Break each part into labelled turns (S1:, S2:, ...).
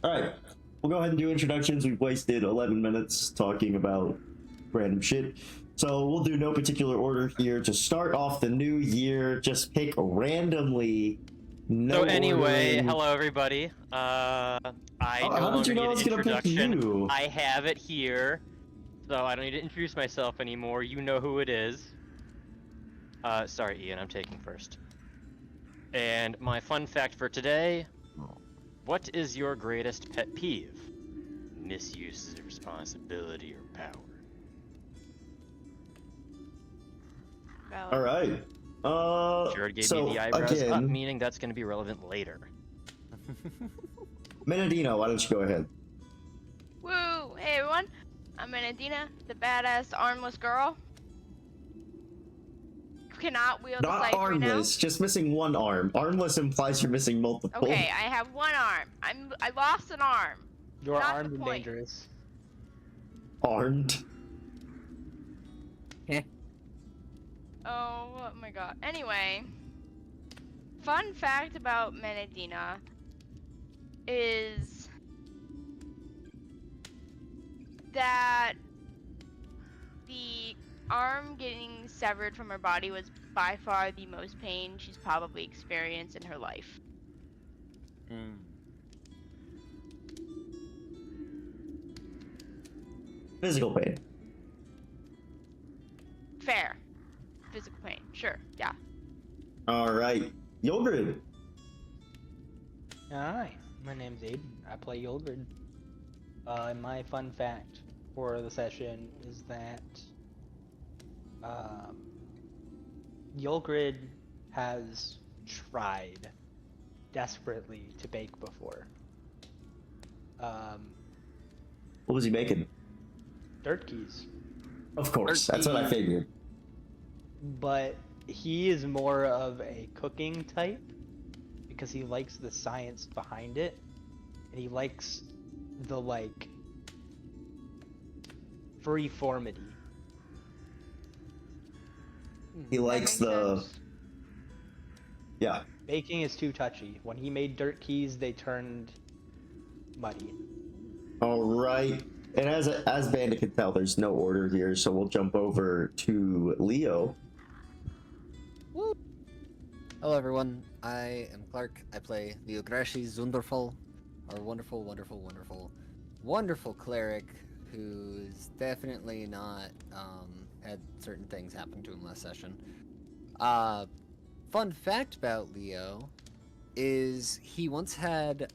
S1: Alright, we'll go ahead and do introductions. We've wasted 11 minutes talking about random shit. So we'll do no particular order here. To start off the new year, just pick randomly. No
S2: So anyway,
S1: ordering.
S2: hello everybody. I no
S1: How did you
S2: longer
S1: know
S2: need
S1: I
S2: an
S1: was gonna pick
S2: introduction.
S1: you?
S2: I have it here, so I don't need to introduce myself anymore. You know who it is. Sorry, Ian, I'm taking first. And my fun fact for today: what is your greatest pet peeve? Misuse of responsibility or power.
S1: All right.
S2: Jared gave
S1: So
S2: me the eyebrows
S1: again,
S2: up, meaning that's going to be relevant later.
S1: Menadino, why don't you go ahead?
S3: Woo! Hey everyone, I'm Anadina, the badass armless girl. Cannot wield a
S1: Not
S3: scythe right now.
S1: armless, just missing one arm. Armless implies you're missing multiple.
S3: Okay, I have one arm. I lost an arm.
S4: You're
S3: Not
S4: armed
S3: the
S4: and
S3: point.
S4: dangerous.
S1: Armed.
S3: Oh my god. Anyway, fun fact about Menadina is that the arm getting severed from her body was by far the most pain she's probably experienced in her life.
S1: Physical pain.
S3: Fair. Physical pain. Sure. Yeah.
S1: All right. Yogurt.
S4: Hi, my name's Aiden. I play Yulgrid. My fun fact for the session is that Yulgrid has tried desperately to bake before.
S1: What was he making?
S4: Dirt keys.
S1: Of course, that's what I figured.
S4: But he is more of a cooking type because he likes the science behind it, and he likes the like freeformity.
S1: He likes the
S3: sense.
S1: yeah.
S4: Baking is too touchy. When he made dirt keys, they turned muddy.
S1: All right. And as Bandit can tell, there's no order here, so we'll jump over to Leo.
S5: Woo. Hello everyone, I am Clark. I play Leo Grashi Zunderful, our wonderful, wonderful, wonderful, wonderful cleric who's definitely not had certain things happen to him last session. Fun fact about Leo is he once had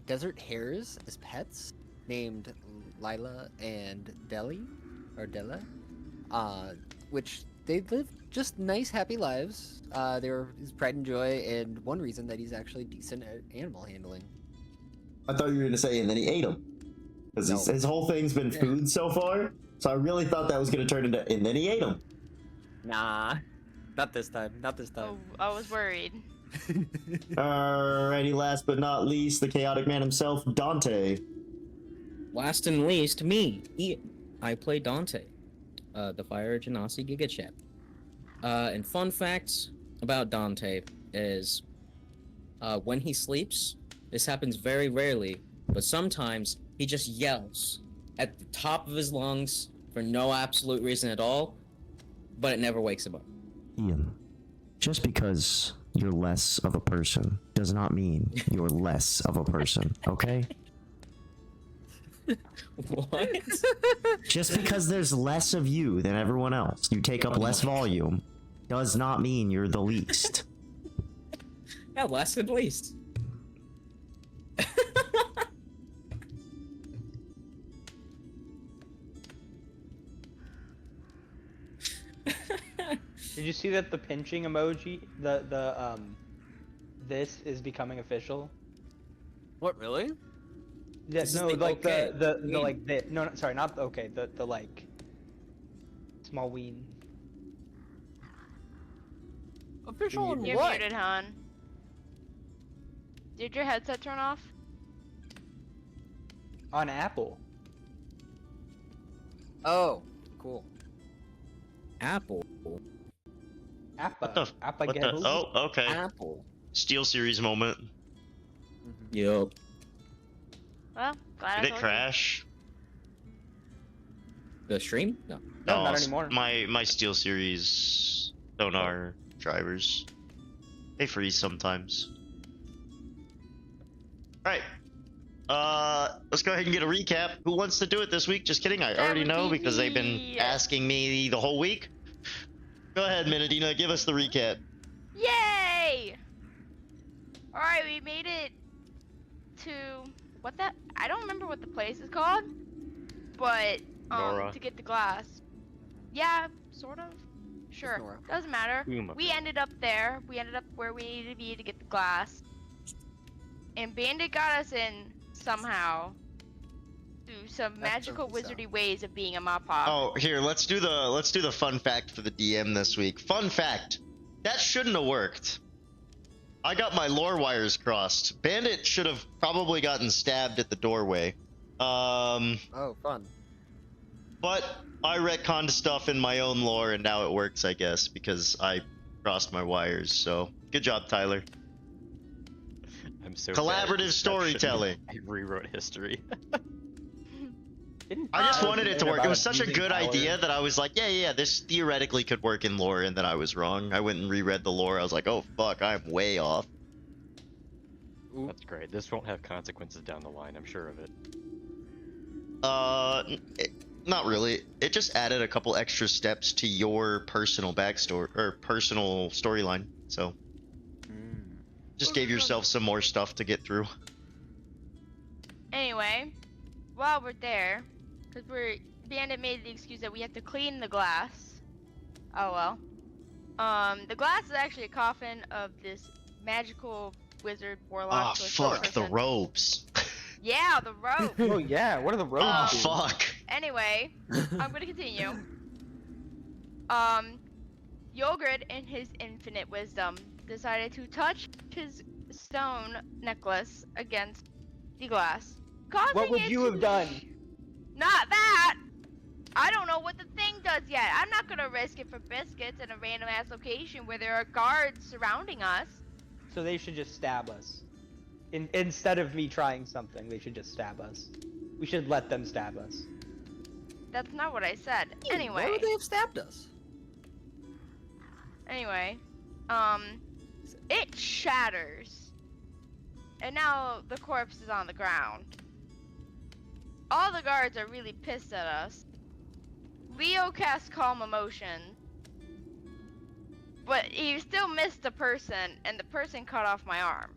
S5: desert hares as pets named Lila and Deli, or Della, which they lived just nice, happy lives. They were his pride and joy, and one reason that he's actually decent at animal handling.
S1: I thought you were gonna say, and then he ate him, because
S5: No.
S1: his whole thing's been food so far. So I really thought that was gonna turn into, and then he ate him.
S5: Nah, not this time. Not this time.
S3: Oh, I was worried.
S1: Alrighty, last but not least, the chaotic man himself, Dante.
S6: Last and least, me, Ian. I play Dante, the Fire Genasi Giga Chat. And fun facts about Dante is, when he sleeps, this happens very rarely, but sometimes he just yells at the top of his lungs for no absolute reason at all, but it never wakes him up.
S1: Ian, just because you're less of a person does not mean you're less of a person, okay?
S6: What?
S1: Just because there's less of you than everyone else, you take up less volume, does not mean you're the least.
S6: Yeah, last and least.
S4: Did you see that the pinching emoji, this is becoming official?
S5: What, really?
S4: Yeah,
S6: This is
S4: no,
S6: the
S4: like
S6: okay
S4: the
S6: ween.
S4: like the no, sorry, not the okay, the like small ween.
S5: Official on
S3: You're
S5: what?
S3: muted, hon. Did your headset turn off?
S4: On Apple.
S5: Oh, cool.
S6: Apple.
S4: Appa. Appa
S7: What
S4: get
S7: the? Oh, okay.
S6: Apple.
S7: Steel Series moment.
S6: Yup.
S3: Well, glad I
S7: Did it
S3: told
S7: crash?
S6: The stream? No.
S4: No, not
S7: s-
S4: anymore.
S7: My Steel Series sonar drivers. They freeze sometimes. Alright. Let's go ahead and get a recap. Who wants to do it this week? Just kidding, I
S3: That
S7: already
S3: would
S7: know
S3: be
S7: because they've been
S3: me.
S7: asking me the whole week. Go ahead, Minadina, give us the recap.
S3: you. Yay! Alright, we made it to I don't remember what the place is called, but
S2: Nora.
S3: to get the glass. Yeah, sort of. Sure.
S5: Nora.
S3: Doesn't matter.
S2: Uma.
S3: We ended up there. We ended up where we needed to be to get the glass. And Bandit got us in somehow through some magical
S5: Absolutely so.
S3: wizardy ways of being a Mappa.
S7: Oh, here, let's do the fun fact for the DM this week. Fun fact. That shouldn't have worked. I got my lore wires crossed. Bandit should have probably gotten stabbed at the doorway.
S5: Oh, fun.
S7: But I retconned stuff in my own lore and now it works, I guess, because I crossed my wires. So, good job, Tyler.
S2: I'm so
S7: Collaborative
S2: bad at deception.
S7: storytelling.
S2: I rewrote history.
S4: Didn't
S7: I just
S3: Um,
S7: wanted it to
S4: complain
S7: work. It
S4: about
S7: was such a
S4: using
S7: good
S4: power.
S7: idea that I was like, yeah, this theoretically could work in lore, and then I was wrong. I went and reread the lore. I was like, oh fuck, I'm way off.
S2: That's great. This won't have consequences down the line, I'm sure of it.
S7: Not really. It just added a couple extra steps to your personal backstory or personal storyline. So just gave yourself some more stuff to get through.
S3: Anyway, while we're there, because Bandit made the excuse that we have to clean the glass. Oh well. The glass is actually a coffin of this magical wizard warlock.
S7: Ah,
S3: sorcerer
S7: fuck, the
S3: person.
S7: robes.
S3: Yeah, the rope.
S4: Oh yeah, what are the robes?
S7: Ah,
S4: do?
S7: fuck.
S3: Anyway, I'm gonna continue. Yogurt, in his infinite wisdom, decided to touch his stone necklace against the glass, causing
S4: What would
S3: it
S4: you
S3: to
S4: have done?
S3: Not that! I don't know what the thing does yet. I'm not gonna risk it for biscuits in a random ass location where there are guards surrounding us.
S4: So they should just stab us. Instead of me trying something, they should just stab us. We should let them stab us.
S3: That's not what I said.
S5: Why
S3: Anyway,
S5: would they have stabbed us?
S3: it shatters. And now the corpse is on the ground. All the guards are really pissed at us. Leo cast Calm Emotion, but he still missed the person, and the person cut off my arm.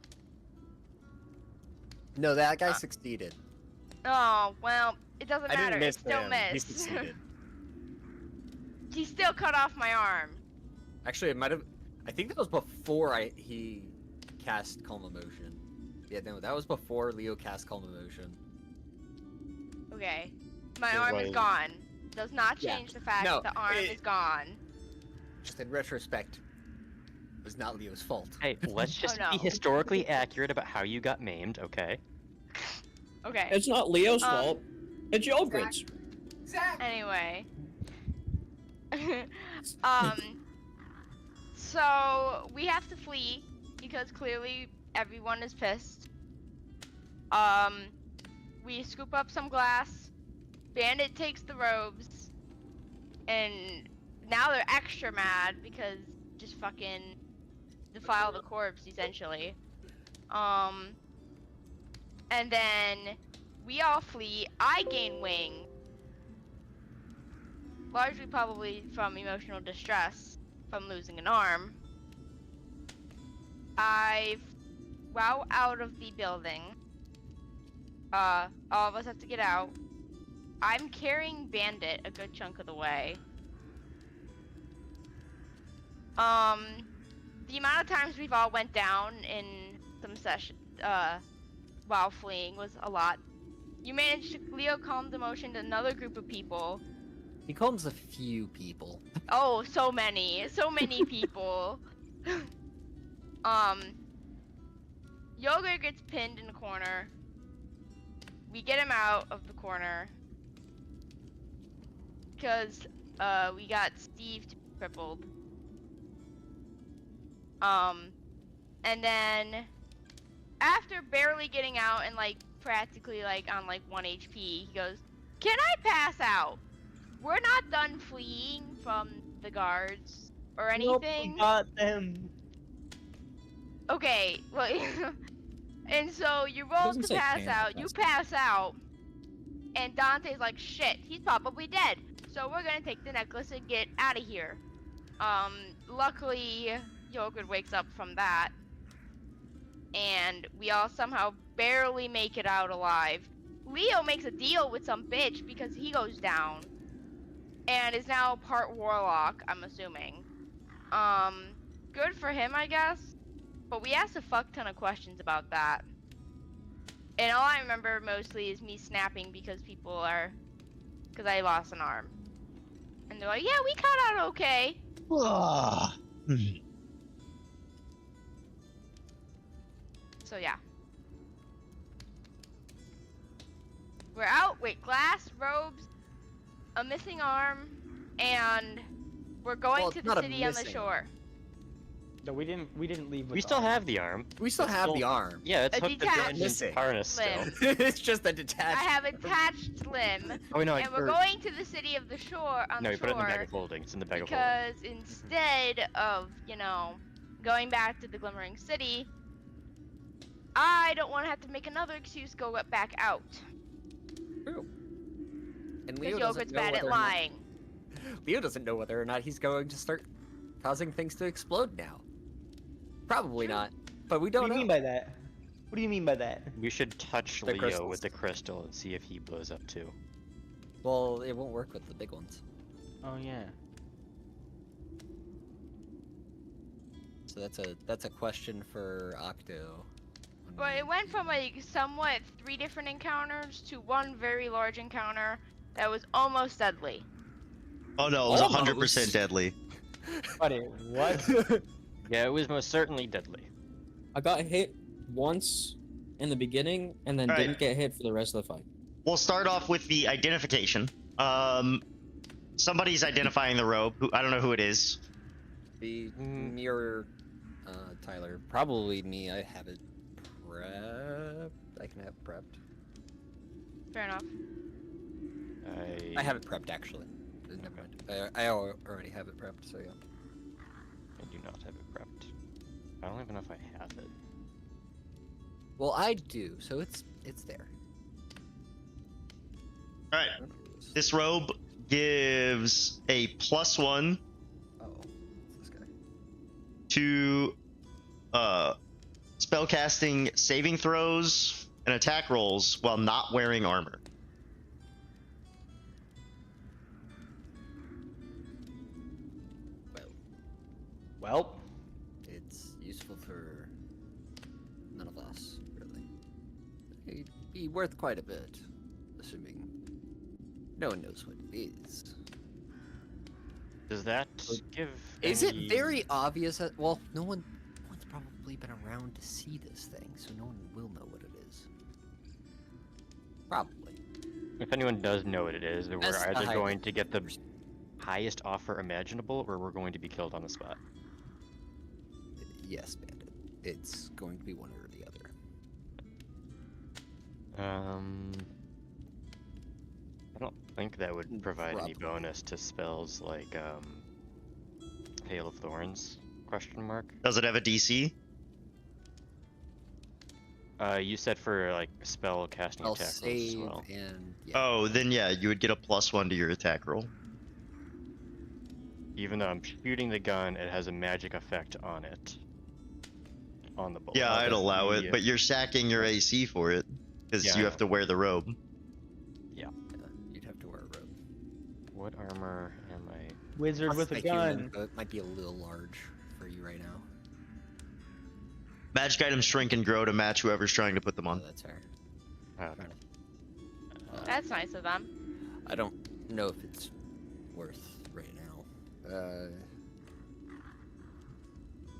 S5: No, that guy succeeded.
S3: Oh, well, it doesn't
S8: I
S3: matter.
S8: didn't miss
S3: It still
S8: him. He
S3: missed.
S8: succeeded.
S3: He still cut off my arm.
S8: Actually, it might have.
S5: I think that was before he cast Calm Emotion. Yeah, no, that was before Leo cast Calm Emotion.
S3: Okay. My
S7: You're
S3: arm is
S7: right.
S3: gone. Does not
S5: Yeah.
S3: change the fact
S5: No,
S3: that the arm is gone.
S5: Just in retrospect, it was not Leo's fault.
S2: Hey, let's just
S3: no.
S2: be historically accurate about how you got maimed, okay?
S3: Okay.
S6: It's not Leo's
S3: Um,
S6: fault. It's Yogurt's.
S3: Anyway. So we have to flee because clearly everyone is pissed. We scoop up some glass. Bandit takes the robes, and now they're extra mad because just fucking defile the corpse essentially. And then we all flee. I gain wing. Largely probably from emotional distress from losing an arm. I wow out of the building. All of us have to get out. I'm carrying Bandit a good chunk of the way. The amount of times we've all went down in some session, while fleeing was a lot. You managed to Leo calmed emotion to another group of people.
S5: He calms a few people.
S3: Oh, so many people. Yogurt gets pinned in the corner. We get him out of the corner. Because, we got Steve to be crippled. And then, after barely getting out and, like, practically like on like 1 HP. He goes, "Can I pass out? We're not done fleeing from the guards or
S4: Nope, we
S3: anything."
S4: got them.
S3: Okay, well, and so you roll
S6: doesn't
S3: to
S6: say
S3: pass
S6: can I
S3: out. You pass out, and Dante's like, "Shit, he's probably dead. So we're gonna take the necklace and get out of here." Luckily, Yogurt wakes up from that, and we all somehow barely make it out alive. Leo makes a deal with some bitch because he goes down, and is now part warlock, I'm assuming. Good for him, I guess. But we asked a fuck ton of questions about that. And all I remember mostly is me snapping because I lost an arm. And they're like, "Yeah, we got out okay." So yeah. We're out with glass, robes, a missing arm, and we're going
S5: Well,
S3: to
S5: it's
S3: the
S5: not a
S3: city on the
S5: missing
S3: shore.
S4: No, we didn't leave with
S2: We
S4: the
S2: still
S4: arm.
S2: have the arm.
S5: We still
S2: It's
S5: have
S2: still-
S5: the arm.
S2: Yeah, it's
S3: A
S2: hooked to
S3: detached
S2: Dan's
S5: missing
S2: harness still.
S3: limb.
S5: It's just a
S3: I
S5: detached.
S3: have attached limb,
S2: Oh no,
S3: and we're going to the city of the shore on
S2: No,
S3: the
S2: you put it in the bag
S3: shore
S2: of holding. It's in the bag of holding.
S3: because instead of going back to the Glimmering City, I don't want to have to make another excuse go back out.
S5: True. And
S3: Because
S5: Leo doesn't
S3: Yogurt's
S5: know
S3: bad at
S5: whether or not-
S3: lying.
S5: Leo doesn't know whether or not he's going to start causing things to explode now. Probably
S3: True.
S5: not, but we
S4: What
S5: don't
S4: do you
S5: know.
S4: mean by that? What do you mean by that?
S2: We should touch
S5: The
S2: Leo
S5: crystals.
S2: with the crystal and see if he blows up too.
S5: Well, it won't work with the big ones.
S4: Oh yeah.
S5: So that's a question for Octo.
S3: But it went from like somewhat 3 different encounters to one very large encounter that was almost deadly.
S7: Oh no, it was 100%
S5: Almost.
S7: deadly.
S4: Buddy, what?
S2: Yeah, it was most certainly deadly.
S6: I got hit once in the beginning and then
S7: Alright.
S6: didn't get hit for the rest of the fight.
S7: We'll start off with the identification. Somebody's identifying the robe. Who I don't know who it is.
S5: Be me or Tyler. Probably me. I have it prepped. I can have it prepped.
S3: Fair enough.
S5: I have it prepped actually. Never mind. I already have it prepped, so yeah.
S2: I do not have it prepped. I don't even know if I have it.
S5: Well, I do, so it's there.
S7: All right. This robe gives a +1
S5: Oh, it's this guy.
S7: to spellcasting saving throws and attack rolls while not wearing armor.
S5: Well, it's useful for none of us, really. It'd be worth quite a bit, assuming no one knows what it is.
S2: Does that give?
S5: Is it
S2: any-
S5: very obvious that, well, no one's probably been around to see this thing, so no one will know what it is. Probably.
S2: If anyone does know what it is, then we're
S5: That's the
S2: either
S5: high-
S2: going to get the highest offer imaginable, or we're going to be killed on the spot.
S5: Yes, Bandit. It's going to be one or the other.
S2: I don't think that would provide any
S5: Probably.
S2: bonus to spells like Hail of Thorns? Question mark.
S7: Does it have a DC?
S2: You said for like spell casting
S5: I'll
S2: attack rolls as
S5: save
S2: well.
S5: and yeah.
S7: Oh, then yeah, you would get a +1 to your attack roll.
S2: Even though I'm shooting the gun, it has a magic effect on it. On the bullet.
S7: Yeah, I'd allow it,
S2: Yeah.
S7: but you're sacking your AC for it because
S2: Yeah, I
S7: you
S2: know.
S7: have to wear the robe.
S5: Yeah, you'd have to wear a robe.
S2: What armor am I?
S4: Wizard
S5: Plus,
S4: with a
S5: my human,
S4: gun.
S5: it might be a little large for you right now.
S7: Magic items shrink and grow to match whoever's trying to put them
S5: Oh,
S7: on.
S5: that's fair.
S2: Oh, okay.
S3: That's nice of them.
S5: I don't know if it's worth right now.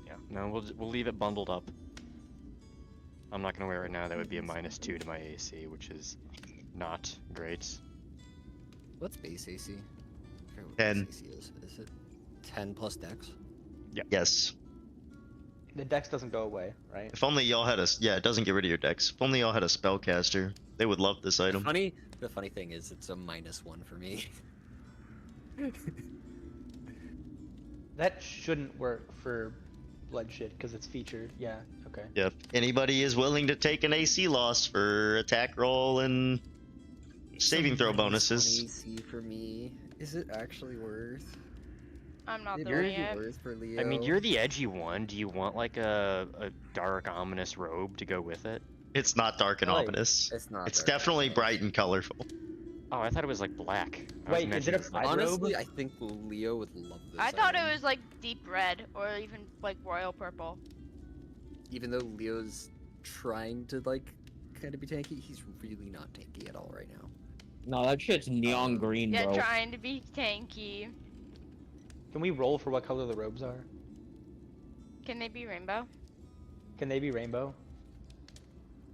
S2: Yeah. No, we'll leave it bundled up. I'm not gonna wear it right now. That would be a -2 to my AC, which is not great.
S5: What's base AC? I forget what
S7: 10.
S5: Base AC is it 10 plus dex?
S7: Yes.
S4: The dex doesn't go away, right?
S7: If only y'all had a yeah, it doesn't get rid of your decks. If only y'all had a spellcaster, they would love this item.
S5: The funny thing is, it's a -1 for me.
S4: That shouldn't work for bloodshed because it's featured. Yeah. Okay.
S7: Yeah, if anybody is willing to take an AC loss for attack roll and saving throw bonuses.
S5: AC for me. Is it actually worth?
S3: I'm not
S5: It
S3: there
S5: might be
S3: yet.
S5: worth for Leo.
S2: I mean, you're the edgy one. Do you want like a dark, ominous robe to go with it?
S7: It's not dark and
S4: I like-
S7: ominous.
S5: It's not.
S7: It's
S5: dark
S7: definitely
S5: enough.
S7: bright and colorful.
S2: Oh, I thought it was like black. I was
S4: Wait, is it a
S2: imagining
S4: black
S5: Honestly,
S4: robe?
S5: I think Leo would love this.
S3: I thought it
S5: item.
S3: was like deep red or even like royal purple.
S5: Even though Leo's trying to like kind of be tanky, he's really not tanky at all right now.
S6: No, that shit's neon green,
S3: Yeah,
S6: bro.
S3: trying to be tanky.
S4: Can we roll for what color the robes are?
S3: Can they be rainbow?
S4: Can they be rainbow?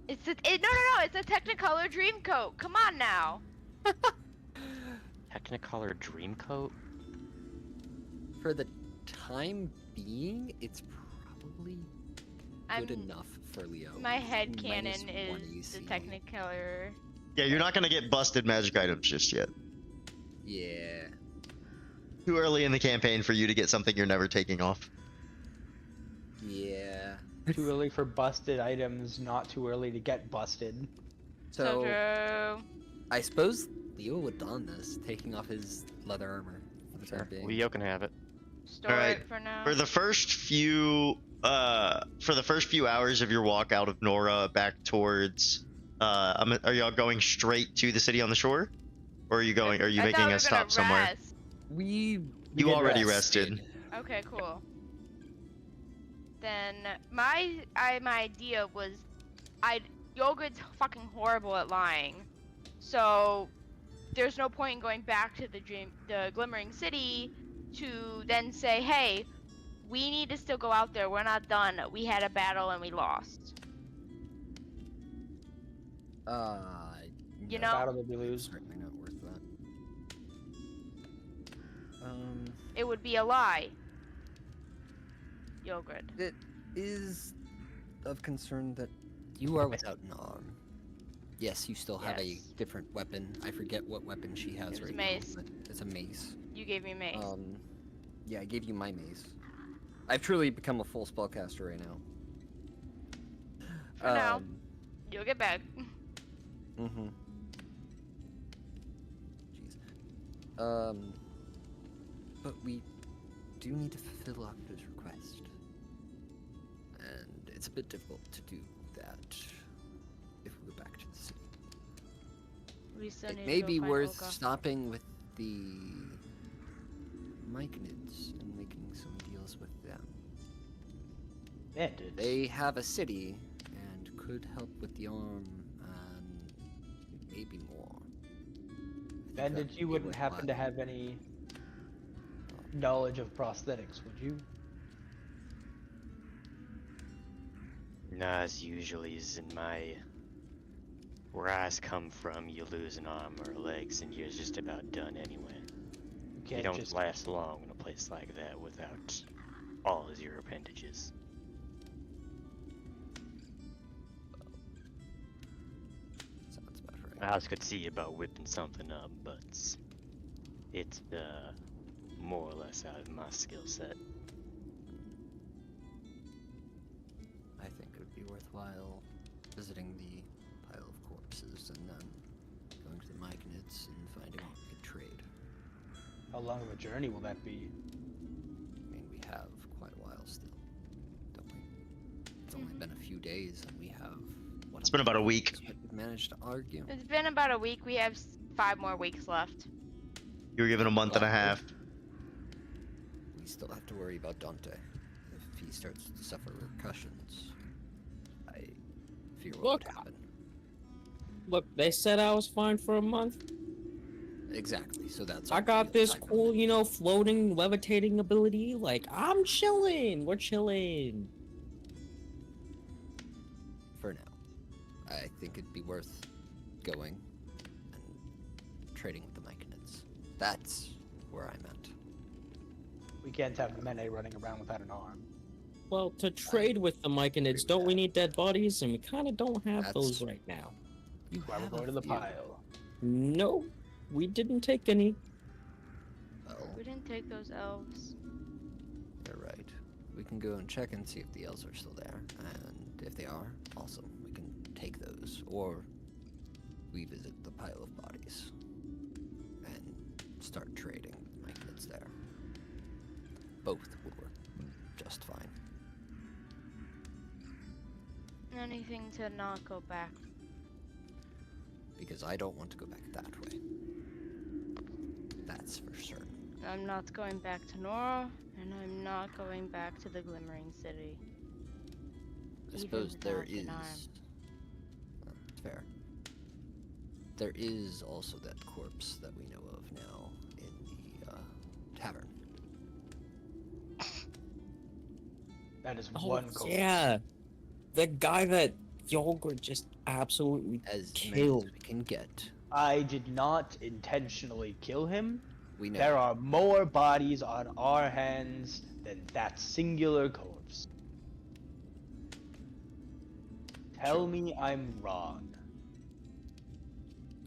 S3: It's no, it's a Technicolor dream coat. Come on now.
S2: Technicolor Dreamcoat.
S5: For the time being, it's probably good
S3: I'm
S5: enough for Leo.
S3: my
S5: It's
S3: head canon
S5: -1
S3: is the
S5: AC.
S3: Technicolor.
S7: Yeah, you're not gonna get busted magic items just yet.
S5: Yeah.
S7: Too early in the campaign for you to get something you're never taking off.
S5: Yeah.
S4: Too early for busted items, not too early to get busted.
S3: So
S5: So
S3: true.
S5: I suppose Leo would don this, taking off his leather armor for the time being.
S2: Leo can have it.
S3: Store
S7: Alright,
S3: it for now.
S7: For the first few hours of your walk out of Nora back towards are y'all going straight to the city on the shore? Or are you going are you
S3: I thought
S7: making
S3: we
S7: a
S3: were
S7: stop
S3: gonna
S7: somewhere?
S3: rest.
S5: We
S7: You
S5: did
S7: already
S5: rested.
S7: rested.
S3: Okay, cool. Then my idea was, Yogurt's fucking horrible at lying, so there's no point in going back to the Glimmering City to then say, hey, we need to still go out there. We're not done. We had a battle and we lost. You
S5: no,
S3: know?
S4: Battle that we lose.
S5: certainly not worth that.
S3: It would be a lie. Yogurt.
S5: It is of concern that you are without an arm. Yes, you still have a
S3: Yes.
S5: different weapon. I forget what weapon she has
S3: It's
S5: right
S3: mace.
S5: now. But it's a mace.
S3: You gave me mace.
S5: Yeah, I gave you my mace. I've truly become a full spellcaster right now.
S3: For now. You'll get back.
S5: Mm-hmm. Jeez. But we do need to fulfill Octa's request. And it's a bit difficult to do that if we go back to the city.
S3: We still need
S5: It
S3: to
S5: may
S3: go
S5: be
S3: find
S5: worth
S3: Olga.
S5: stopping with the Myconids and making some deals with them.
S4: Bandits.
S5: They have a city and could help with the arm and maybe more. I think that
S4: Bandits,
S5: would
S4: you
S5: be
S4: wouldn't happen to
S5: worthwhile.
S4: have any knowledge of prosthetics, would you?
S2: Nah, as usually is in where I come from, you lose an arm or legs and you're just about done anyway.
S4: You
S2: You
S4: can't
S2: don't
S4: just
S2: last long in a place like that without all of your appendages.
S5: Sounds about right.
S2: I could see about whipping something up, but it's more or less out of my skill set.
S5: I think it would be worthwhile visiting the pile of corpses and then going to the Myconids and finding what we could trade.
S4: How long of a journey will that be?
S5: I mean, we have quite a while still, don't we? It's only been a few days and we have... What
S7: It's been about a week.
S5: We've managed to argue.
S3: It's been about a week. We have 5 more weeks left.
S7: You were given a month and a half.
S5: We still have to worry about Dante. If he starts to suffer repercussions, I fear what
S6: Look,
S5: would happen.
S6: Look, they said I was fine for a month.
S5: Exactly, so that's...
S6: I
S5: our
S6: got
S5: deal.
S6: this cool, you know, floating, levitating ability. Like, I'm chilling. We're chilling.
S5: For now. I think it'd be worth going and trading with the Myconids. That's where I'm at.
S4: We can't have Mene running around without an arm.
S6: Well, to trade with the Myconids, don't we need dead bodies? And we kind of don't have those
S5: That's-
S6: right now.
S5: You
S4: Why we're
S5: have
S4: going
S5: a
S4: to the
S5: few.
S4: pile.
S6: No, we didn't take any.
S5: Well,
S3: We didn't take those elves.
S5: you're right. We can go and check and see if the elves are still there. And if they are, awesome. We can take those. Or we visit the pile of bodies and start trading with Myconids there. Both would work just fine.
S3: Anything to not go back.
S5: Because I don't want to go back that way. That's for certain.
S3: I'm not going back to Nora, and I'm not going back to the Glimmering City.
S5: I
S3: Even
S5: suppose there
S3: without an
S5: is.
S3: arm.
S5: Fair. There is also that corpse that we know of now in the tavern.
S4: That is
S6: Oh,
S4: one corpse.
S6: yeah. The guy that Yolgr just absolutely
S5: As many
S6: killed.
S5: as we can get.
S4: I did not intentionally kill him.
S5: We know.
S4: There are more bodies on our hands than that singular corpse. Tell
S5: True.
S4: me I'm wrong.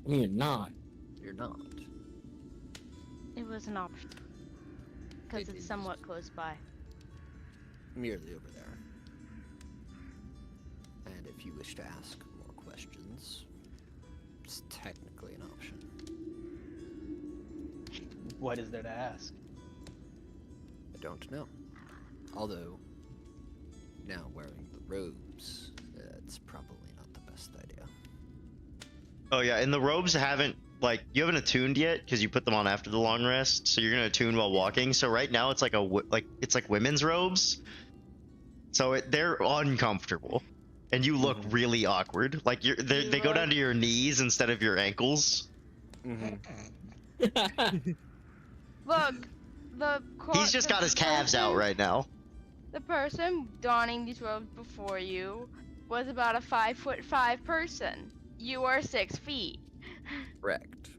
S6: I mean, you're not.
S5: You're not.
S3: It was an option. Because
S5: It
S3: it's
S5: is.
S3: somewhat close by.
S5: Merely over there. And if you wish to ask more questions, it's technically an option.
S4: What is there to ask?
S5: I don't know. Although, now wearing the robes, it's probably not the best idea.
S7: Oh yeah, and the robes haven't like you haven't attuned yet because you put them on after the long rest, so you're gonna attune while walking. So right now it's like it's like women's robes, so they're uncomfortable, and you look really awkward. Like they go down to your knees instead of your ankles.
S3: Look,
S7: He's just got his calves out right now.
S3: The person donning these robes before you was about a 5'5" person. You are 6 feet.
S5: Correct.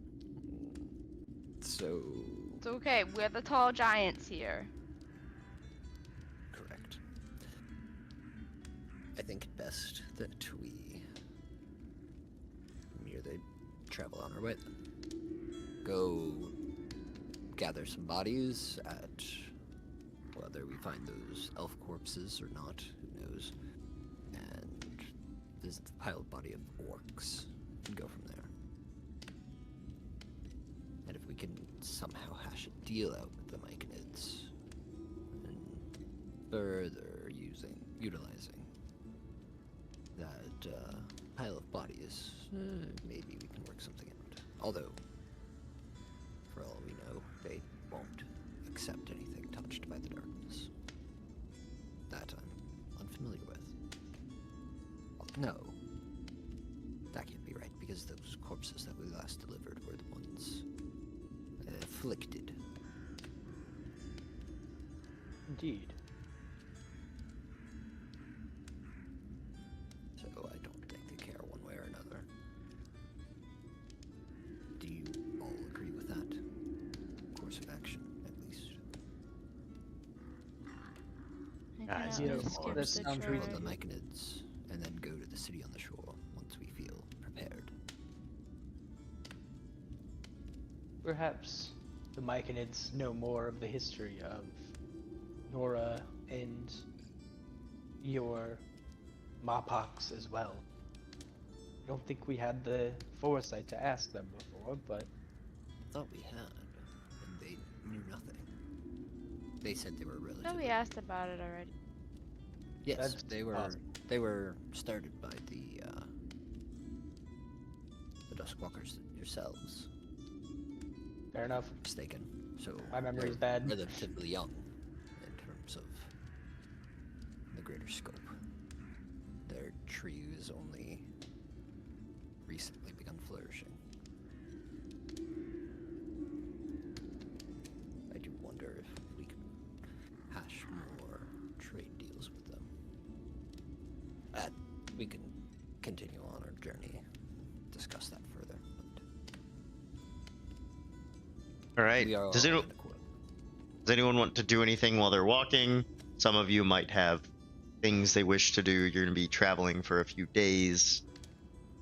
S5: So,
S3: It's okay. We're the tall giants here.
S5: correct. I think it best that we merely travel on our way then. Go gather some bodies at whether we find those elf corpses or not, who knows, and visit the piled body of orcs and go from there. And if we can somehow hash a deal out with the Myconids and further utilizing that pile of bodies, maybe we can work something out. Although, for all we know, they won't accept anything touched by the darkness. That I'm unfamiliar with. No. That can't be right, because those corpses that we last delivered were the ones afflicted.
S4: Indeed.
S5: So I don't think they care one way or another. Do you all agree with that course of action, at least?
S3: I
S4: Guys,
S3: can
S4: you know,
S3: always skip
S4: this
S3: the
S4: sounds
S3: chore.
S5: Follow the Myconids, and then go to the city on the shore once we feel prepared.
S4: Perhaps the Myconids know more of the history of Nora and your Mapox as well. I don't think we had the foresight to ask them before, but
S5: I thought we had, and they knew nothing. They said they were
S3: No,
S5: relatively.
S3: we asked about it already.
S5: Yes,
S4: That's
S5: they were.
S4: possible.
S5: They were started by the Duskwalkers yourselves.
S4: fair enough.
S5: Mistaken. So
S4: My memory's
S5: they're
S4: bad.
S5: relatively young in terms of the greater scope. Their tree has only recently begun flourishing. I do wonder if we can hash more trade deals with them. We can continue on our journey, discuss that further.
S7: All right.
S5: We are
S7: Does
S5: all
S7: anyone
S5: in accord.
S7: want to do anything while they're walking? Some of you might have things they wish to do. You're gonna be traveling for a few days,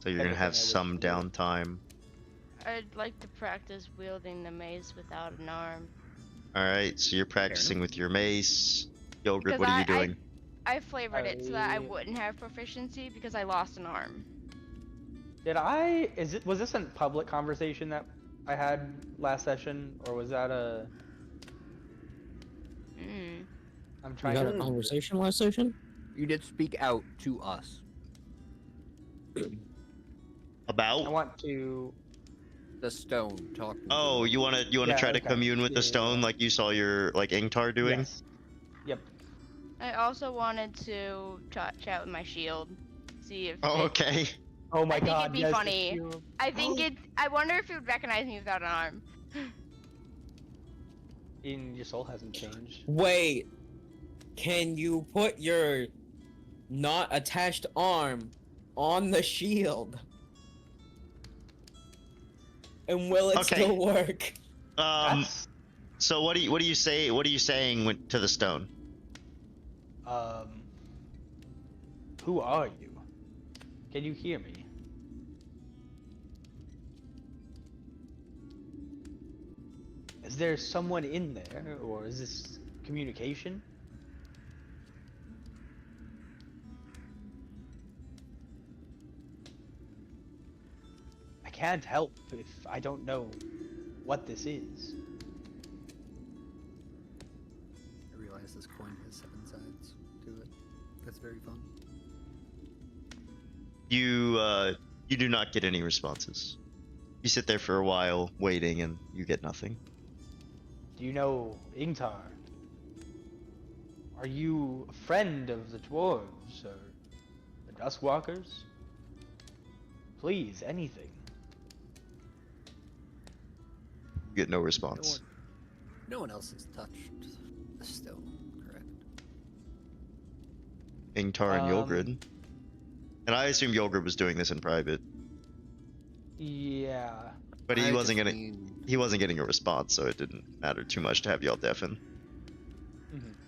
S7: so you're gonna
S4: Anything
S7: have
S4: I wish
S7: some
S4: to do.
S7: downtime.
S3: I'd like to practice wielding the mace without an arm.
S7: All right, so you're practicing with your mace. Yogurt,
S3: Because
S7: what are you doing?
S3: I flavored it so that I
S4: I-
S3: wouldn't have proficiency because I lost an arm.
S4: Was this a public conversation that I had last session, or was that a?
S3: Mm.
S4: I'm
S6: You
S4: trying
S6: had
S4: to
S6: a
S4: remember.
S6: conversation last session?
S5: You did speak out to us.
S4: I
S7: About?
S4: want to.
S5: The stone talking.
S7: Oh, you wanna
S4: Yeah,
S7: try to
S4: okay.
S7: commune with the
S4: Yeah.
S7: stone like you saw your like Ingtar doing?
S4: Yes. Yep.
S3: I also wanted to chat with my shield, see if.
S7: Oh,
S3: it-
S7: okay.
S4: Oh my
S3: I think
S4: god.
S3: it'd be
S4: yes,
S3: funny.
S4: you-
S3: I think it. I wonder if it would recognize me without an arm.
S4: In your soul hasn't changed.
S6: Wait. Can you put your not attached arm on the shield? And will it
S7: Okay.
S6: still work?
S4: That's
S7: So what do you say? What are you saying to the stone?
S4: Who are you? Can you hear me? Is there someone in there, or is this communication? I can't help if I don't know what this is.
S5: I realize this coin has 7 sides to it. That's very fun.
S7: You do not get any responses. You sit there for a while waiting and you get nothing.
S4: Do you know Ingtar? Are you a friend of the dwarves or the Duskwalkers? Please, anything.
S7: You get no response.
S5: No one else has touched the stone, correct?
S7: Ingtar and Yulgrid. And I assume Yulgrid was doing this in private,
S4: Yeah.
S7: but he
S5: I
S7: wasn't
S5: just
S7: getting
S5: mean-
S7: he wasn't getting a response, so it didn't matter too much to have y'all deafen.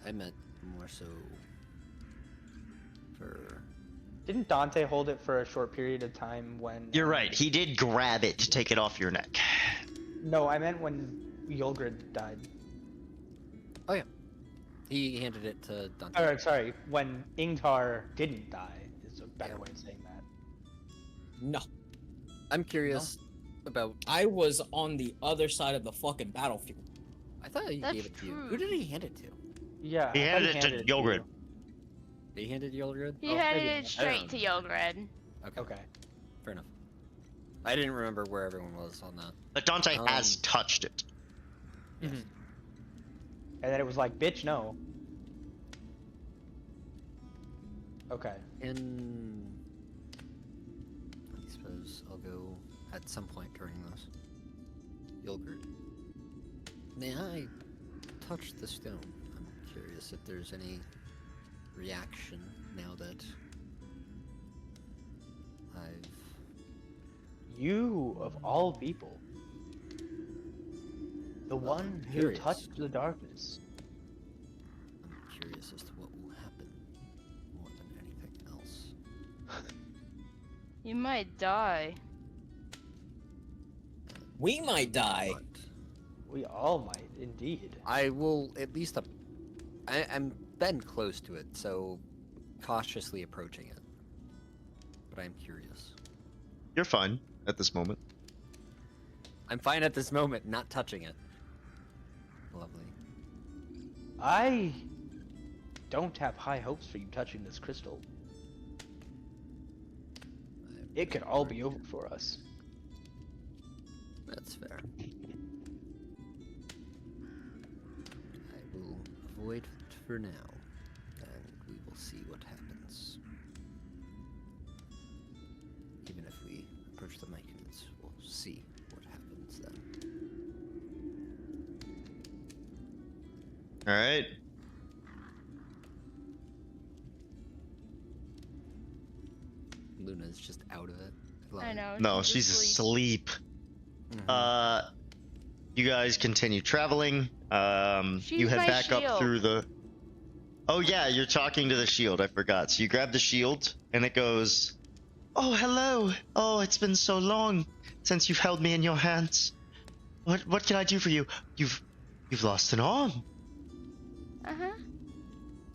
S5: I meant more so for.
S4: Didn't Dante hold it for a short period of time when?
S7: You're right. He did grab it to take it off your neck.
S4: No, I meant when Yulgrid died.
S5: Oh yeah, he handed it to Dante.
S4: Or sorry, when Ingtar didn't die is a better way of saying that.
S6: No.
S5: I'm curious about.
S6: I was on the other side of the fucking battlefield.
S5: I thought he
S3: That's
S5: gave it to you.
S3: true.
S5: Who did he hand it to?
S4: Yeah.
S7: He
S4: I thought
S7: handed it to Yulgrid.
S4: you.
S5: He handed Yulgrid?
S3: He
S4: Oh,
S3: handed
S4: maybe.
S3: it straight to Yogred.
S5: Okay,
S4: Okay.
S5: fair enough. I didn't remember where everyone was on that.
S7: But Dante has
S5: Um,
S7: touched it.
S4: And then it was like, bitch, no. Okay.
S5: And I suppose I'll go at some point during this. Yulgrid. May I touch the stone? I'm curious if there's any reaction now that I've.
S4: You, of all people. The
S5: Well,
S4: one
S5: I'm
S4: who
S5: curious.
S4: touched the darkness.
S5: I'm curious as to what will happen more than anything else.
S3: You might die.
S6: We might die.
S5: But
S4: We all might, indeed.
S5: I will at least. I'm been close to it, so cautiously approaching it. But I'm curious.
S7: You're fine at this moment.
S5: I'm fine at this moment, not touching it. Lovely.
S4: I don't have high hopes for you touching this crystal. It could all be over for us.
S5: That's fair. I will avoid it for now, and we will see what happens. Even if we approach the Myconids, we'll see what happens then.
S7: All right.
S5: Luna's just out of it. love
S3: I
S5: it.
S3: know.
S7: No, she's asleep.
S5: Mhm.
S7: You guys continue traveling. You
S3: She's
S7: head
S3: my
S7: back up
S3: shield.
S7: through the. Oh yeah, you're talking to the shield. I forgot. So you grab the shield, and it goes, "Oh, hello. Oh, it's been so long since you've held me in your hands. What can I do for you? You've lost an arm.
S3: Uh-huh.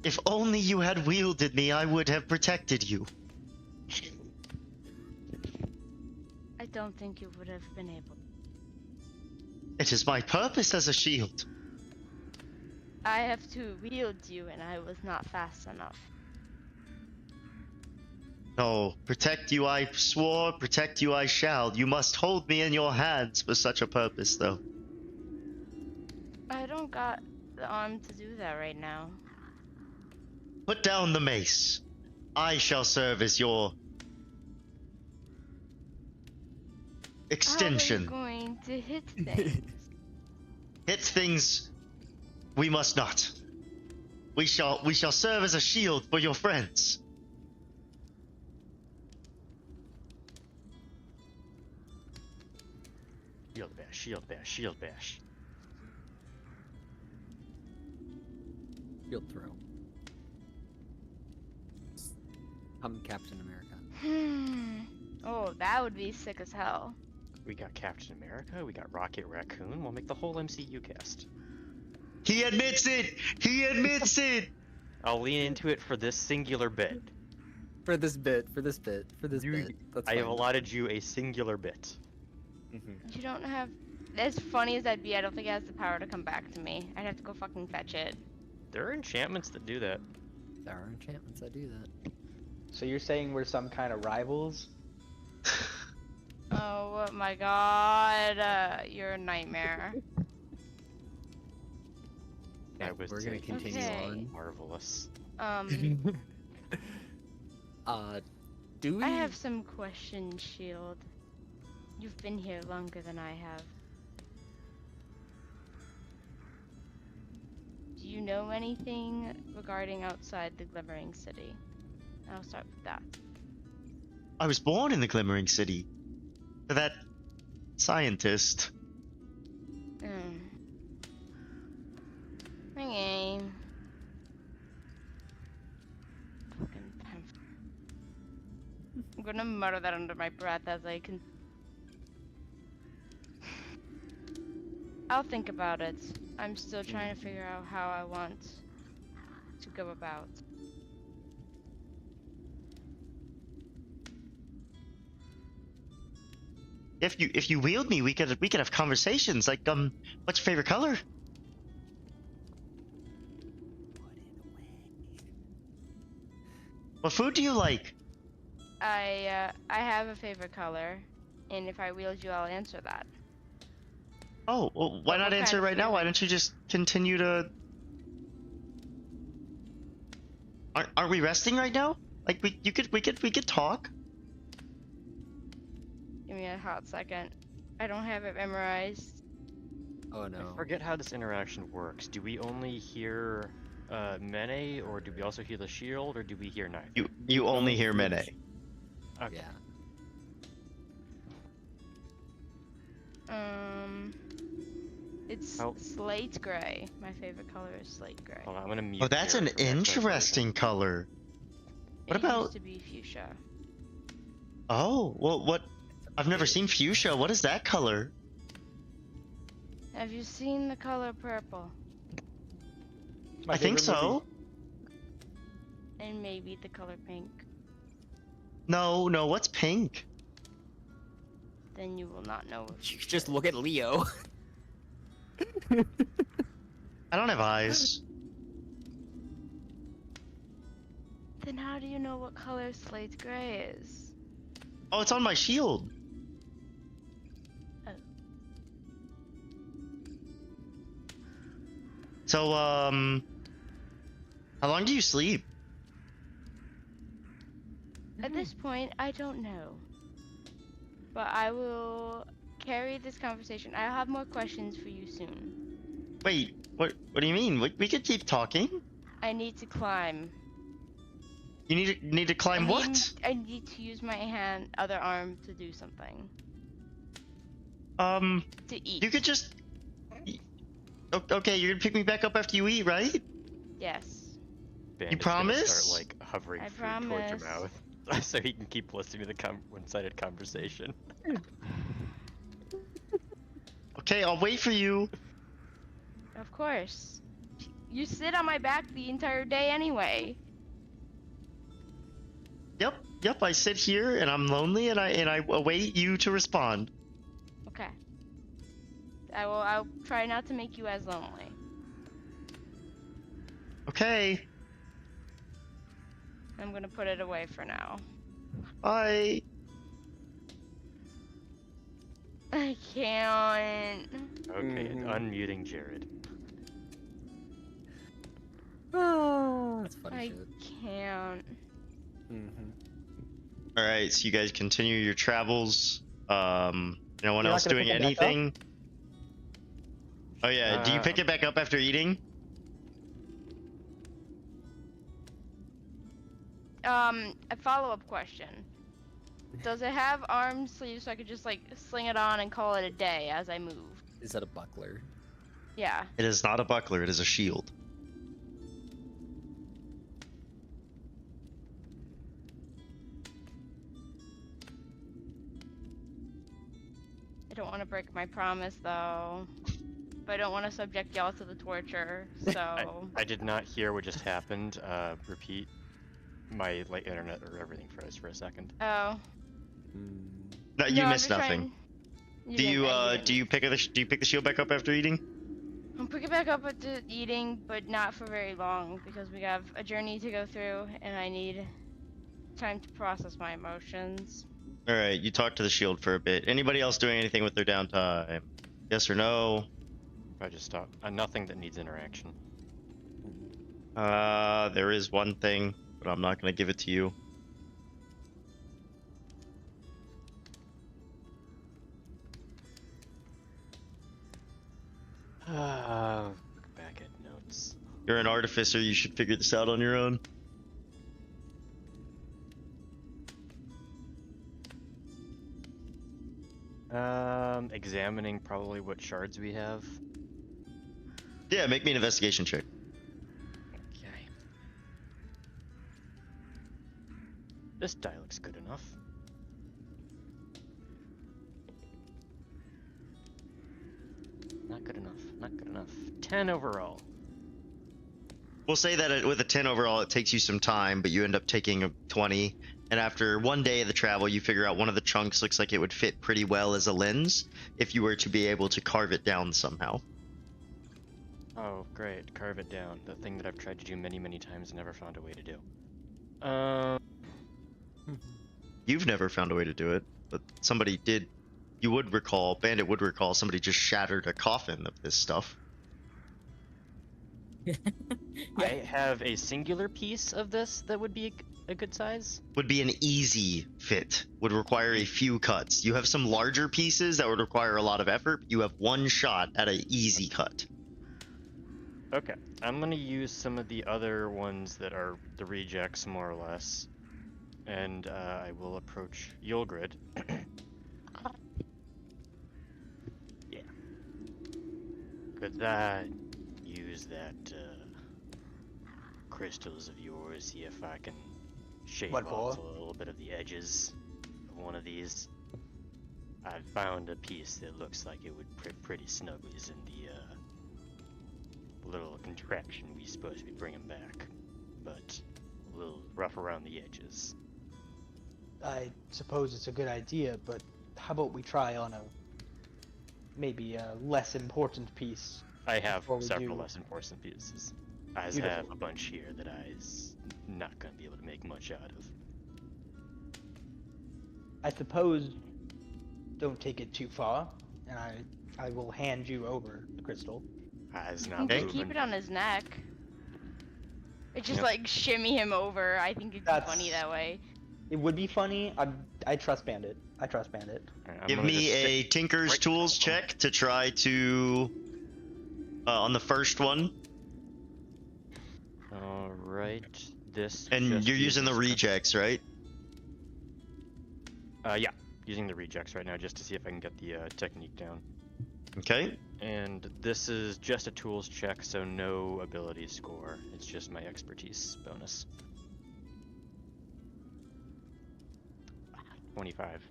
S7: If only you had wielded me, I would have protected you."
S3: I don't think you would have been able.
S7: It is my purpose as a shield.
S3: I have to wield you, and I was not fast enough.
S7: No, protect you I swore, protect you I shall. You must hold me in your hands for such a purpose, though.
S3: I don't got the arm to do that right now.
S7: Put down the mace. I shall serve as your extension.
S3: How are you going to hit things?
S7: Hit things we must not. We shall serve as a shield for your friends.
S2: Shield bash, shield bash, shield bash.
S5: Shield throw. I'm Captain America.
S3: Oh, that would be sick as hell.
S2: We got Captain America, we got Rocket Raccoon, we'll make the whole MCU cast.
S7: He admits it! He admits it!
S2: I'll lean into it for this singular bit.
S5: For this bit. That's
S2: I have
S5: fine.
S2: allotted you a singular bit.
S3: You don't have. As funny as that'd be, I don't think it has the power to come back to me. I'd have to go fucking fetch it.
S2: There are enchantments that do that.
S5: There are enchantments that do that.
S4: So you're saying we're some kind of rivals?
S3: Oh my god, you're a nightmare.
S2: I was
S5: we're gonna
S2: taking
S5: continue
S3: Okay.
S5: on.
S2: marvelous.
S5: Do we?
S3: I have some questions, Shield. You've been here longer than I have. Do you know anything regarding outside the Glimmering City? I'll start with that.
S7: I was born in the Glimmering City. To that scientist.
S3: Okay. Fucking pamphlet. I'm gonna mutter that under my breath as I can. I'll think about it. I'm still trying to figure out how I want to go about.
S7: If you wield me, we could have conversations. Like, what's your favorite color? What food do you like?
S3: I have a favorite color, and if I wield you, I'll answer that.
S7: Oh, well, why
S3: What
S7: not
S3: kind
S7: answer
S3: of
S7: right now?
S3: food?
S7: Why don't you just continue to? Aren't we resting right now? Like we could talk.
S3: Give me a hot second. I don't have it memorized.
S5: Oh no.
S2: I forget how this interaction works. Do we only hear Mene, or do we also hear the shield, or do we hear neither?
S7: You only hear Mene.
S2: Okay.
S5: Yeah.
S3: It's
S2: Oh.
S3: slate gray. My favorite color is slate gray.
S2: Hold on, I'm gonna mute.
S7: Oh, that's an
S2: Jared from X-Men
S7: interesting color. What
S3: It
S7: about?
S3: used to be fuchsia.
S7: Oh, well, what? I've never seen fuchsia. What is that color?
S3: Have you seen the color purple?
S4: It's my
S7: I think
S4: favorite
S7: so.
S4: movie.
S3: And maybe the color pink?
S7: No, what's pink?
S3: Then you will not know. What
S5: You just look at Leo.
S7: I don't have eyes.
S3: Then how do you know what color slate gray is?
S7: Oh, it's on my shield.
S3: Oh.
S7: So, how long do you sleep?
S3: At this point, I don't know. But I will carry this conversation. I'll have more questions for you soon.
S7: Wait, what do you mean? We could keep talking.
S3: I need to climb.
S7: You need to climb what?
S3: I need to use my other arm to do something. To eat.
S7: You could just. Okay, you're gonna pick me back up after you eat, right?
S3: Yes.
S2: Bandit's
S7: promise?
S2: gonna start like hovering
S3: I
S2: food towards your
S3: promise.
S2: mouth, so he can keep listening to the one-sided conversation.
S7: Okay, I'll wait for you.
S3: Of course. You sit on my back the entire day anyway.
S7: Yep, I sit here and I'm lonely and I await you to respond.
S3: Okay. I'll try not to make you as lonely.
S7: Okay,
S3: I'm gonna put it away for now.
S7: bye.
S3: I can't.
S2: Okay,
S5: Mhm.
S2: unmuting Jared.
S5: Oh, that's funny
S3: I
S5: shit.
S3: can't.
S5: Mm-hmm.
S7: Alright, so you guys continue your travels. No one
S4: You're not
S7: else
S4: gonna
S7: doing
S4: pick it back up?
S7: anything? Oh yeah, do you pick it back up after eating?
S3: A follow-up question. Does it have arm sleeves so I could just like sling it on and call it a day as I move?
S5: Is that a buckler?
S3: Yeah.
S7: It is not a buckler, it is a shield.
S3: I don't want to break my promise though. But I don't want to subject y'all to the torture, so.
S2: I did not hear what just happened. Repeat. My like internet or everything froze for a second.
S3: Oh.
S7: No, you
S3: No, I'm
S7: missed
S3: just
S7: nothing.
S3: trying-
S7: Do you
S3: didn't-
S7: do you pick the shield back up after eating?
S3: I'll pick it back up at the eating, but not for very long because we have a journey to go through and I need time to process my emotions.
S7: Alright, you talk to the shield for a bit. Anybody else doing anything with their downtime? Yes or no?
S2: I just stop. Nothing that needs interaction.
S7: There is one thing, but I'm not gonna give it to you.
S2: Look back at notes.
S7: You're an artificer, you should figure this out on your own.
S2: Examining probably what shards we have.
S7: Yeah, make me an investigation check.
S2: Okay. This die looks good enough. Not good enough. Not good enough. 10 overall.
S7: We'll say that with a 10 overall, it takes you some time, but you end up taking a 20. And after one day of the travel, you figure out one of the chunks looks like it would fit pretty well as a lens if you were to be able to carve it down somehow.
S2: Oh, great. Carve it down. The thing that I've tried to do many, many times and never found a way to do.
S7: You've never found a way to do it, but somebody did. You would recall, Bandit would recall, somebody just shattered a coffin of this stuff.
S2: I have a singular piece of this that would be a good size.
S7: Would be an easy fit, would require a few cuts. You have some larger pieces that would require a lot of effort, but you have one shot at an easy cut.
S2: Okay, I'm gonna use some of the other ones that are the rejects, more or less, and I will approach Yulgrid. Yeah. Could I use that crystals of yours, see if I can shave
S4: What
S2: off
S4: for?
S2: a little bit of the edges of one of these? I found a piece that looks like it would fit pretty snugly in the little contraption we supposed to be bringing back, but a little rough around the edges.
S4: I suppose it's a good idea, but how about we try on maybe a less important piece?
S2: I have
S4: Before we
S2: several
S4: do-
S2: less important pieces. I
S4: Beautiful.
S2: have a bunch here that I's not gonna be able to make much out of.
S4: I suppose don't take it too far, and I will hand you over the crystal.
S2: I's
S3: You
S2: not
S3: can just
S2: moving.
S3: keep it on his neck. It just
S2: Yep.
S3: like shimmy him over. I think it'd be
S4: That's-
S3: funny that way.
S4: It would be funny. I trust Bandit. I trust Bandit.
S2: Alright, I'm
S7: Give
S2: gonna
S7: me
S2: just
S7: a
S2: sit
S7: Tinker's
S2: right
S7: Tools
S2: below.
S7: check to try to... on the first one.
S2: Alright, this.
S7: And
S2: just
S7: you're using the
S2: uses
S7: rejects, right?
S2: Yeah, using the rejects right now just to see if I can get the technique down.
S7: Okay.
S2: And this is just a tools check, so no ability score. It's just my expertise bonus. 25.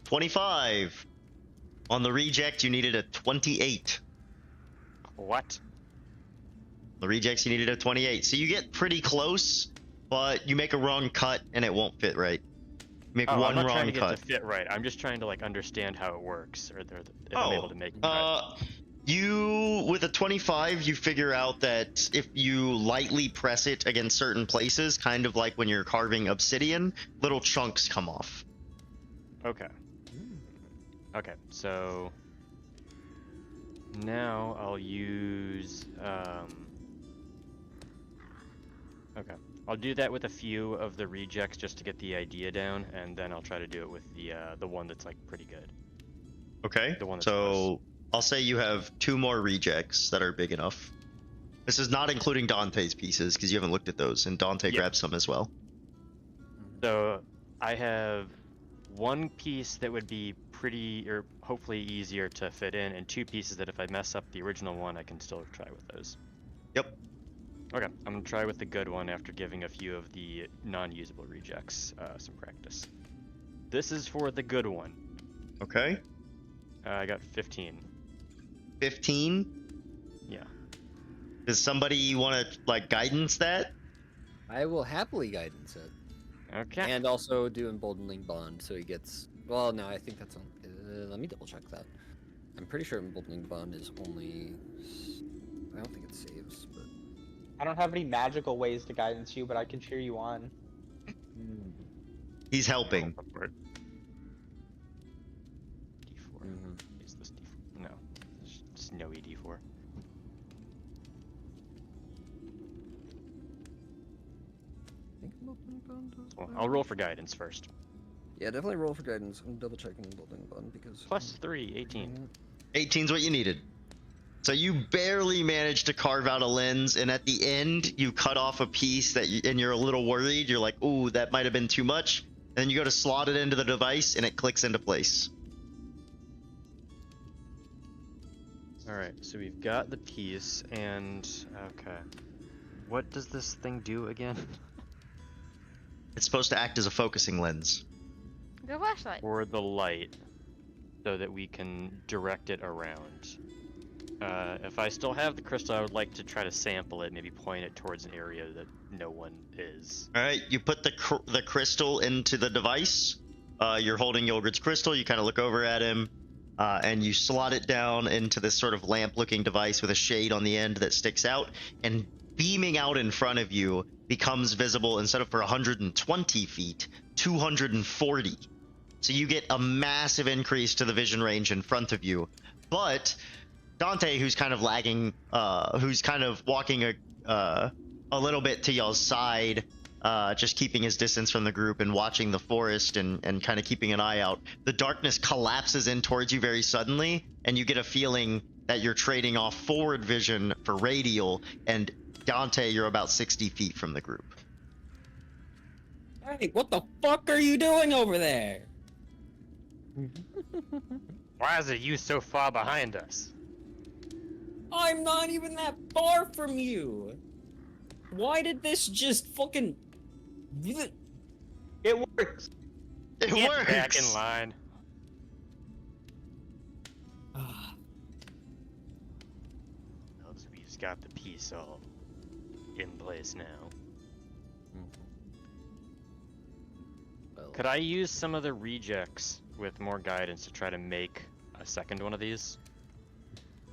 S7: 25. On the reject, you needed a 28.
S2: What?
S7: The rejects, you needed a 28. So you get pretty close, but you make a wrong cut and it won't fit right. You make
S2: Oh,
S7: one
S2: I'm not trying
S7: wrong
S2: to get
S7: cut.
S2: to fit right. I'm just trying to like understand how it works, or if I'm able to make a cut.
S7: You, with a 25, you figure out that if you lightly press it against certain places, kind of like when you're carving obsidian, little chunks come off.
S2: Okay. Okay, so now I'll use okay. I'll do that with a few of the rejects just to get the idea down, and then I'll try to do it with the one that's like pretty good.
S7: Okay,
S2: The one that's
S7: so I'll say you have 2 more rejects that are big enough. This is not including Dante's pieces, because you haven't looked at those, and Dante grabbed some as well.
S2: So I have one piece that would be pretty, or hopefully easier to fit in, and 2 pieces that if I mess up the original one, I can still try with those.
S7: Yep.
S2: Okay, I'm gonna try with the good one after giving a few of the non-usable rejects some practice. This is for the good one.
S7: Okay.
S2: I got 15.
S7: 15.
S2: Yeah.
S7: Does somebody want to, like, guidance that?
S5: I will happily guidance it.
S2: Okay.
S5: And also do Emboldening Bond, so he gets... Well, no, I think that's on... let me double check that. I'm pretty sure Emboldening Bond is only... I don't think it saves, but...
S4: I don't have any magical ways to guidance you, but I can cheer you on.
S7: He's helping.
S2: D4.
S5: Mhm.
S2: Is this D4? No. It's snowy D4.
S5: I think Emboldening Bond does
S2: Well,
S5: that.
S2: I'll roll for guidance first.
S5: Yeah, definitely roll for guidance. I'm double checking Emboldening Bond because...
S2: +3, 18.
S7: 18's what you needed. So you barely managed to carve out a lens, and at the end, you cut off a piece that and you're a little worried. You're like, ooh, that might have been too much. And then you go to slot it into the device, and it clicks into place.
S2: Alright, so we've got the piece, and... Okay. What does this thing do again?
S7: It's supposed to act as a focusing lens.
S3: The flashlight.
S2: Or the light, so that we can direct it around. If I still have the crystal, I would like to try to sample it, maybe point it towards an area that no one is.
S7: All right, you put the crystal into the device. You're holding Yogurt's crystal. You kind of look over at him, and you slot it down into this sort of lamp-looking device with a shade on the end that sticks out, and beaming out in front of you becomes visible instead of for 120 feet, 240. So you get a massive increase to the vision range in front of you. But Dante, who's kind of lagging, who's kind of walking a little bit to y'all's side, just keeping his distance from the group and watching the forest and kind of keeping an eye out, the darkness collapses in towards you very suddenly, and you get a feeling that you're trading off forward vision for radial, and Dante, you're about 60 feet from the group.
S6: Hey, what the fuck are you doing over there?
S2: Why is it you so far behind us?
S6: I'm not even that far from you. Why did this just fucking...
S4: It works!
S7: It
S2: Get
S7: works!
S2: back in line. We've got the piece all in place now.
S5: Well,
S2: Could I use some of the rejects with more guidance to try to make a second one of these?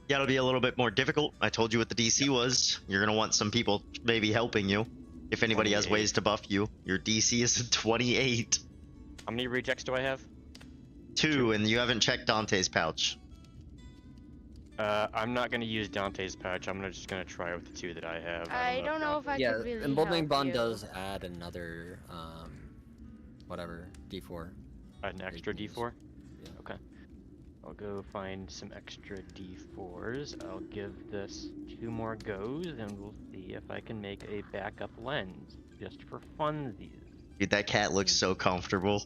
S7: Yeah, it'll be a little bit more difficult. I told you what the DC was. You're going to want some people maybe helping you. If anybody has
S2: 28.
S7: ways to buff you. Your DC is a 28.
S2: How many rejects do I have?
S7: 2, and you haven't checked Dante's pouch.
S2: I'm not gonna use Dante's pouch. I'm just gonna try with the 2 that I have.
S3: I don't know if I
S5: yeah,
S3: could really
S5: Emboldening
S3: help
S5: Bond
S3: you.
S5: does add another, whatever, D4.
S2: An extra D4?
S5: Yeah.
S2: Okay. I'll go find some extra D4s. I'll give this 2 more goes, and we'll see if I can make a backup lens, just for funsies.
S7: Dude, that cat looks so comfortable.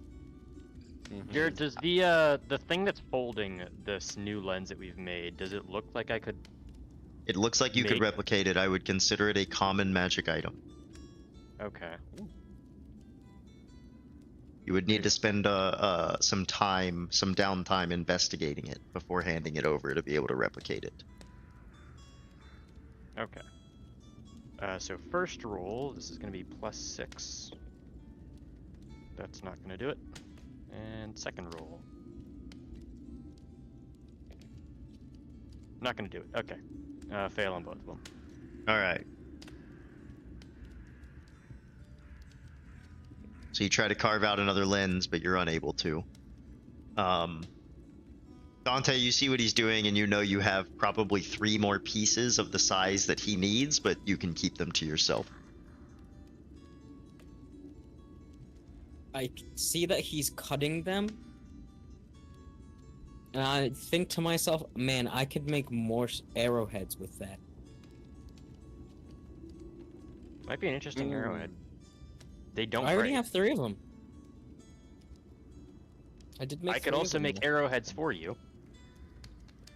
S2: Jared, does the thing that's holding this new lens that we've made, does it look like I could?
S7: It looks like you could
S2: Make-
S7: replicate it. I would consider it a common magic item.
S2: Okay.
S7: You would need to spend some downtime investigating it before handing it over to be able to replicate it.
S2: Okay. So first roll, this is going to be +6. That's not going to do it. And second roll. Not going to do it. Okay. Fail on both of them.
S7: All right. So you try to carve out another lens, but you're unable to. Dante, you see what he's doing, and you know you have probably 3 more pieces of the size that he needs, but you can keep them to yourself.
S6: I see that he's cutting them. And I think to myself, man, I could make more arrowheads with that.
S2: Might be an interesting arrowhead. They don't
S6: I already
S2: break.
S6: have 3 of them. I did make.
S2: I could
S6: 3 of
S2: also
S6: them.
S2: make arrowheads for you.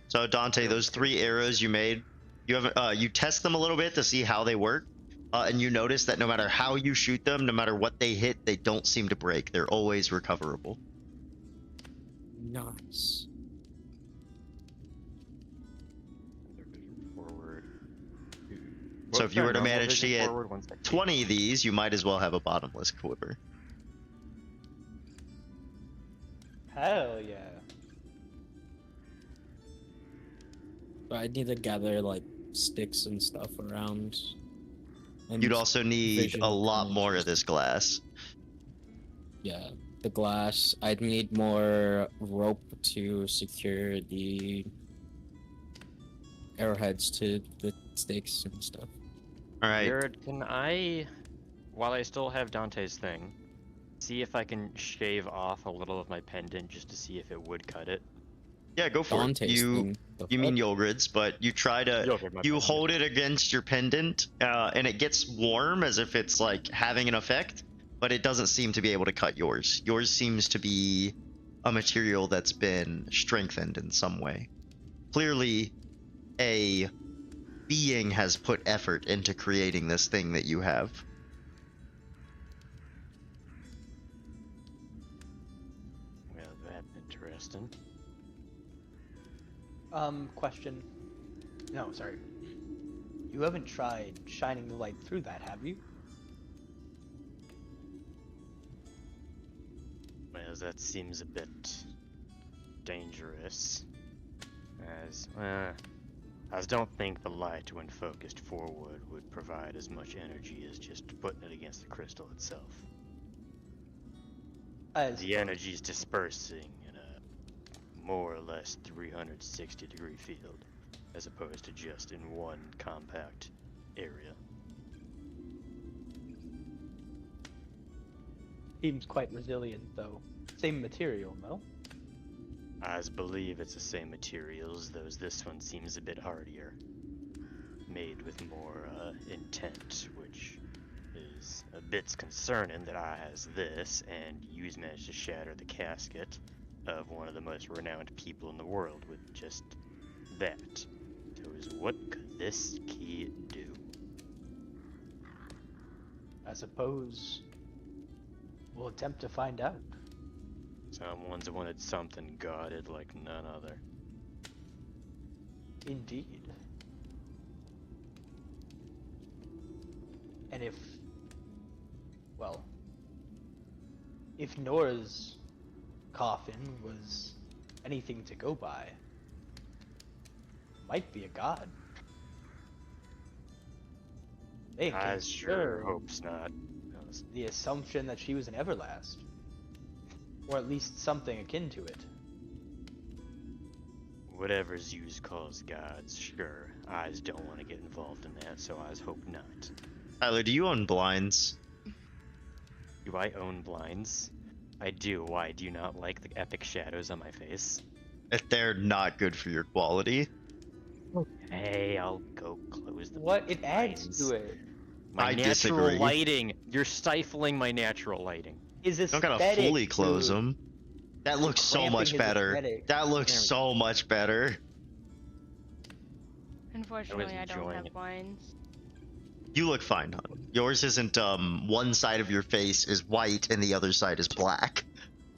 S7: So Dante, those 3 arrows you made, you test them a little bit to see how they work, and you notice that no matter how you shoot them, no matter what they hit, they don't seem to break. They're always recoverable.
S6: Nice.
S2: Forward.
S7: So if you were to
S2: Normal
S7: manage to
S2: vision
S7: get
S2: forward, 160.
S7: 20 of these, you might as well have a bottomless quiver.
S4: Hell yeah.
S6: But I need to gather like sticks and stuff around. And
S7: You'd also need
S6: vision
S7: a lot
S6: and
S7: more of
S6: just-
S7: this glass.
S6: Yeah, the glass. I'd need more rope to secure the arrowheads to the stakes and stuff.
S7: All right.
S2: Jared, can I, while I still have Dante's thing, see if I can shave off a little of my pendant just to see if it would cut it?
S7: Yeah, go for
S6: Dante's
S7: it.
S6: thing. The
S7: You mean
S6: fuck?
S7: Yogrid's, but you try to
S2: Yogurt, my
S7: you
S2: pendant.
S7: hold it against your pendant, and it gets warm as if it's like having an effect, but it doesn't seem to be able to cut yours. Yours seems to be a material that's been strengthened in some way. Clearly, a being has put effort into creating this thing that you have.
S2: Well, that's interesting.
S4: Question. No, sorry. You haven't tried shining the light through that, have you?
S2: Well, that seems a bit dangerous. As don't think the light, when focused forward, would provide as much energy as just putting it against the crystal itself. The energy's dispersing in a more or less 360-degree field, as opposed to just in one compact area.
S4: Seems quite resilient, though. Same material, no?
S2: I believe it's the same materials, though this one seems a bit hardier. Made with more intent, which is a bit concerning that I has this, and you's managed to shatter the casket of one of the most renowned people in the world with just that. So what could this key do?
S4: I suppose we'll attempt to find out.
S2: Someone's wanted something guarded like none other.
S4: Indeed. And if Nora's coffin was anything to go by, might be a god. They
S2: I
S4: can
S2: sure
S4: confirm
S2: hopes not.
S4: the assumption that she was an Everlast. Or at least something akin to it.
S2: Whatever Zeus calls gods, sure. I don't want to get involved in that, so I hope not.
S7: Tyler, do you own blinds?
S2: Do I own blinds? I do. Why? Do you not like the epic shadows on my face?
S7: If they're not good for your quality.
S2: Hey, I'll go close the
S4: What? It adds
S2: blinds.
S4: to it.
S2: My
S7: I
S2: natural
S7: disagree.
S2: lighting. You're stifling my natural lighting.
S4: Is
S7: You don't gotta
S4: aesthetic
S7: fully close
S4: to-
S7: them. That looks so
S4: cramping
S7: much
S4: his
S7: better.
S4: aesthetic.
S7: That looks
S2: There we
S7: so much better.
S3: Unfortunately, I don't
S2: enjoying
S3: have
S2: it.
S3: blinds.
S7: You look fine, hon. Yours isn't one side of your face is white and the other side is black.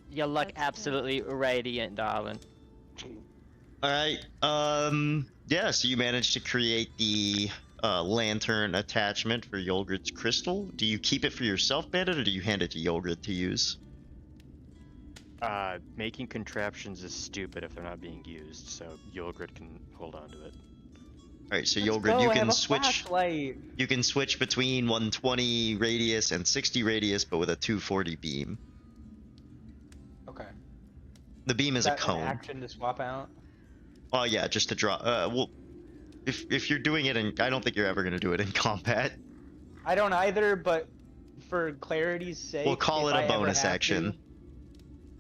S2: You look
S3: That's good.
S2: absolutely radiant, darling.
S7: All right. Yeah, so you managed to create the lantern attachment for Yolgrid's crystal. Do you keep it for yourself, Bandit, or do you hand it to Yolgrid to use?
S2: Making contraptions is stupid if they're not being used, so Yogurt can hold on to it.
S7: All right, so
S4: Let's
S7: Yolgrid,
S4: go,
S7: you
S4: I
S7: can
S4: have a
S7: switch.
S4: flashlight.
S7: You can switch between 120 radius and 60 radius, but with a 240 beam.
S4: Okay.
S7: The beam is
S4: Is
S7: a
S4: that an
S7: cone.
S4: action to swap out?
S7: Oh yeah, just to draw. Well, if you're doing it in, I don't think you're ever gonna do it in combat.
S4: I don't either, but for clarity's sake,
S7: We'll call
S4: if
S7: it a
S4: I ever
S7: bonus
S4: have
S7: action.
S4: to-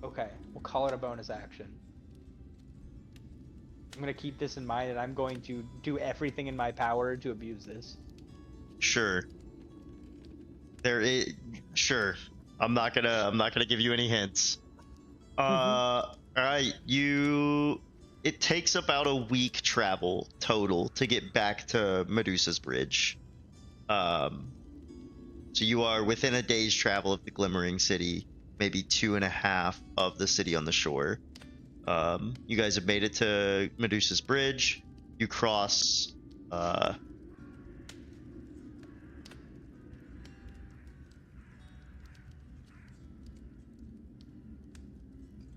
S4: Okay, we'll call it a bonus action. I'm gonna keep this in mind, and I'm going to do everything in my power to abuse this.
S7: Sure. Sure. I'm not gonna give you any hints. All right, It takes about a week travel total to get back to Medusa's Bridge. So you are within a day's travel of the Glimmering City, maybe 2.5 of the city on the shore. You guys have made it to Medusa's Bridge. You cross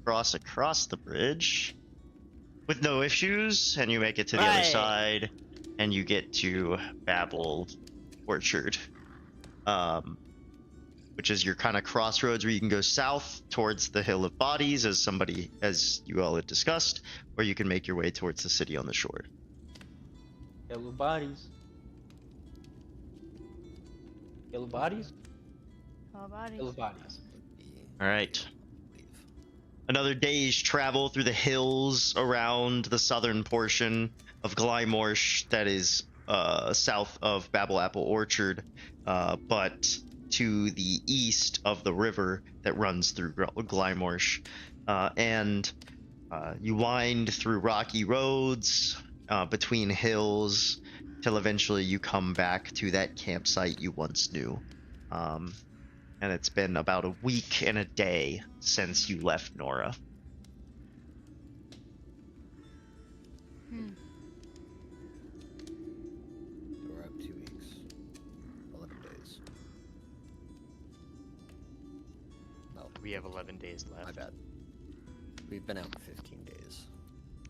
S7: across the bridge with no issues, and you make it to the other
S2: Right.
S7: side, and you get to Babel Orchard, which is your kind of crossroads where you can go south towards the Hill of Bodies, as you all had discussed, or you can make your way towards the city on the shore.
S4: Yellow bodies. Yellow bodies?
S3: All bodies.
S4: Yellow bodies.
S7: All right. Another day's travel through the hills around the southern portion of Glymarsh that is south of Babel Apple Orchard, but to the east of the river that runs through Glymarsh. And you wind through rocky roads between hills till eventually you come back to that campsite you once knew. And it's been about a week and a day since you left Nora.
S5: We're up 2 weeks. 11 days. No,
S2: We have 11 days left.
S5: my bad. We've been out 15 days.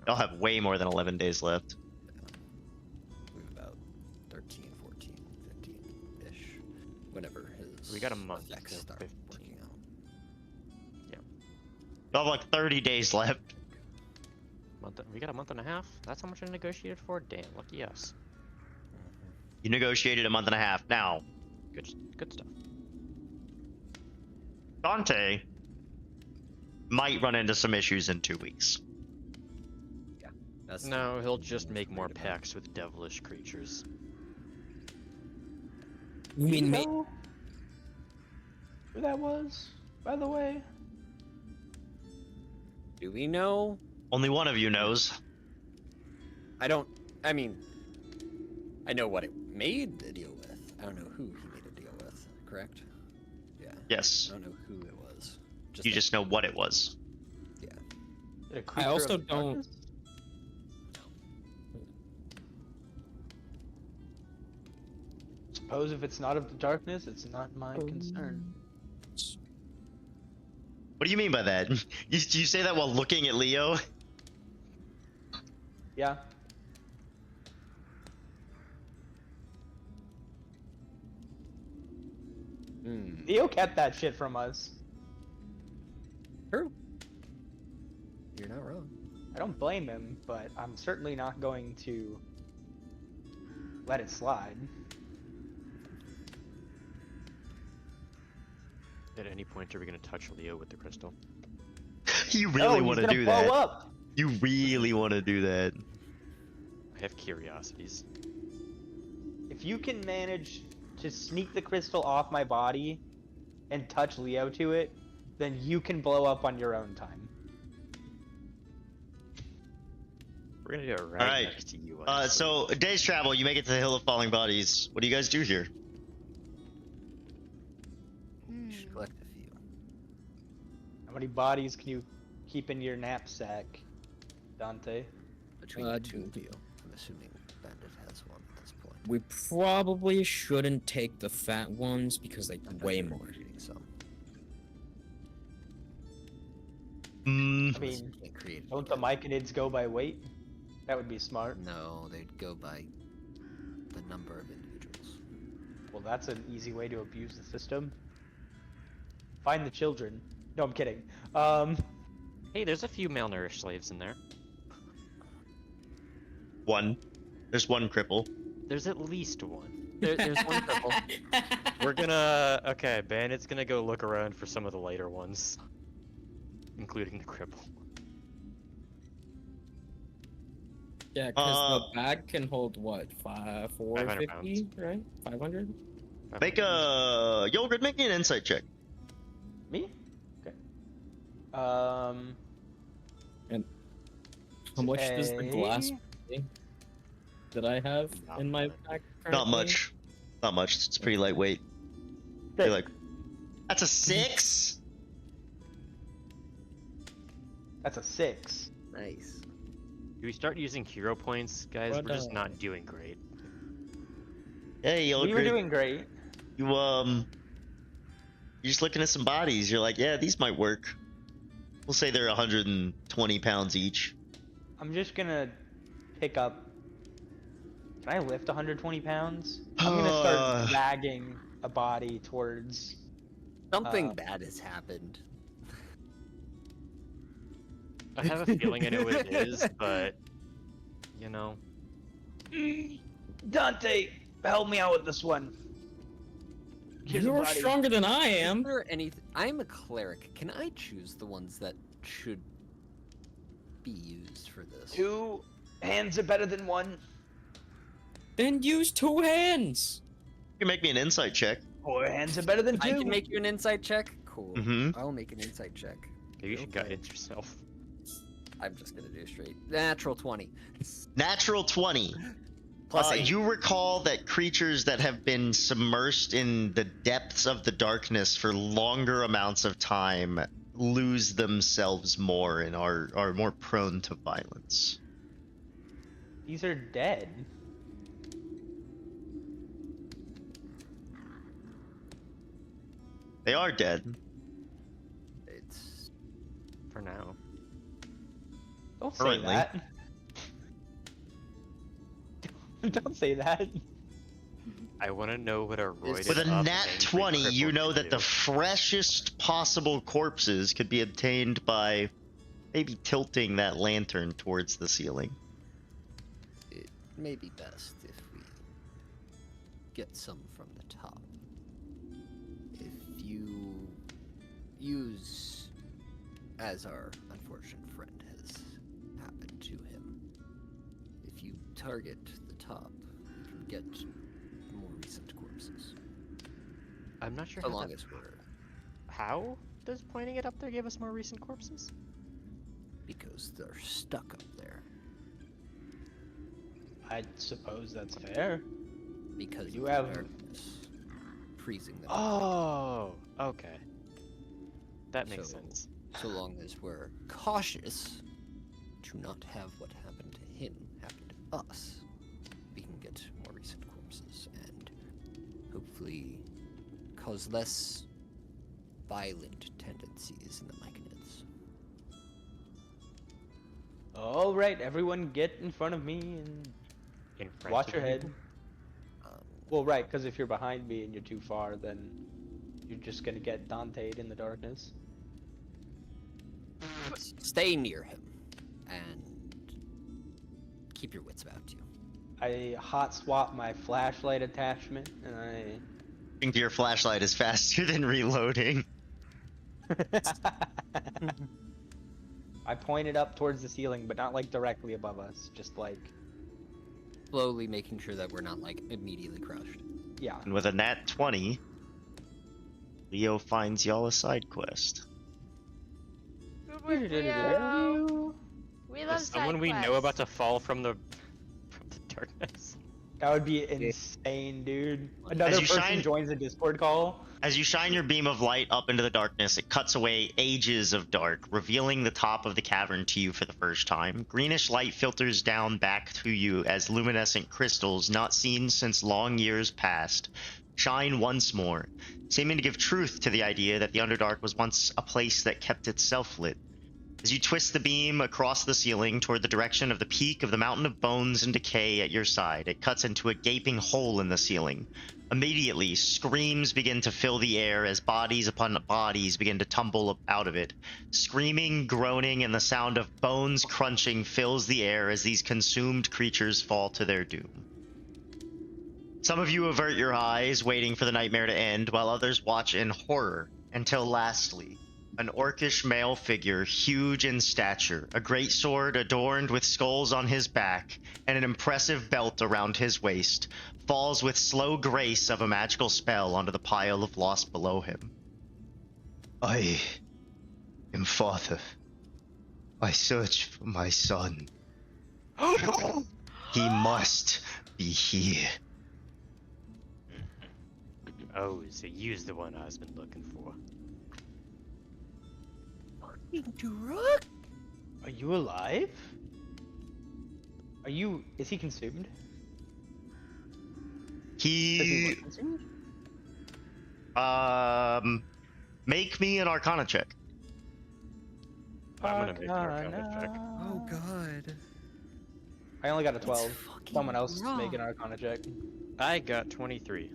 S7: I'll have way more than 11 days left.
S5: We've about 13, 14, 15-ish. Whenever his
S2: We got a month
S5: effects
S2: to
S5: start
S2: 15.
S5: working out.
S7: I'll have like 30 days left.
S2: We got a month and a half? That's how much I negotiated for? Damn, lucky us.
S7: You negotiated a month and a half. Now,
S2: Good stuff.
S7: Dante might run into some issues in 2 weeks.
S5: That's
S2: No, he'll just
S5: I'm
S2: make more
S5: worried about.
S2: pacts with devilish creatures.
S6: You mean me?
S4: know who that was, by the way?
S5: Do we know?
S7: Only one of you knows.
S5: I mean, I know what it made the deal with. I don't know who he made a deal with, correct? Yeah.
S7: Yes.
S5: I don't know who it was.
S7: You just know what it was.
S4: Is it a creature
S6: also
S4: of
S6: don't-
S4: darkness? Suppose if it's not of the darkness, it's not my concern.
S7: What do you mean by that? You say that while looking at Leo?
S4: Yeah. Theo kept that shit from us.
S5: True. You're not wrong.
S4: I don't blame him, but I'm certainly not going to let it slide.
S2: At any point are we gonna touch Leo with the crystal?
S7: You really want to do
S4: blow
S7: that?
S4: up.
S7: You really want to do that?
S2: I have curiosities.
S4: If you can manage to sneak the crystal off my body and touch Leo to it, then you can blow up on your own time.
S2: We're gonna do it right
S7: Alright.
S2: next to you. honestly.
S7: So a day's travel, you make it to the Hill of Falling Bodies. What do you guys do here?
S5: You should collect a few.
S4: How many bodies can you keep in your knapsack, Dante?
S5: Between the two of you. I'm assuming Bandit has one at this point.
S6: We probably shouldn't take the fat ones because they weigh more.
S5: Creating some.
S7: Mm,
S4: I
S5: Unless
S4: mean,
S5: you can't create it
S4: don't the
S5: again.
S4: Myconids go by weight? That would be smart.
S5: No, they'd go by the number of individuals.
S4: Well, that's an easy way to abuse the system. Find the children. No, I'm kidding.
S2: Hey, there's a few malnourished slaves in there.
S7: one. There's one cripple.
S2: There's at least one. There's one couple. We're gonna. Okay, Bandit's gonna go look around for some of the later ones, including the cripple.
S6: Yeah, because
S7: Uh,
S6: the bag can hold what, 450, right? 500.
S7: Make a Yogurt. Make me an insight check.
S4: Me? Okay.
S6: How much does the glass
S4: Okay.
S6: weigh that I have
S2: Not
S6: in my
S2: much.
S6: pack?
S7: Not
S6: currently?
S7: much. Not much. It's pretty lightweight. You're like, that's a 6.
S4: That's a 6.
S5: Nice.
S2: Do we start using hero points, guys?
S6: What,
S2: We're just not doing great.
S7: Hey,
S4: We
S7: Yogurt.
S4: were doing great.
S7: You're just looking at some bodies. You're like, yeah, these might work. We'll say they're 120 pounds each.
S4: I'm just gonna pick up. Can I lift 120 pounds? I'm gonna start dragging a body towards.
S5: Something bad has happened.
S2: I have a feeling I know what it is, but you know.
S4: Dante, help me out with this one. Here's a
S6: You're
S4: body.
S6: stronger than I
S5: Is
S6: am.
S5: there anything? I'm a cleric. Can I choose the ones that should be used for this?
S4: 2 hands are better than 1.
S6: Then use 2 hands.
S7: You can make me an insight check.
S4: 4 hands are better than 2.
S5: I can make you an insight check. Cool.
S7: Mhm.
S5: I'll make an insight check.
S2: Maybe you should
S5: Okay.
S2: guidance yourself.
S5: I'm just gonna do straight natural 20.
S7: Natural 20.
S5: Plus 8.
S7: You recall that creatures that have been submersed in the depths of the darkness for longer amounts of time lose themselves more and are more prone to violence.
S4: These are dead.
S7: They are dead.
S5: It's
S2: For now.
S4: Don't say
S7: Currently.
S4: that. Don't say that.
S2: I want to know what a roided
S7: With a
S2: up
S7: nat
S2: angry
S7: 20, you
S2: cripple
S7: know
S2: can
S7: that
S2: do.
S7: the freshest possible corpses could be obtained by maybe tilting that lantern towards the ceiling.
S5: it may be best if we get some from the top. If you use, as our unfortunate friend has happened to him, if you target the top, you can get more recent corpses.
S2: I'm not sure
S5: So
S2: how,
S5: long
S2: that-
S5: as we're,
S2: how does pointing it up there give us more recent corpses?
S5: because they're stuck up there.
S4: I suppose that's fair.
S5: Because
S4: You
S5: of
S4: have-
S5: the darkness freezing them.
S2: Oh, okay. That makes
S5: So-
S2: sense.
S5: So long as we're cautious to not have what happened to him happen to us, we can get more recent corpses and hopefully cause less violent tendencies in the Myconids.
S4: All right, everyone, get in front of me and
S2: In front
S4: watch
S2: of
S4: your head.
S2: people?
S4: Well, right, because if you're behind me and you're too far, then you're just gonna get Dante'd in the darkness.
S5: Stay near him and keep your wits about you.
S4: I hot swap my flashlight attachment and I.
S7: I think your flashlight is faster than reloading.
S4: I pointed up towards the ceiling, but not like directly above us, just like,
S5: Slowly making sure that we're not like immediately crushed.
S4: yeah.
S7: And with a nat 20, Leo finds y'all a side quest.
S3: Good work, Leo. We We love
S2: Is someone
S3: side
S2: we know
S3: quests.
S2: about to fall from the darkness?
S4: That would be insane, dude. Another
S7: you
S4: person
S7: shine-
S4: joins the Discord call.
S7: As you shine your beam of light up into the darkness, it cuts away ages of dark, revealing the top of the cavern to you for the first time. Greenish light filters down back to you as luminescent crystals, not seen since long years past, shine once more, seeming to give truth to the idea that the Underdark was once a place that kept itself lit. As you twist the beam across the ceiling toward the direction of the peak of the mountain of bones and decay at your side, it cuts into a gaping hole in the ceiling. Immediately, screams begin to fill the air as bodies upon bodies begin to tumble out of it. Screaming, groaning, and the sound of bones crunching fills the air as these consumed creatures fall to their doom. Some of you avert your eyes, waiting for the nightmare to end, while others watch in horror, until lastly, an orcish male figure, huge in stature, a great sword adorned with skulls on his back, and an impressive belt around his waist, falls with slow grace of a magical spell onto the pile of lost below him. I am Father. I search for my son. He must be here.
S2: Oh, so you's the one I was been looking for.
S5: Duergar?
S4: Are you alive? Is he consumed? Does he
S7: He
S4: look consumed?
S7: make me an Arcana check.
S2: I'm gonna make an Arcana check.
S5: Oh god.
S4: I only got a
S5: It's
S4: 12.
S5: fucking
S4: Someone else
S5: raw.
S4: make an Arcana check.
S2: I got 23.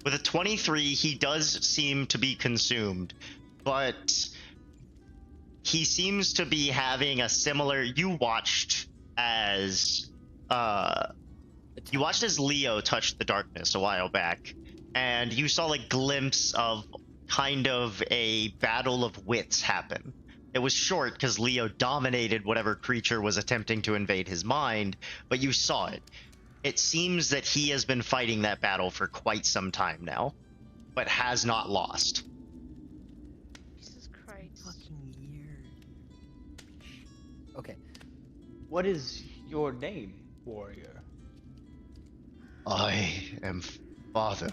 S7: With a 23, he does seem to be consumed, but he seems to be having a similar. You watched as Leo touched the darkness a while back, and you saw a glimpse of kind of a battle of wits happen. It was short because Leo dominated whatever creature was attempting to invade his mind, but you saw it. It seems that he has been fighting that battle for quite some time now, but has not lost.
S3: Jesus Christ.
S5: Fucking year. Okay.
S4: What is your name, warrior?
S7: I am Father.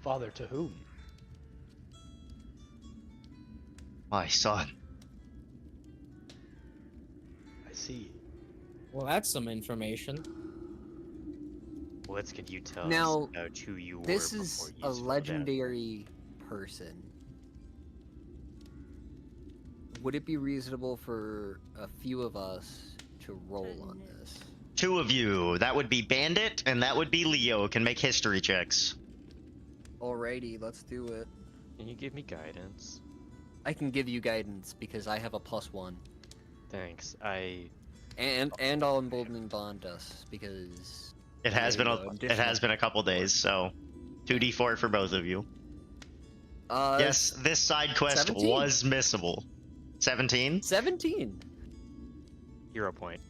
S4: Father to whom?
S7: My son.
S4: I see.
S6: Well, that's some information.
S2: What can you tell
S5: Now,
S2: us about who you were
S5: This
S2: before
S5: is
S2: you
S5: a
S2: swelled
S5: legendary person. Would it be reasonable for a few of us to roll on this?
S7: Two of you. That would be Bandit, and that would be Leo. Can make history checks.
S5: Alrighty, let's do it.
S2: Can you give me guidance?
S5: I can give you guidance because I have a +1.
S2: Thanks.
S5: And I'll embolden bond us because
S7: It has
S5: There
S7: been
S5: you go,
S7: it has been a couple days, so 2d4 for both of you. Yes, this side quest
S5: 17.
S7: was missable. 17?
S5: 17.
S2: Hero point.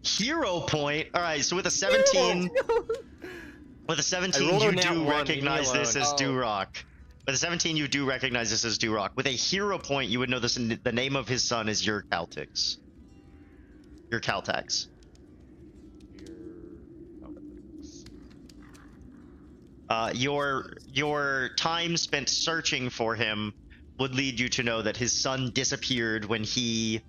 S7: Hero point. All right, so with a 17, with a 17
S2: rolled a
S7: you
S2: nat
S7: do
S2: one, leave me
S7: recognize this
S2: alone.
S7: as
S5: Oh.
S7: Durock. With a 17 you do recognize this as Durock. With a hero point you would know this. The name of his son is your Caltix. Your Caltax. Your time spent searching for him would lead you to know that his son disappeared when he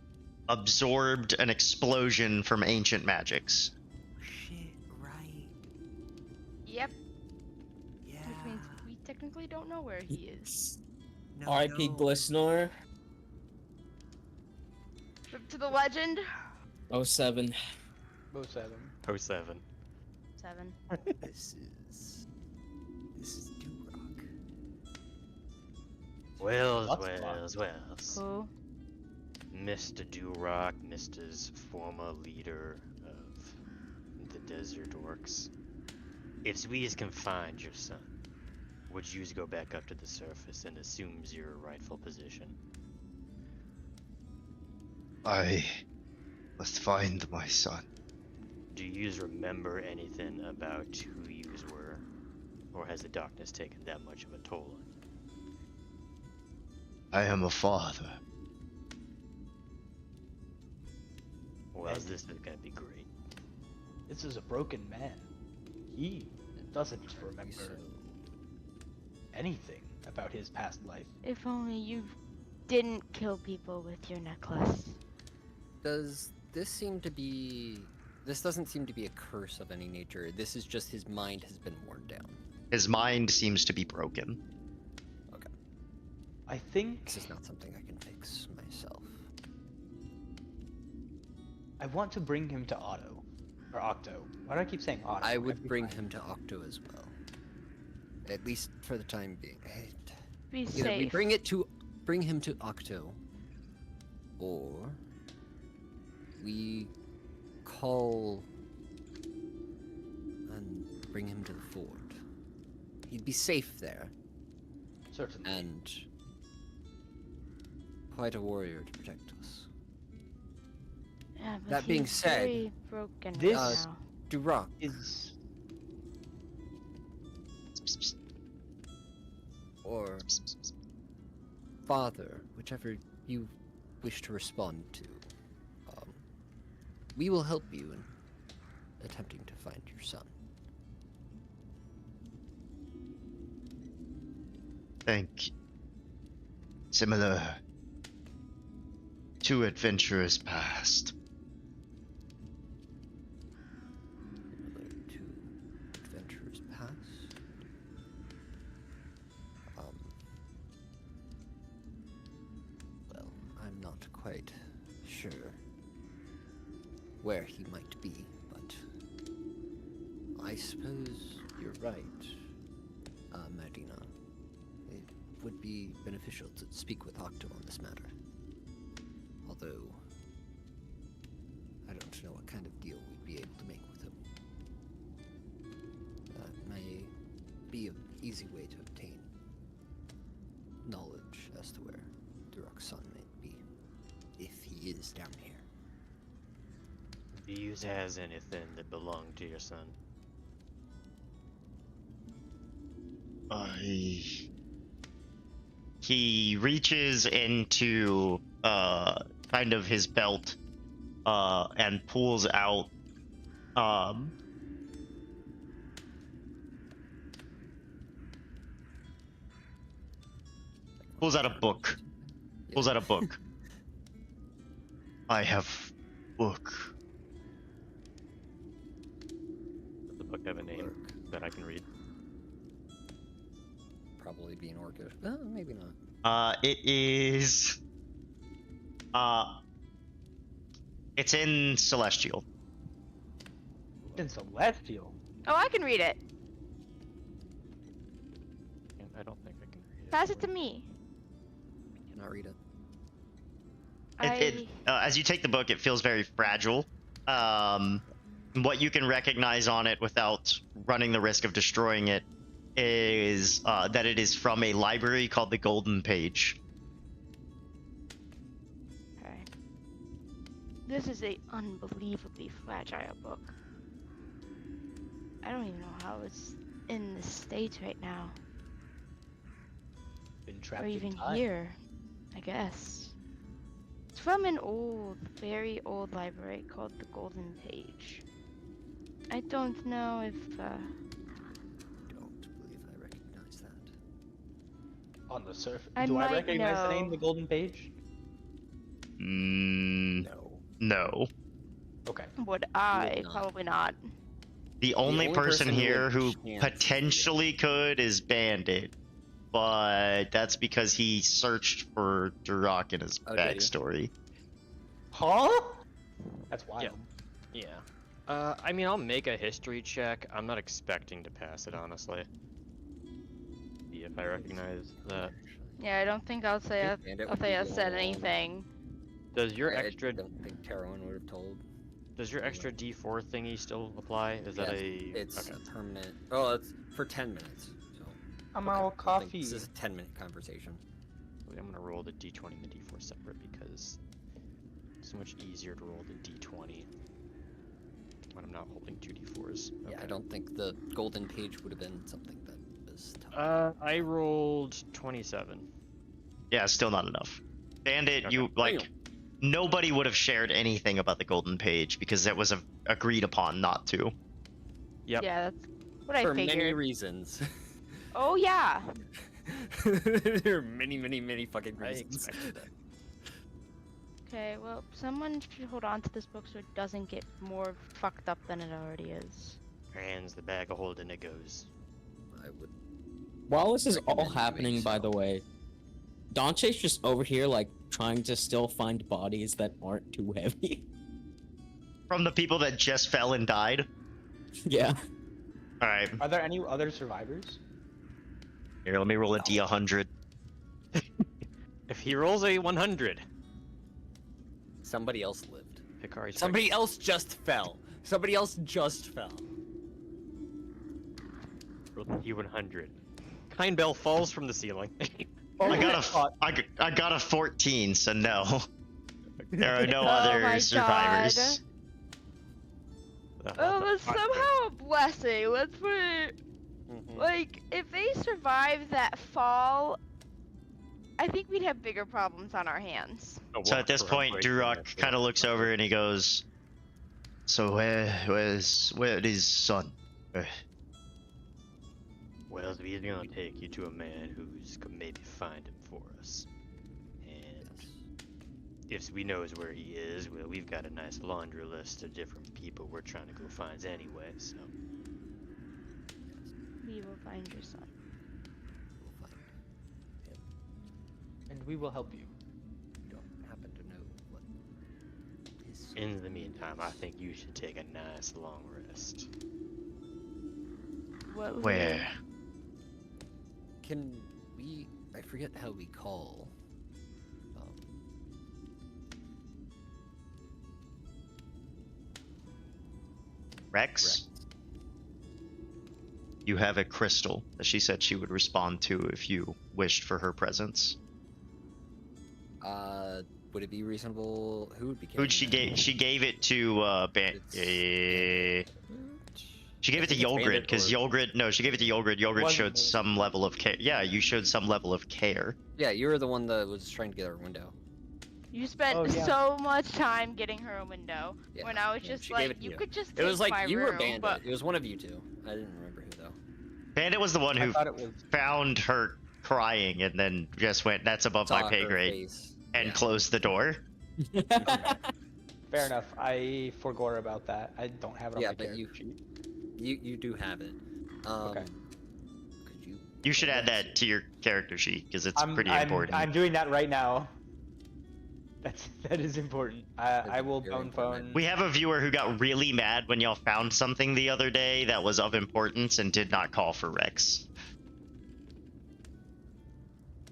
S7: absorbed an explosion from ancient magics.
S5: Shit, right.
S3: Yep.
S5: Yeah.
S3: Which means we technically don't know where he is.
S5: No,
S6: R.I.P.
S5: no.
S6: Glistener.
S3: To the legend.
S6: 07.
S4: 07.
S2: 07.
S3: 7.
S5: This is Durock.
S2: Wells,
S4: Lots of
S2: Wells, Wells.
S3: Cool.
S2: Mr. Durock, Mr.'s former leader of the Desert Orcs. If we can find your son, would you go back up to the surface and assumes your rightful position?
S7: I must find my son.
S2: Do you remember anything about who you were? Or has the darkness taken that much of a toll on you?
S7: I am a father.
S2: well,
S4: dead.
S2: this is gonna be great.
S4: This is a broken man. He doesn't remember
S5: So,
S4: anything about his past life.
S3: If only you didn't kill people with your necklace.
S5: does this seem to be? This doesn't seem to be a curse of any nature. This is just his mind has been worn down.
S7: His mind seems to be broken.
S4: I think
S5: This is not something I can fix myself.
S4: I want to bring him to Otto. Or Octo. Why do I keep saying Otto?
S5: I would
S4: every
S5: bring
S4: time?
S5: him to Octo as well. At least for the time being.
S3: Be
S5: Either
S3: safe.
S5: we bring him to Octo, or we call and bring him to the fort. He'd be safe there,
S4: Certainly.
S5: and quite a warrior to protect us.
S3: Yeah, but
S5: That being
S3: he's
S5: said,
S3: very broken
S4: this-
S3: right now.
S5: Duergar,
S4: Is
S5: or Father, whichever you wish to respond to. We will help you in attempting to find your son.
S7: Think similar to adventurers past.
S5: Similar to adventurers past. Well, I'm not quite sure where he might be, but I suppose you're right, Medina. It would be beneficial to speak with Octo on this matter. Although, I don't know what kind of deal we'd be able to make with him. That may be an easy way to obtain knowledge as to where Duergar's son may be, if he is down here.
S2: Do you has anything that belonged to your son?
S7: He reaches into kind of his belt and pulls out a book. Pulls out a book. I have book.
S2: Does the book have a name that I can read?
S5: Probably be an Orcish. Maybe not.
S7: It is. It's in Celestial.
S4: in Celestial.
S3: Oh, I can read it.
S2: I don't think I can read it.
S3: Pass it to me.
S5: Cannot read it.
S7: As you take the book, it feels very fragile. What you can recognize on it without running the risk of destroying it is that it is from a library called the Golden Page.
S3: Okay. This is a unbelievably fragile book. I don't even know how it's in this state right now.
S4: Been trapped
S3: Or even
S4: in time.
S3: here, I guess. It's from an old, very old library called the Golden Page. I don't know if,
S5: Don't believe I recognize that.
S4: On the surface.
S3: I
S4: Do I
S3: might
S4: recognize the name
S3: know.
S4: The Golden Page?
S7: No.
S4: Okay.
S3: would I?
S5: not.
S3: Probably not.
S7: The only person
S5: person who
S7: here
S5: would
S7: who
S5: chance to do
S7: potentially could is Bandit, but that's because he searched for Duergar in his
S5: Oh, did he?
S7: backstory.
S4: Huh? That's wild.
S2: Yeah. I mean, I'll make a history check. I'm not expecting to pass it, honestly. See if I recognize that.
S3: Yeah, I don't think I'll say
S5: I think Bandit would be
S3: I
S5: the
S3: said
S5: only one.
S3: anything.
S2: Does your
S5: I
S2: extra
S5: don't think Taroan would have told.
S2: D4 thingy still apply? Is that
S5: Yes,
S2: a
S5: It's
S2: okay?
S5: a permanent. Oh, it's for 10 minutes. So
S4: I'm
S5: okay,
S4: out
S5: I think
S4: coffee.
S5: This is a 10-minute conversation.
S2: I'm gonna roll the D20 and the D4 separate because it's so much easier to roll the D20 when I'm not holding two D4s.
S5: Yeah, I
S2: Okay.
S5: don't think the golden page would have been something that was tough.
S2: I rolled 27.
S7: Yeah, still not enough. Bandit,
S2: Okay.
S7: you like nobody would have shared anything about the golden page because that was agreed upon not to.
S2: Yep.
S3: Yeah, that's what I
S5: For
S3: figured.
S5: many reasons.
S3: Oh yeah.
S5: There are many, many, many fucking
S2: I
S5: reasons.
S2: expected that.
S3: Okay, well, someone should hold on to this book so it doesn't get more fucked up than it already is.
S2: Hands the bag of holding it goes.
S5: I would.
S6: While this is all
S5: Recommend doing
S6: happening, by
S5: so.
S6: the way, Dante's just over here, like, trying to still find bodies that aren't too heavy.
S7: From the people that just fell and died.
S6: Yeah.
S7: All right,
S4: Are there any other survivors?
S7: here, let me roll a d100.
S2: If he rolls a 100,
S5: Somebody else lived.
S2: Hikari's
S5: Somebody else just fell. Somebody else just fell.
S2: rolled a 100. Kind Bell falls from the ceiling.
S7: I got a 14, so no. There are no
S3: Oh
S7: other
S3: my
S7: survivors.
S3: Oh, that's somehow a blessing. Let's put it like if they survive that fall, I think we'd have bigger problems on our hands.
S7: So at this point, Duergar kind of looks over and he goes, "So where is son?"
S2: Well, he's gonna take you to a man who's could maybe find him for us. And if we knows where he is, well, we've got a nice laundry list of different people we're trying to go find anyway, so.
S3: We will find your son.
S5: We'll find him.
S4: And we will help you.
S5: We don't happen to know what his.
S2: In the meantime, I think you should take a nice long rest.
S3: What was
S7: Where?
S3: it?
S5: Can we? I forget how we call.
S7: Rex, you have a crystal that she said she would respond to if you wished for her presence.
S5: Would it be reasonable? Who would be?
S7: Who'd she
S5: carrying
S7: gave? She gave it to she gave it to
S5: I think it's
S7: Yolgrid
S5: Bandit
S7: because
S5: or-
S7: Yolgrid. No, she gave it to Yolgrid. Yolgrid
S4: Wasn't
S7: showed
S4: me.
S7: some level of care. Yeah, you showed some level of care.
S5: Yeah, you were the one that was trying to get our window.
S3: You spent
S4: Oh, yeah.
S3: so much time getting her a window
S5: Yeah,
S3: when I was
S5: yeah,
S3: just
S5: she gave
S3: like,
S5: it to
S3: you
S5: you.
S3: could just
S5: It
S3: take
S5: was like
S3: my
S5: you
S3: room,
S5: were Bandit.
S3: but
S5: It was one of you two. I didn't remember who though.
S7: Bandit was the one
S4: I
S7: who
S4: thought it was.
S7: found her crying and then just went, "That's above
S5: Saw
S7: my pay
S5: her
S7: grade,"
S5: face.
S7: and
S5: Yeah.
S7: closed the door.
S4: Fair enough. I forgot about that. I don't have it on
S5: Yeah,
S4: my
S5: but
S4: character sheet.
S5: You do have it.
S4: Okay.
S5: Could you?
S7: You should add that to your character sheet because it's pretty
S4: I'm
S7: important.
S4: doing that right now. That is important. I will
S5: very
S4: phone
S5: important.
S7: We have a viewer who got really mad when y'all found something the other day that was of importance and did not call for Rex.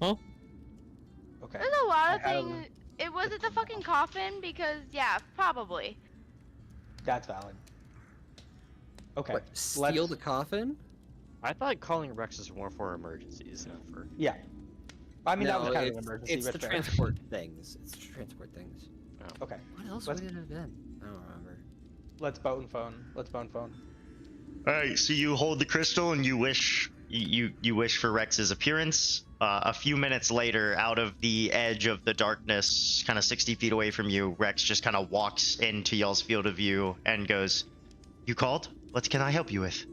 S6: Huh?
S4: Okay.
S3: there's a lot of
S4: I have-
S3: things. It wasn't the fucking coffin because yeah, probably.
S4: That's valid. Okay.
S5: What, steal
S4: let's-
S5: the coffin?
S2: I thought calling Rex is more for emergencies, not for.
S4: Yeah. I mean, that
S5: No,
S4: was kind of an
S5: it's,
S4: emergency.
S5: it's
S4: but
S5: the
S4: fair.
S5: transport things. It's to transport things.
S4: Okay.
S5: What else
S4: Let's-
S5: would it have been? I don't remember.
S4: Let's bone phone. Let's bone phone.
S7: All right, so you hold the crystal and you wish for Rex's appearance. A few minutes later, out of the edge of the darkness, kind of 60 feet away from you, Rex just kind of walks into y'all's field of view and goes, "You called? What can I help you with?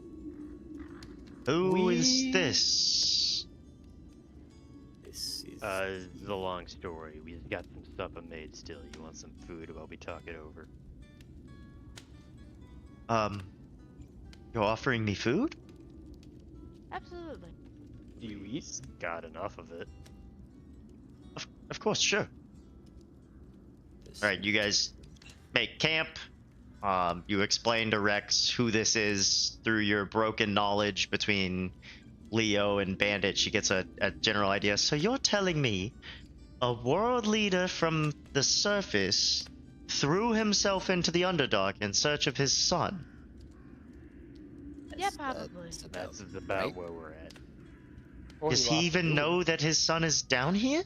S7: Who is
S4: We-
S7: this?"
S5: This is.
S2: The long story. We've got some supper made still. You want some food while we talk it over?
S7: You're offering me food?
S3: Absolutely.
S4: Do you eat?
S2: Got enough of it.
S7: Of course, sure.
S5: this
S7: All right, you guys make camp. You explain to Rex who this is through your broken knowledge between Leo and Bandit. She gets a general idea. So you're telling me a world leader from the surface threw himself into the Underdark in search of his son?
S3: Yeah,
S5: that's-
S3: probably.
S5: that's about
S2: That's about
S5: right.
S2: where we're at.
S4: Or
S7: Does he
S4: lost
S7: even
S4: food.
S7: know that his son is down here?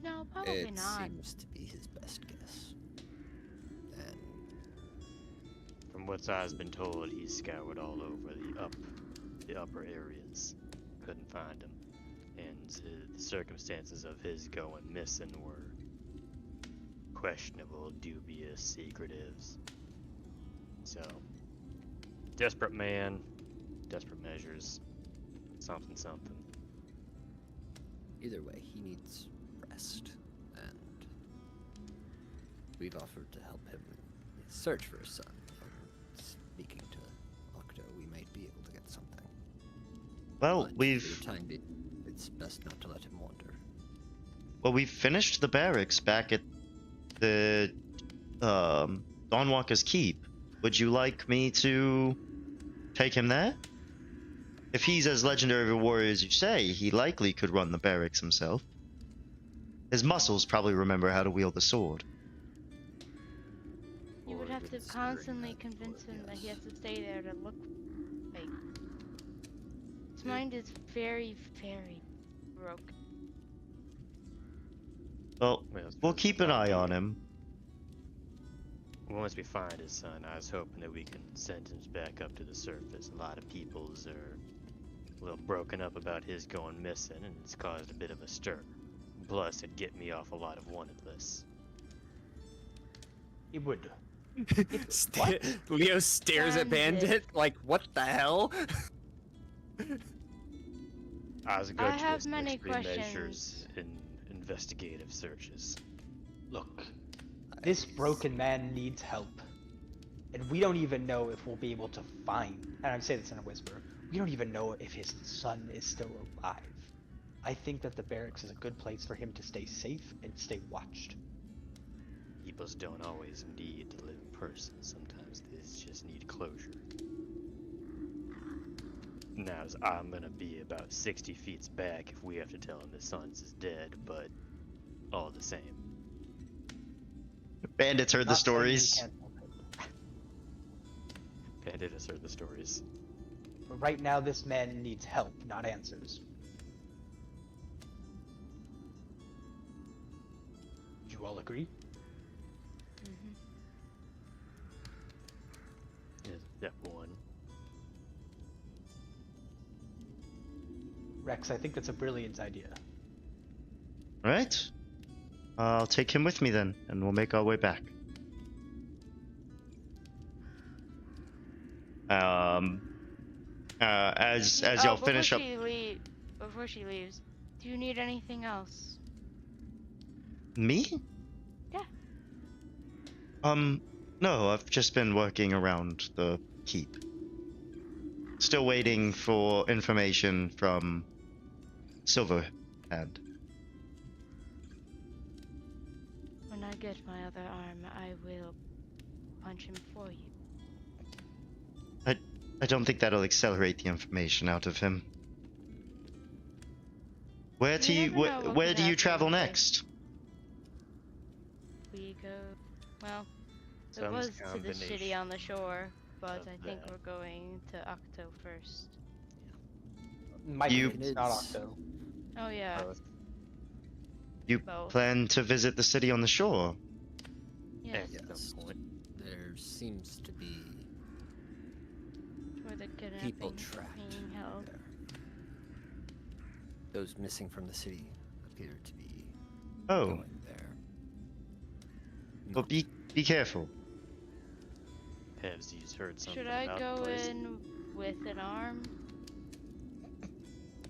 S3: No, probably
S5: It
S3: not.
S5: seems to be his best guess. And
S2: From what I've been told, he scoured all over the upper areas. Couldn't find him, and the circumstances of his going missing were questionable, dubious, secretives. So, desperate man, desperate measures, something, something.
S5: Either way, he needs rest, and we've offered to help him in his search for his son. And speaking to Octo, we might be able to get something.
S7: Well,
S5: But for
S7: we've
S5: the time being, it's best not to let him wander.
S7: we've finished the barracks back at the Dawnwalker's Keep. Would you like me to take him there? If he's as legendary of a warrior as you say, he likely could run the barracks himself. His muscles probably remember how to wield the sword.
S3: You would
S5: Or
S3: have to
S5: considering
S3: constantly
S5: that,
S3: convince
S5: or
S3: him that he
S5: yes.
S3: has to stay there to look like. His mind is very, very broken.
S7: Well,
S2: Well, it's
S7: we'll
S2: because
S7: keep an eye on him.
S2: once we find his son, I was hoping that we can send him back up to the surface. A lot of people's are a little broken up about his going missing, and it's caused a bit of a stir. Plus, it'd get me off a lot of wanted lists.
S4: It would.
S5: Leo stares at
S3: Bandit.
S5: Bandit like, what the hell?
S2: I was
S3: I
S2: good
S3: have
S2: to
S3: many
S2: extreme measures
S3: questions.
S2: in investigative searches.
S4: Look, this broken man needs help. And we don't even know if we'll be able to find, and I'm saying this in a whisper, we don't even know if his son is still alive. I think that the barracks is a good place for him to stay safe and stay watched.
S2: Peoples don't always need to live in person. Sometimes they just need closure. Now, I'm gonna be about 60 feet back if we have to tell him his son's is dead, but all the same.
S7: Bandits heard the
S4: Not saying we
S7: stories.
S4: can't help him,
S2: Bandit has heard the stories.
S4: but right now this man needs help, not answers. Do you all agree?
S3: Mhm.
S2: Is step one.
S4: Rex, I think that's a brilliant idea.
S7: Alright. I'll take him with me then, and we'll make our way back. As y'all finish up.
S3: Before she leaves, do you need anything else?
S7: Me?
S3: Yeah.
S7: No, I've just been working around the keep. Still waiting for information from Silverhand.
S3: When I get my other arm, I will punch him for you.
S7: I don't think that'll accelerate the information out of him. Where do
S3: You
S7: you
S3: never know what
S7: where
S3: could
S7: do you
S3: happen
S7: travel
S3: one day.
S7: next?
S3: We go. Well, it
S2: Some
S3: was to the
S2: combination
S3: city on the shore, but
S2: of
S3: I think
S2: that.
S3: we're going to Octo first.
S4: Mike,
S7: You-
S4: it's not Octo.
S3: Oh yeah,
S2: Both.
S7: You
S3: both.
S7: plan to visit the city on the shore?
S3: Yes,
S2: At
S5: Yes.
S2: some point.
S5: There seems to be
S3: where the
S5: people
S3: kidnapping is
S5: trapped
S3: being held.
S5: there. Those missing from the city appear to be
S7: Oh,
S5: going there.
S7: well, be careful.
S2: Pevs, you've heard something
S3: Should I
S2: about
S3: go
S2: the place?
S3: in with an arm?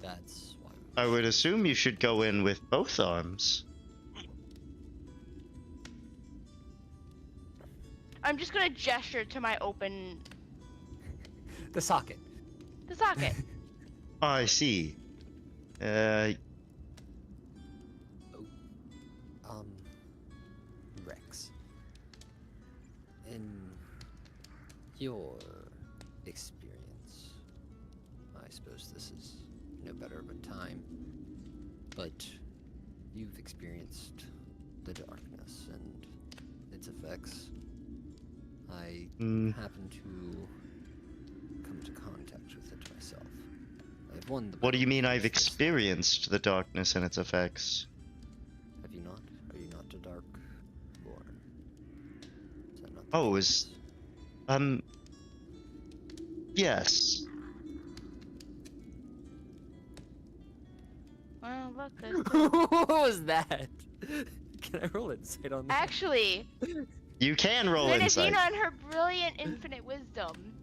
S5: That's why.
S7: I would assume you should go in with both arms.
S3: I'm just gonna gesture to my open
S5: The socket.
S3: the socket.
S7: I see.
S5: Rex. In your experience, I suppose this is no better of a time, but you've experienced the darkness and its effects. I
S7: Mm,
S5: happen to come to contact with it myself. I've won the
S7: what do you
S5: battle
S7: mean I've
S5: against this.
S7: experienced the darkness and its effects?
S5: Have you not? Are you not a dark born? Is that not the
S7: Oh,
S5: case?
S7: Yes.
S3: Well, look, there's
S5: What was that? Can I roll insight on that?
S3: Actually,
S7: You can roll insight.
S3: Menazina and her brilliant infinite wisdom.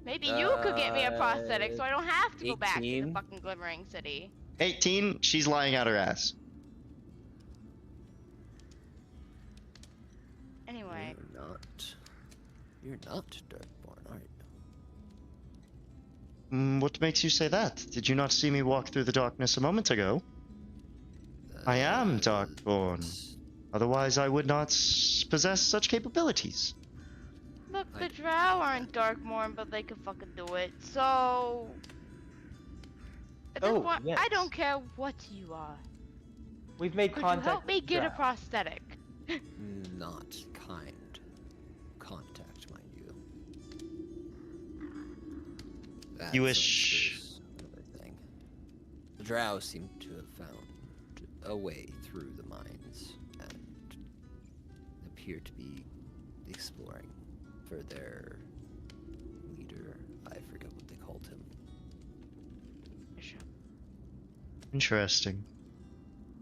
S3: Maybe you could get me a prosthetic so I don't have to go back to the
S6: 18.
S3: fucking glimmering city.
S7: 18. She's lying out her ass.
S3: Anyway,
S5: You're not Darkborn, are you?
S7: What makes you say that? Did you not see me walk through the darkness a moment ago? I am Darkborn. Otherwise, I would not possess such capabilities.
S3: look, the drow aren't Darkborn, but they can fucking do it. So, at this
S4: Oh,
S3: point,
S4: yes.
S3: I don't care what you are.
S4: We've made
S3: Could
S4: contact.
S3: you help me
S4: with
S3: get a
S4: Drow.
S3: prosthetic?
S5: Not kind contact, mind you. That's
S7: You wish-
S5: another thing. The drow seem to have found a way through the mines and appear to be exploring for their leader. I forget what they called him.
S7: Interesting.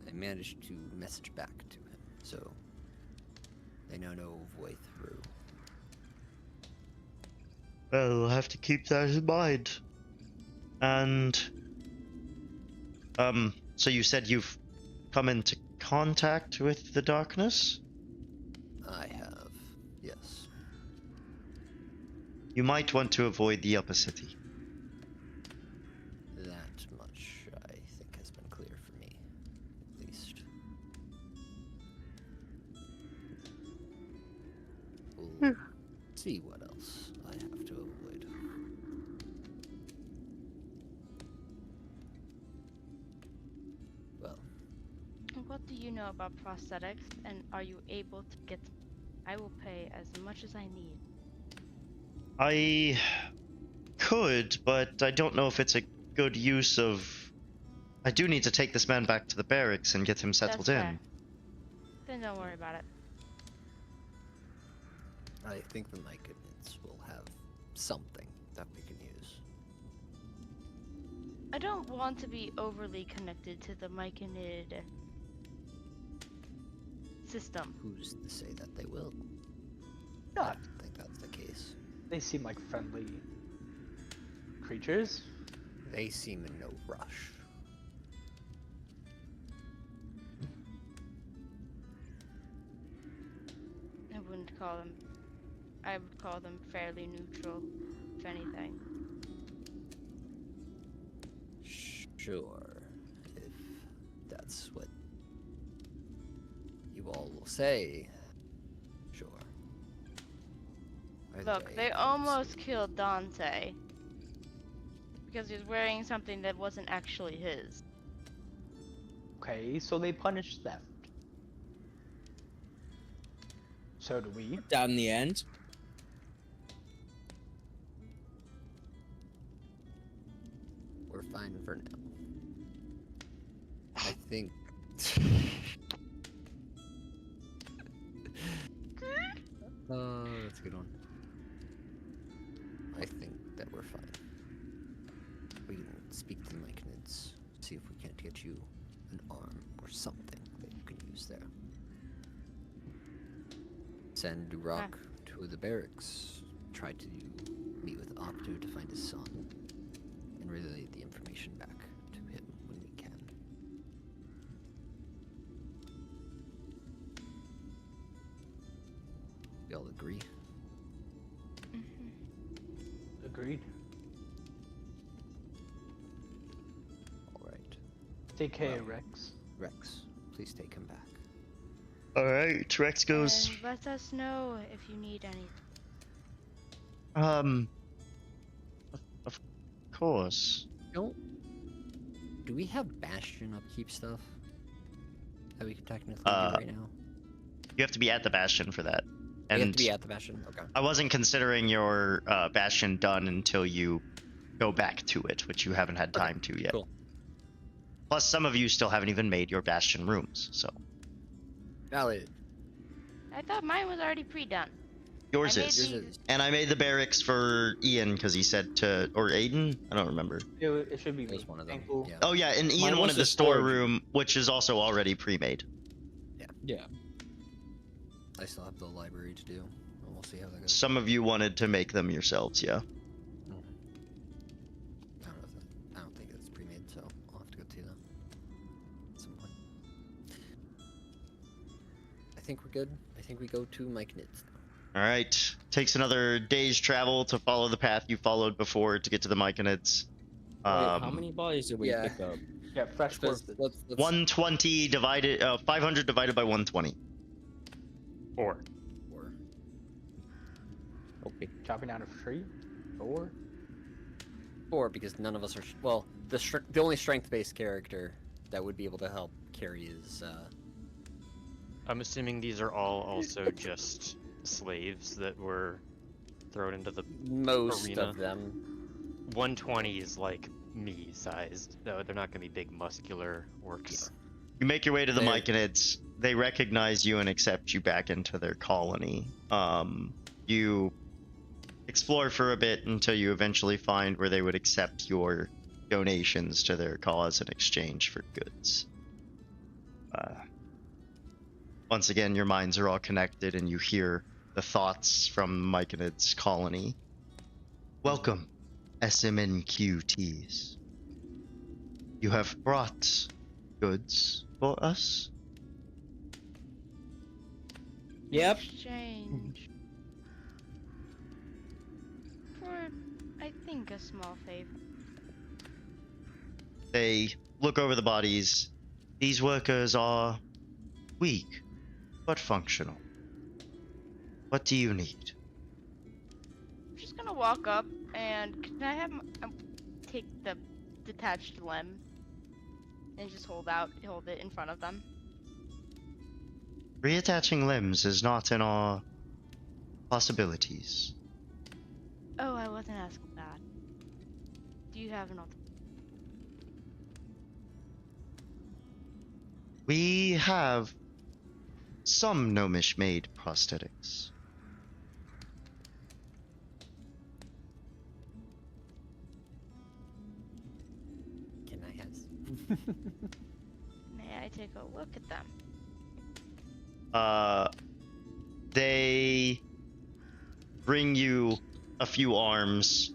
S5: I managed to message back to him, so they now know of way through.
S7: Well, we'll have to keep that in mind. And, so you said you've come into contact with the darkness?
S5: I have, yes.
S7: You might want to avoid the upper city.
S5: That much, I think, has been clear for me, at least. We'll see what else I have to avoid. Well,
S3: What do you know about prosthetics, and are you able to get? I will pay as much as I need.
S7: I could, but I don't know if it's a good use of... I do need to take this man back to the barracks and get him settled
S3: That's
S7: in.
S3: fair. Then don't worry about it.
S5: I think the Myconids will have something that we can use.
S3: I don't want to be overly connected to the Myconid system.
S5: Who's to say that they will?
S4: No,
S5: I don't think that's the case.
S4: they seem like friendly creatures.
S5: They seem in no rush.
S3: I wouldn't call them. I would call them fairly neutral, if anything.
S5: Sure, if that's what you all will say. Sure. Either
S3: Look,
S5: way,
S3: they
S5: I don't
S3: almost
S5: see-
S3: killed Dante because he was wearing something that wasn't actually his.
S4: Okay, so they punish theft. So do we.
S6: Down in the end.
S5: We're fine for now. I think. That's a good one. I think that we're fine. We can speak to the Myconids, see if we can't get you an arm or something that you can use there. Send Duergar to the barracks. Try to meet with Opto to find his son, and relay the information back to him when we can. We all agree?
S4: Agreed.
S5: Alright.
S4: Take care,
S5: Well.
S4: Rex.
S5: Rex, please take him back.
S7: Alright, Rex goes...
S3: And let us know if you need anything.
S7: Of course.
S5: Do we have Bastion upkeep stuff that we can technically do right now?
S7: You have to be at the Bastion for that.
S5: We have
S7: And
S5: to be at the Bastion? Okay.
S7: I wasn't considering your Bastion done until you go back to it, which you haven't had time to yet.
S5: Cool.
S7: Plus, some of you still haven't even made your Bastion rooms, so...
S5: Valid.
S3: I thought mine was already pre-done.
S7: Yours
S3: I made
S7: is.
S5: Yours
S3: the-
S5: is.
S7: And I made the barracks for Ian because he said to... Or Aiden? I don't remember.
S4: It should be
S5: It
S4: me.
S5: was one of them.
S4: Thankful.
S5: Yeah.
S7: Oh yeah, and Ian
S6: Mine was
S7: wanted
S6: the
S7: the
S6: storage.
S7: storeroom, which is also already pre-made.
S6: Yeah.
S5: I still have the library to do. And we'll see how that goes.
S7: Some of you wanted to make them yourselves, yeah.
S5: I don't think it's pre-made, so I'll have to go to them at some point. I think we're good. I think we go to Myconids now.
S7: All right. Takes another day's travel to follow the path you followed before to get to the Myconids.
S6: Wait, how many bodies did we
S5: yeah.
S6: pick up?
S4: Yeah, fresh
S5: Let's,
S4: corpses.
S5: let's,
S7: 120 divided, 500 divided by 120.
S2: 4.
S5: Four.
S6: Okay.
S4: Chopping down a tree. 4.
S5: Four, because none of us are. Well, the only strength-based character that would be able to help carry is.
S2: I'm assuming these are all also just slaves that were thrown into the
S5: Most
S2: arena.
S5: of them.
S2: 120 is like me sized. No, they're not gonna be big muscular orcs.
S7: You make your way to the
S5: They're-
S7: Myconids. They recognize you and accept you back into their colony. You explore for a bit until you eventually find where they would accept your donations to their cause in exchange for goods. Once again, your minds are all connected and you hear the thoughts from Myconid's colony. Welcome, SMNQTs. You have brought goods for us?
S6: Yep.
S3: Exchange. For, I think, a small favor.
S7: They look over the bodies. These workers are weak, but functional. What do you need?
S3: I'm just gonna walk up and can I have take the detached limb and just hold it in front of them.
S7: Reattaching limbs is not in our possibilities.
S3: Oh, I wasn't asking that. Do you have an alternative?
S7: We have some gnomish-made prosthetics.
S5: Can I have?
S3: May I take a look at them?
S7: They bring you a few arms,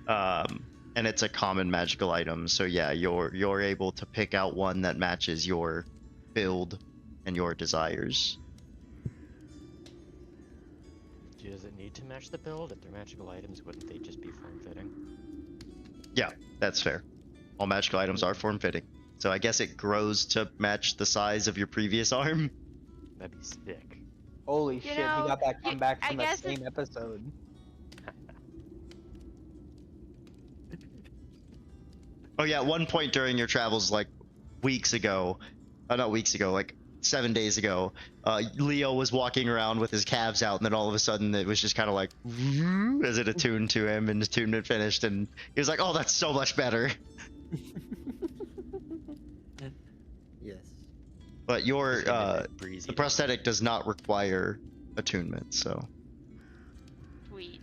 S7: and it's a common magical item. So yeah, you're able to pick out one that matches your build and your desires.
S2: Does it need to match the build? If they're magical items, wouldn't they just be form-fitting?
S7: Yeah, that's fair. All magical items are form-fitting. So I guess it grows to match the size of your previous arm.
S2: That'd be sick.
S4: Holy shit,
S3: know,
S4: he got that
S3: you-
S4: comeback
S3: I
S4: from the
S3: guess
S4: same episode.
S7: Oh yeah, at one point during your travels, like weeks ago, not weeks ago, like 7 days ago, Leo was walking around with his calves out, and then all of a sudden it was just kind of like, as it attuned to him, and the attunement finished, and he was like, "Oh, that's so much better."
S5: Yes.
S7: But your
S2: Just gonna be, like, breezy
S7: the
S2: to-
S7: prosthetic does not require attunement, so
S3: Sweet.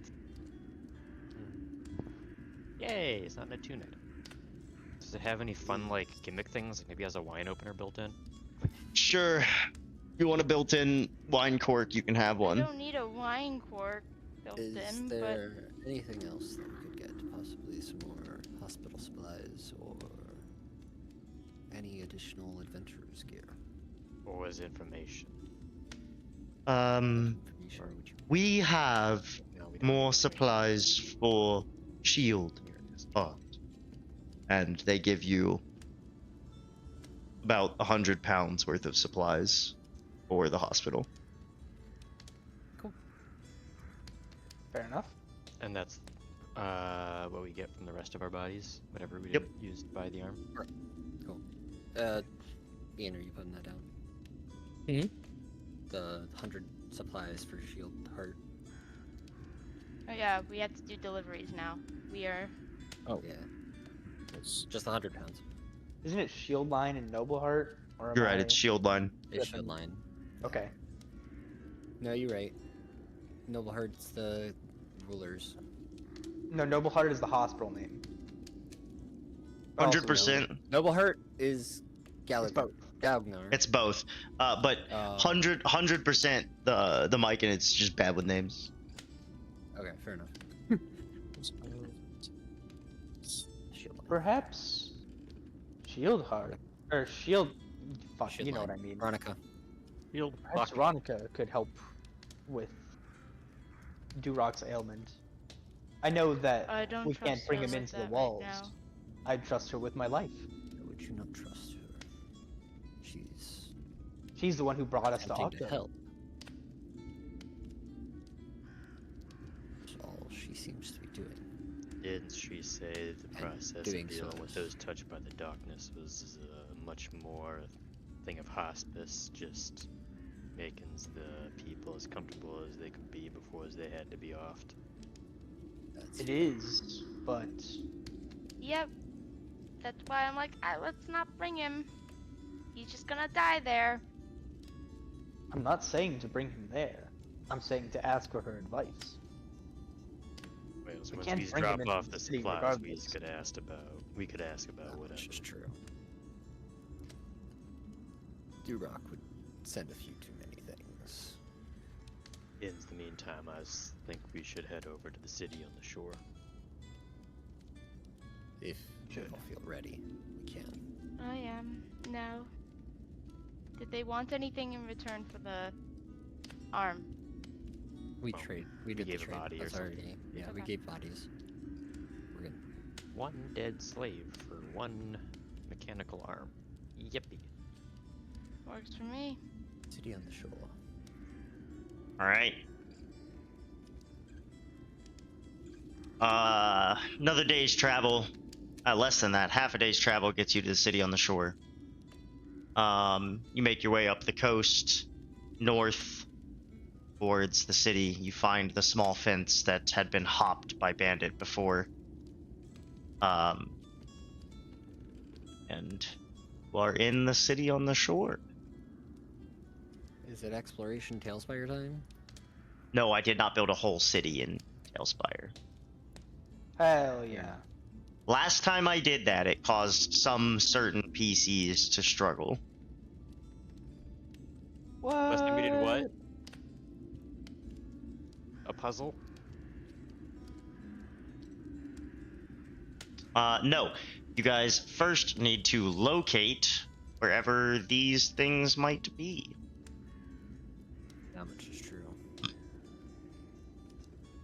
S2: Yay, it's not an attune item. Does it have any fun, like, gimmick things? Like maybe it has a wine opener built in?
S7: sure. You want a built-in wine cork, you can have
S3: I
S7: one.
S3: don't need a wine cork built
S5: Is
S3: in,
S5: there anything else that we could get? Possibly some more hospital supplies or any additional adventurer's gear?
S2: Or was it information?
S5: Information, would you?
S7: We have
S2: No, we don't
S7: more
S2: need
S7: supplies for shield
S2: information. Here it is.
S7: art, and they give you about 100 pounds worth of supplies for the hospital.
S4: Fair enough.
S2: And that's what we get from the rest of our bodies, whatever we
S7: Yep.
S2: didn't use to buy the arm.
S5: Cool. Ian, are you putting that down?
S6: Mhm.
S5: The 100 supplies for shield heart.
S3: Oh yeah, we have to do deliveries now. We are.
S6: Oh,
S5: Yeah,
S6: it's
S5: just 100 pounds.
S4: Isn't it Shield Line and Noble Heart? Or am
S7: You're right,
S4: I-
S7: it's shield line.
S5: It's
S4: Yeah,
S5: shield line.
S4: Okay.
S5: No, you're right. Noble Heart's the rulers.
S4: No, Noble Heart is the hospital name.
S7: 100%.
S5: Noble Heart is
S4: It's
S5: Gallagher.
S4: both.
S5: Gagnar.
S7: It's both. But
S5: Uh,
S7: 100% the Mike, and it's just bad with names.
S5: Okay, fair enough.
S4: Perhaps Shieldheart or Shield. Fuck, you know what I mean.
S5: Veronica.
S2: Field
S4: Perhaps Veronica could help with Durok's ailment. I know that
S3: I don't
S4: we
S3: trust
S4: can't bring
S3: her
S4: him
S3: with
S4: into the
S3: that right
S4: walls.
S3: now.
S4: I trust her with my life.
S5: How would you not trust her?
S4: She's the one who brought us to
S5: Attempting to
S4: Octo.
S5: help. That's all she seems to be doing.
S2: Didn't she say the process
S5: doing
S2: of dealing
S5: so
S2: with
S5: is-
S2: those touched by the darkness was much more a thing of hospice, just making the people as comfortable as they could be before they had to be offed?
S5: That's
S4: It is, but
S3: Yep. That's why I'm like, let's not bring him. He's just gonna die there.
S4: I'm not saying to bring him there. I'm saying to ask for her advice.
S2: Well, so
S4: We
S2: once
S4: can't
S2: we
S4: bring him
S2: drop
S4: into
S2: off
S4: the
S2: the
S4: city
S2: supplies, we
S4: regardless.
S2: could ask about
S5: that
S2: whatever.
S5: much is true. Durock would send a few too many things.
S2: In the meantime, I think we should head over to the city on the shore.
S5: If you all feel ready, we can.
S3: I am. No. Did they want anything in return for the arm?
S5: We
S2: Well,
S5: trade.
S2: we
S5: We did the
S2: gave a
S5: trade.
S2: body or
S5: That's
S2: something.
S5: already. Yeah, we
S3: Okay.
S5: gave bodies. We're good.
S2: One dead slave for one mechanical arm. Yippee.
S3: Works for me.
S5: City on the shore.
S7: All right. Another day's travel. Less than that. Half a day's travel gets you to the city on the shore. You make your way up the coast, north towards the city. You find the small fence that had been hopped by bandit before. And you are in the city on the shore.
S5: Is it exploration Tailspire time?
S7: No, I did not build a whole city in Tailspire.
S4: Hell yeah.
S7: Last time I did that, it caused some certain PCs to struggle.
S4: What?
S2: Last time we did what? A puzzle?
S7: No. You guys first need to locate wherever these things might be.
S5: That much is true.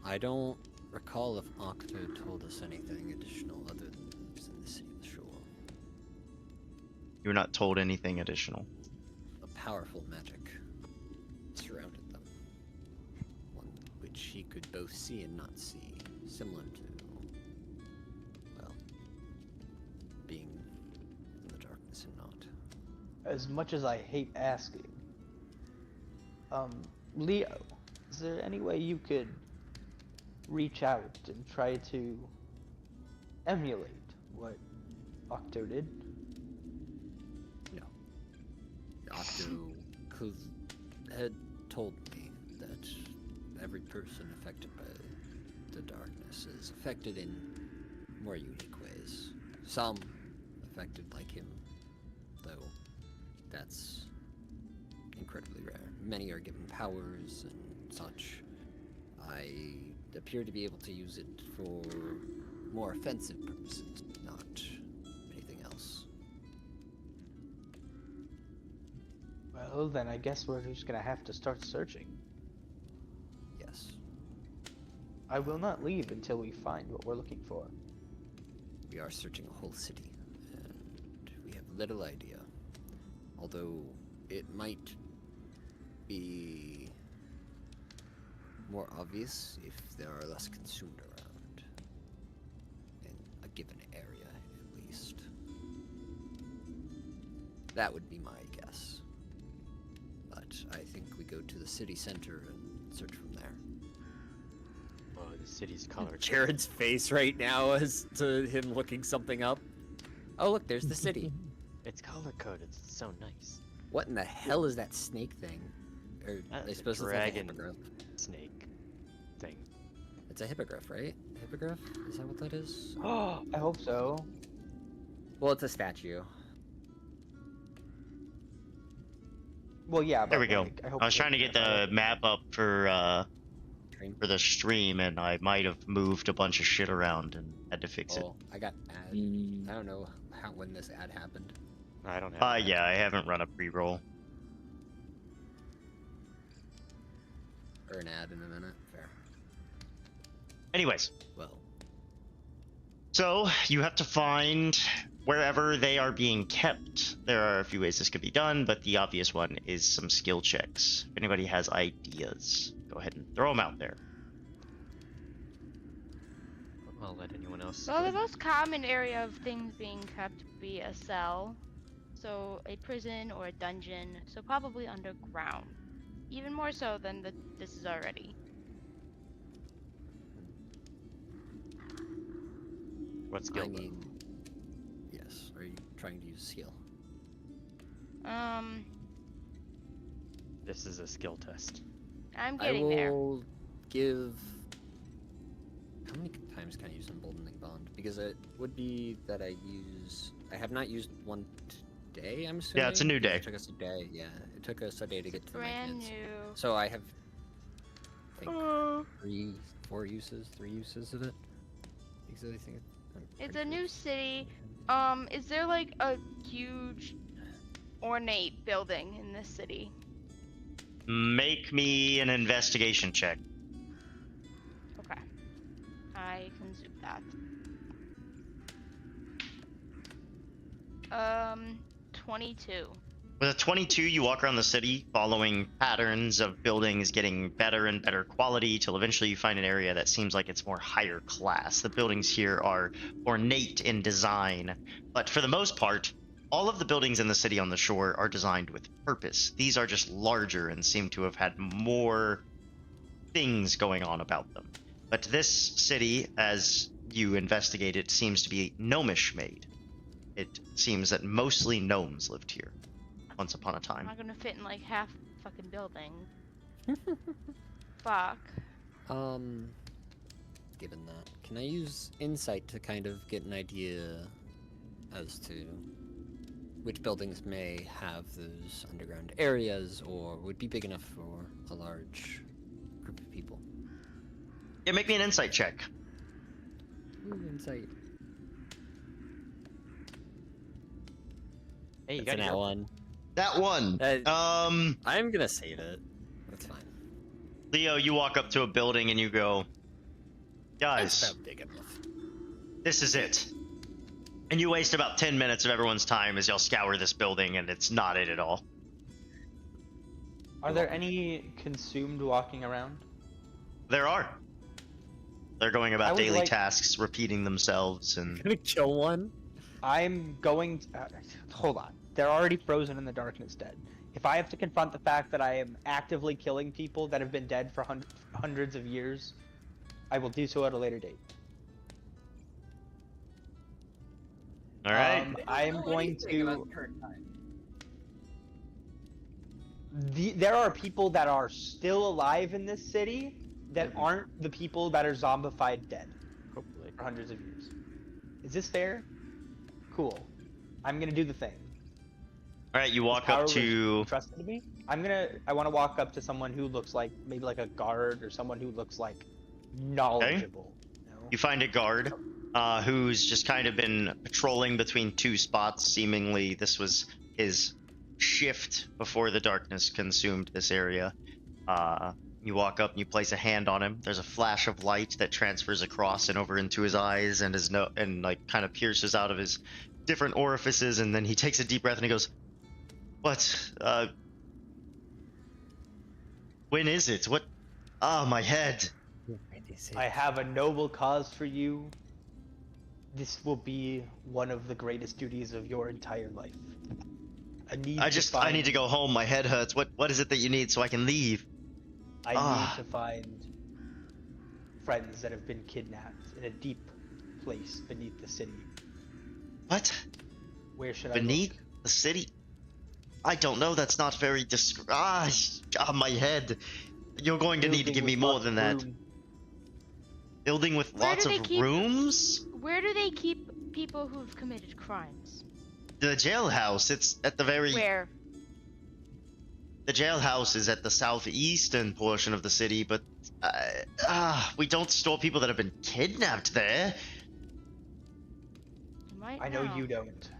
S5: I don't recall if Octo told us anything additional other than it was in the city of the shore.
S7: You were not told anything additional.
S5: A powerful magic surrounded them. One which he could both see and not see, similar to, well, being in the darkness and not.
S4: As much as I hate asking, Leo, is there any way you could reach out and try to emulate what Octo did?
S5: No. Octo had told me that every person affected by the darkness is affected in more unique ways. Some affected like him, though that's incredibly rare. Many are given powers and such. I appear to be able to use it for more offensive purposes, not anything else.
S4: Well, then I guess we're just gonna have to start searching.
S5: Yes,
S4: I will not leave until we find what we're looking for.
S5: we are searching a whole city, and we have little idea. Although it might be more obvious if there are less consumed around. In a given area, at least. That would be my guess. But I think we go to the city center and search from there.
S2: Oh, the city's color.
S5: Jared's face right now is to him looking something up. Oh, look, there's the city.
S2: It's color coded. It's so nice.
S5: What in the hell is that snake thing? Or I
S2: That's a
S5: suppose it's like a
S2: dragon
S5: hippogriff.
S2: snake thing.
S5: It's a hippogriff, right? Hippogriff? Is that what that is?
S4: I hope so.
S5: Well, it's a statue.
S4: Well, yeah.
S7: There
S4: But
S7: we go.
S4: like, I hope
S7: I was
S4: to
S7: trying to get
S4: clarify
S7: the map up for
S5: Stream.
S7: the stream, and I might have moved a bunch of shit around and had to fix it.
S5: Oh, I got ad.
S6: Mm,
S5: I don't know when this ad happened.
S2: I don't have. that.
S7: Yeah, I haven't run a pre-roll.
S5: Or an ad in a minute. Fair.
S7: Anyways,
S5: Well,
S7: so you have to find wherever they are being kept. There are a few ways this could be done, but the obvious one is some skill checks. If anybody has ideas, go ahead and throw them out there.
S2: I'll let anyone else.
S3: Well, the most common area of things being kept would be a cell, so a prison or a dungeon, so probably underground. Even more so than this is already.
S2: What skill?
S5: I
S2: though?
S5: mean, yes. Are you trying to use skill?
S2: This is a skill test.
S3: I'm
S5: I
S3: getting there.
S5: will give. How many times can I use Emboldening Bond? Because it would be that I use. I have not used one today. I'm assuming.
S7: Yeah, it's a new day.
S5: It took us a day. Yeah, it took us a day to get to the
S3: Brand
S5: Myconids.
S3: new.
S5: So I have. I think
S3: Oh.
S5: 3 uses of it. Because I think I'm
S3: It's
S5: pretty
S3: a
S5: sure
S3: new
S5: it's-
S3: city. Is there like a huge ornate building in this city?
S7: Make me an investigation check.
S3: Okay. I can zoom that. 22.
S7: With a 22, you walk around the city following patterns of buildings getting better and better quality till eventually you find an area that seems like it's more higher class. The buildings here are ornate in design, but for the most part, all of the buildings in the city on the shore are designed with purpose. These are just larger and seem to have had more things going on about them. But this city, as you investigate it, seems to be gnomish made. It seems that mostly gnomes lived here once upon a
S3: I'm
S7: time.
S3: not gonna fit in like half the fucking building. Fuck.
S5: Given that, can I use insight to kind of get an idea as to which buildings may have those underground areas or would be big enough for a large group of people?
S7: Yeah, make me an insight check.
S5: Ooh, insight.
S2: Hey, you
S5: It's
S2: got
S5: an
S2: your
S5: one.
S7: That one.
S5: I'm gonna save it. That's fine.
S7: Leo, you walk up to a building and you go,
S5: That's
S7: guys,
S5: about big enough.
S7: this is it. And you waste about 10 minutes of everyone's time as y'all scour this building, and it's not it at all.
S4: Are there any consumed walking around?
S7: There are. They're going
S4: I
S7: about
S4: would
S7: daily
S4: like-
S7: tasks, repeating themselves, and
S5: Gonna kill one.
S4: I'm going to, hold on. They're already frozen in the darkness dead. If I have to confront the fact that I am actively killing people that have been dead for hundreds of years, I will do so at a later date.
S7: all right.
S4: I am going to. There are people that are still alive in this city that aren't the people that are zombified dead
S2: hopefully.
S4: for hundreds of years. Is this fair? Cool. I'm gonna do the thing.
S7: All right, you walk
S4: Power
S7: up
S4: was
S7: to.
S4: trusted to me. I want to walk up to someone who looks like maybe like a guard or someone who looks like knowledgeable. You know?
S7: You find a guard who's just kind of been patrolling between two spots. Seemingly, this was his shift before the darkness consumed this area. You walk up and you place a hand on him. There's a flash of light that transfers across and over into his eyes and like kind of pierces out of his different orifices. And then he takes a deep breath and he goes, "What? When is it? What? Ah, my head."
S4: I have a noble cause for you. This will be one of the greatest duties of your entire life. I need
S7: I need to go home. My head hurts. What is it that you need so I can leave?
S4: I
S7: Ah.
S4: need to find friends that have been kidnapped in a deep place beneath the city.
S7: What?
S4: Where should I
S7: Beneath
S4: look?
S7: the city? I don't know. That's not very my head. You're going to need to
S4: Building
S7: give me
S4: with
S7: more
S4: lots
S7: than
S4: of
S7: that.
S4: room.
S7: Building with
S3: Where
S7: lots
S3: do they
S7: of
S3: keep-
S7: rooms?
S3: Where do they keep people who've committed crimes?
S7: The jailhouse. It's at the very.
S3: Where?
S7: the jailhouse is at the southeastern portion of the city, but we don't store people that have been kidnapped there.
S3: You might
S4: I know you don't.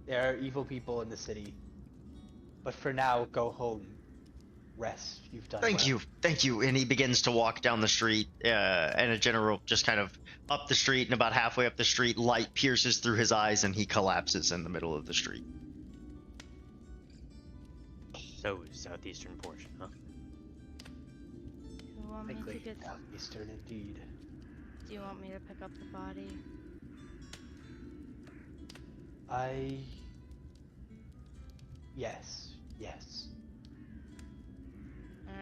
S4: There are evil people in the city. But for now, go home. Rest. You've done
S7: Thank
S4: well.
S7: you, thank you. And he begins to walk down the street, and a general just kind of up the street, and about halfway up the street, light pierces through his eyes, and he collapses in the middle of the street.
S2: So, southeastern portion, huh?
S3: You want me to
S4: Likely
S3: get?
S4: southeastern indeed.
S3: Do you want me to pick up the body?
S4: Yes. Yes.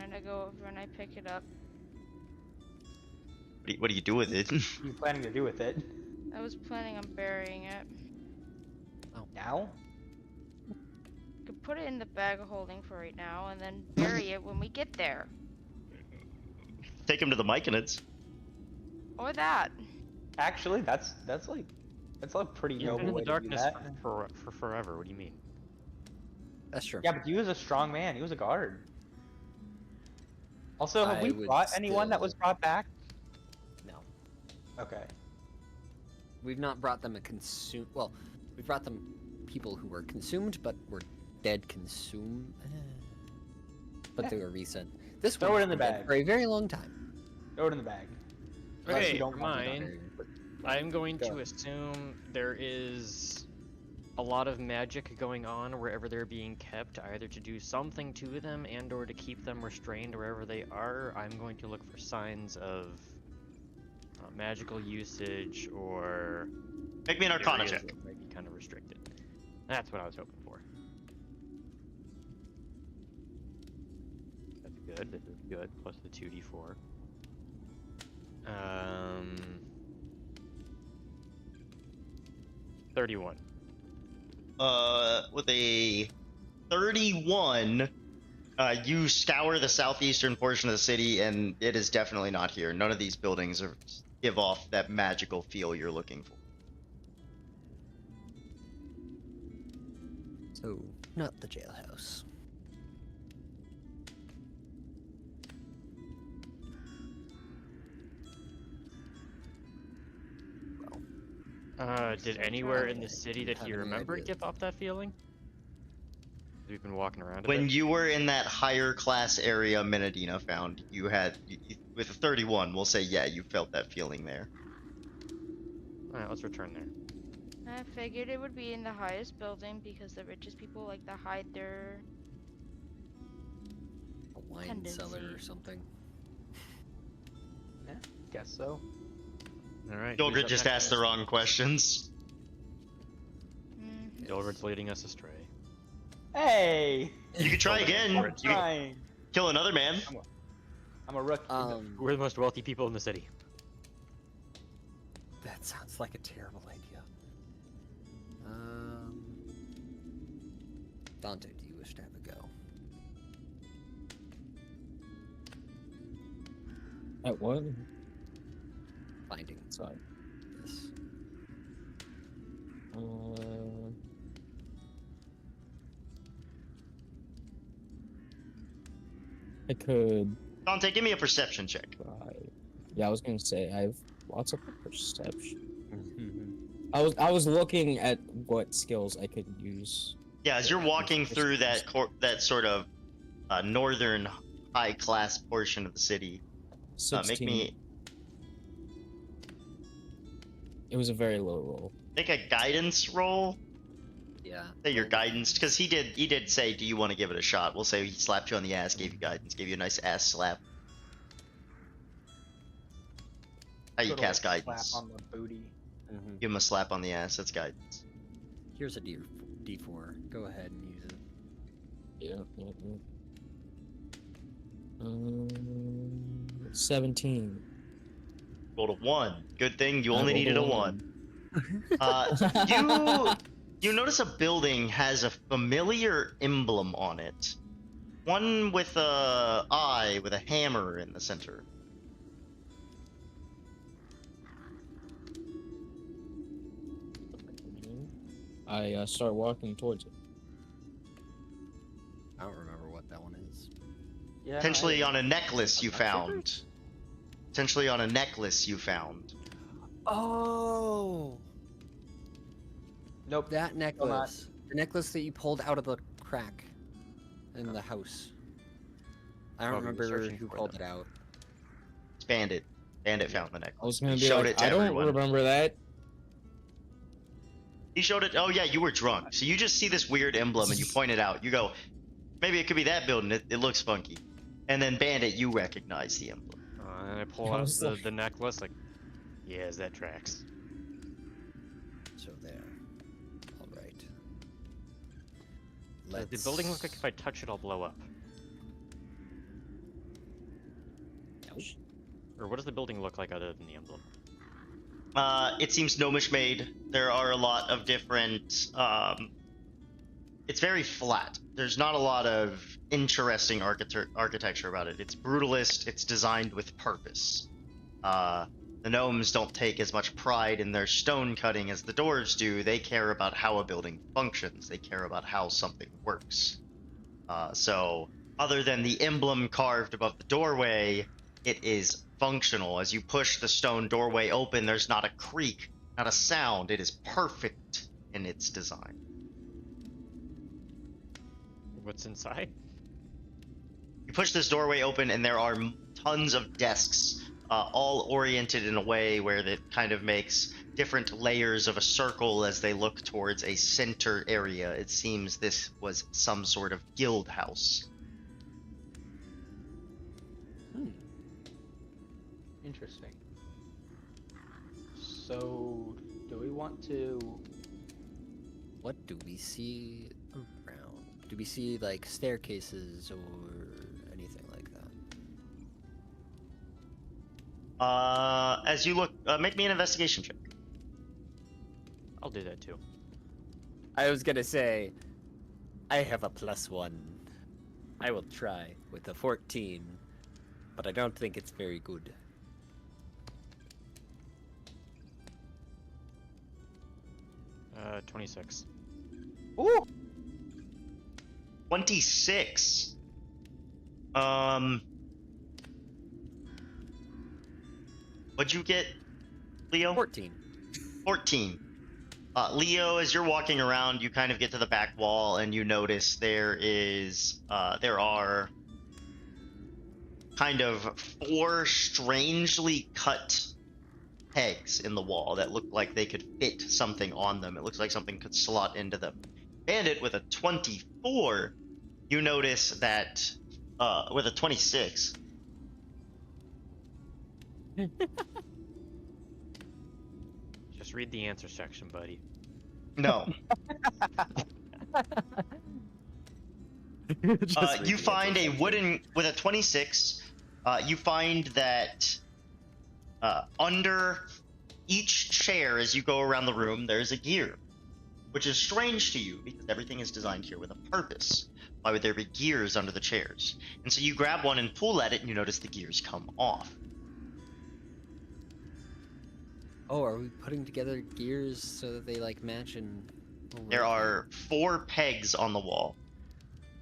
S3: And I go over and I pick it up.
S7: What do you do with it?
S4: What are you planning to do with it?
S3: I was planning on burying it.
S4: Now?
S3: Could put it in the bag of holding for right now, and then bury it when we get there.
S7: Take him to the Myconids.
S3: Or that.
S4: Actually, that's a pretty
S2: You've
S4: noble
S2: been in
S4: way
S2: the
S4: to do
S2: darkness
S4: that.
S2: for forever. What do you mean?
S5: That's true.
S4: Yeah, but he was a strong man. He was a guard. Also, have
S5: I
S4: we
S5: would
S4: brought anyone that was
S5: still-
S4: brought back?
S5: No.
S4: Okay.
S5: We've not brought them a consume. Well, we've brought them people who were consumed, but were dead consumed. But they were recent. This
S4: Throw
S5: one
S4: it in the
S5: was dead
S4: bag.
S5: for a very long time.
S4: Throw it in the bag. Unless
S2: Okay,
S4: you don't
S2: for
S4: want it
S2: mine,
S4: on.
S2: I'm going
S4: Go.
S2: to assume there is a lot of magic going on wherever they're being kept, either to do something to them and or to keep them restrained wherever they are. I'm going to look for signs of magical usage or
S7: Make me an Arcana
S2: areas
S7: check.
S2: that might be kind of restricted. That's what I was hoping for. That's good. This is good. Plus the 2d4. 31.
S7: With a 31, you scour the southeastern portion of the city, and it is definitely not here. None of these buildings give off that magical feel you're looking for.
S5: So, not the jailhouse.
S2: Did anywhere in the city that
S5: Have
S2: he
S5: any
S2: remembered
S5: ideas?
S2: give off that feeling? We've been walking around a
S7: When
S2: bit.
S7: you were in that higher class area Minadina found, you had, with a 31, we'll say, yeah, you felt that feeling there.
S2: Alright, let's return there.
S3: I figured it would be in the highest building because the richest people like to hide their.
S5: A wine cellar or
S3: Tendencies.
S5: something.
S4: Yeah, guess so.
S2: Alright.
S7: Dolgrid just asked the wrong questions.
S3: Mhm.
S2: Dolgrid's leading us astray.
S4: Hey!
S7: You could try again.
S4: I'm
S7: You could
S4: trying.
S7: kill another man.
S4: I'm a rookie.
S2: We're the most wealthy people in the city.
S5: That sounds like a terrible idea. Dante, do you wish to have a go?
S6: At what?
S5: Finding
S6: Sorry.
S5: this.
S6: I could
S7: Dante, give me a perception check.
S6: try. Yeah, I was gonna say I have lots of perception. I was looking at what skills I could use.
S7: Yeah, as you're walking through that that sort of northern high class portion of the city,
S6: 16.
S7: make me
S6: It was a very low roll.
S7: make a guidance roll.
S5: Yeah.
S7: Say your guidance, because he did say, do you want to give it a shot? We'll say he slapped you on the ass, gave you guidance, gave you a nice ass slap. How you
S4: Good
S7: cast
S4: old
S7: guidance?
S4: Slap on the booty.
S7: Give him a slap on the ass. That's guidance.
S5: Here's a D4. Go ahead and use it.
S6: Yeah. 17.
S7: Rolled a 1. Good thing you
S6: I
S7: only
S6: rolled a
S7: needed a
S6: 1.
S7: 1. You notice a building has a familiar emblem on it. One with a eye with a hammer in the center.
S6: I start walking towards it.
S5: I don't remember
S4: Yeah,
S7: Potentially on a necklace you
S5: Not
S7: found.
S5: triggers?
S7: Potentially on a necklace you found.
S5: Oh,
S4: Nope.
S5: that
S4: Still not.
S5: necklace. The necklace that you pulled out of the crack in the house. I don't
S2: Well, we were
S5: remember
S2: searching
S5: who
S2: for
S5: pulled
S2: them.
S5: it out.
S7: It's Bandit. Bandit found the
S6: I
S7: necklace.
S6: was gonna
S7: He
S6: be
S7: showed
S6: like,
S7: it to
S6: I don't
S7: everyone.
S6: remember that.
S7: He showed it. Oh yeah, you were drunk. So you just see this weird emblem and you point it out. You go, maybe it could be that building. It looks funky. And then Bandit, you recognize the emblem.
S2: And I pull
S6: I
S2: out
S6: was like-
S2: the necklace, like, yes, that tracks.
S5: So there. All right.
S2: Does the building look like if I touch it, I'll blow up?
S5: No.
S2: Or what does the building look like other than the emblem?
S7: It seems gnomish made. There are a lot of different. It's very flat. There's not a lot of interesting architecture about it. It's brutalist. It's designed with purpose. The gnomes don't take as much pride in their stone cutting as the dwarves do. They care about how a building functions. They care about how something works. So, other than the emblem carved above the doorway, it is functional. As you push the stone doorway open, there's not a creak, not a sound. It is perfect in its design.
S2: What's inside?
S7: You push this doorway open, and there are tons of desks, all oriented in a way where it kind of makes different layers of a circle as they look towards a center area. It seems this was some sort of guild house.
S4: Interesting. So, do we want to?
S5: What do we see around? Do we see like staircases or anything like that?
S7: As you look, make me an investigation check.
S2: I'll do that too.
S5: I was gonna say, I have a +1. I will try with a 14, but I don't think it's very good.
S2: 26.
S4: Ooh.
S7: 26. What'd you get, Leo?
S5: 14.
S7: 14. Leo, as you're walking around, you kind of get to the back wall and you notice there are kind of 4 strangely cut pegs in the wall that look like they could fit something on them. It looks like something could slot into them. Bandit with a 24, you notice that with a 26.
S2: Just read the answer section, buddy.
S7: No. You find a wooden with a 26. You find that under each chair, as you go around the room, there's a gear, which is strange to you because everything is designed here with a purpose. Why would there be gears under the chairs? And so you grab one and pull at it, and you notice the gears come off.
S5: Oh, are we putting together gears so that they like match and?
S7: There are 4 pegs on the wall.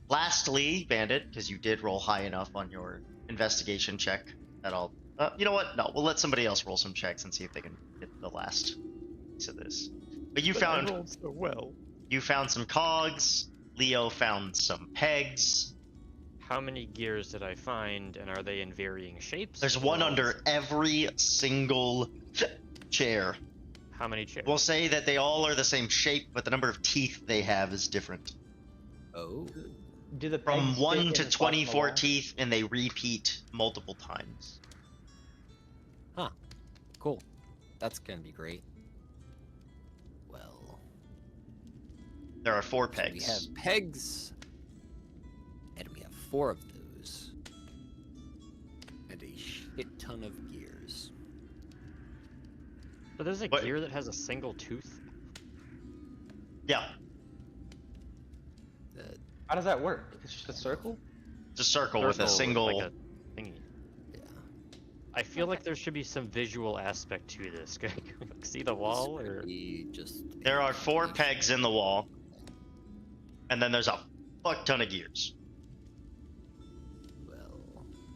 S7: Lastly, Bandit, because you did roll high enough on your investigation check, that I'll. You know what? No, we'll let somebody else roll some checks and see if they can get the last piece of this. But you found.
S2: I rolled so well.
S7: You found some cogs. Leo found some pegs.
S2: How many gears did I find, and are they in varying shapes?
S7: There's
S2: or
S7: one
S2: all
S7: under
S2: the same?
S7: every single chair.
S2: How many chairs?
S7: We'll say that they all are the same shape, but the number of teeth they have is different.
S5: Oh.
S4: Do the
S7: From
S4: pegs
S7: 1
S4: fit
S7: to
S4: in the slot in the
S7: 24
S4: wall?
S7: teeth, and they repeat multiple times.
S5: Cool. That's gonna be great. Well,
S7: There are 4
S5: so
S7: pegs.
S5: we have pegs, and we have 4 of those, and a shit ton of gears.
S2: So there's a
S7: What?
S2: gear that has a single tooth?
S7: Yeah,
S4: How does that work? It's just a circle?
S7: it's a circle with a
S2: Circle
S7: single.
S2: Like a thingy.
S5: Yeah.
S2: I feel like there should be some visual aspect to this. Can you see the wall,
S5: This would
S2: or
S5: be just a
S7: There are 4
S5: combination.
S7: pegs in the wall, and then there's a fuck ton of gears.
S5: Well,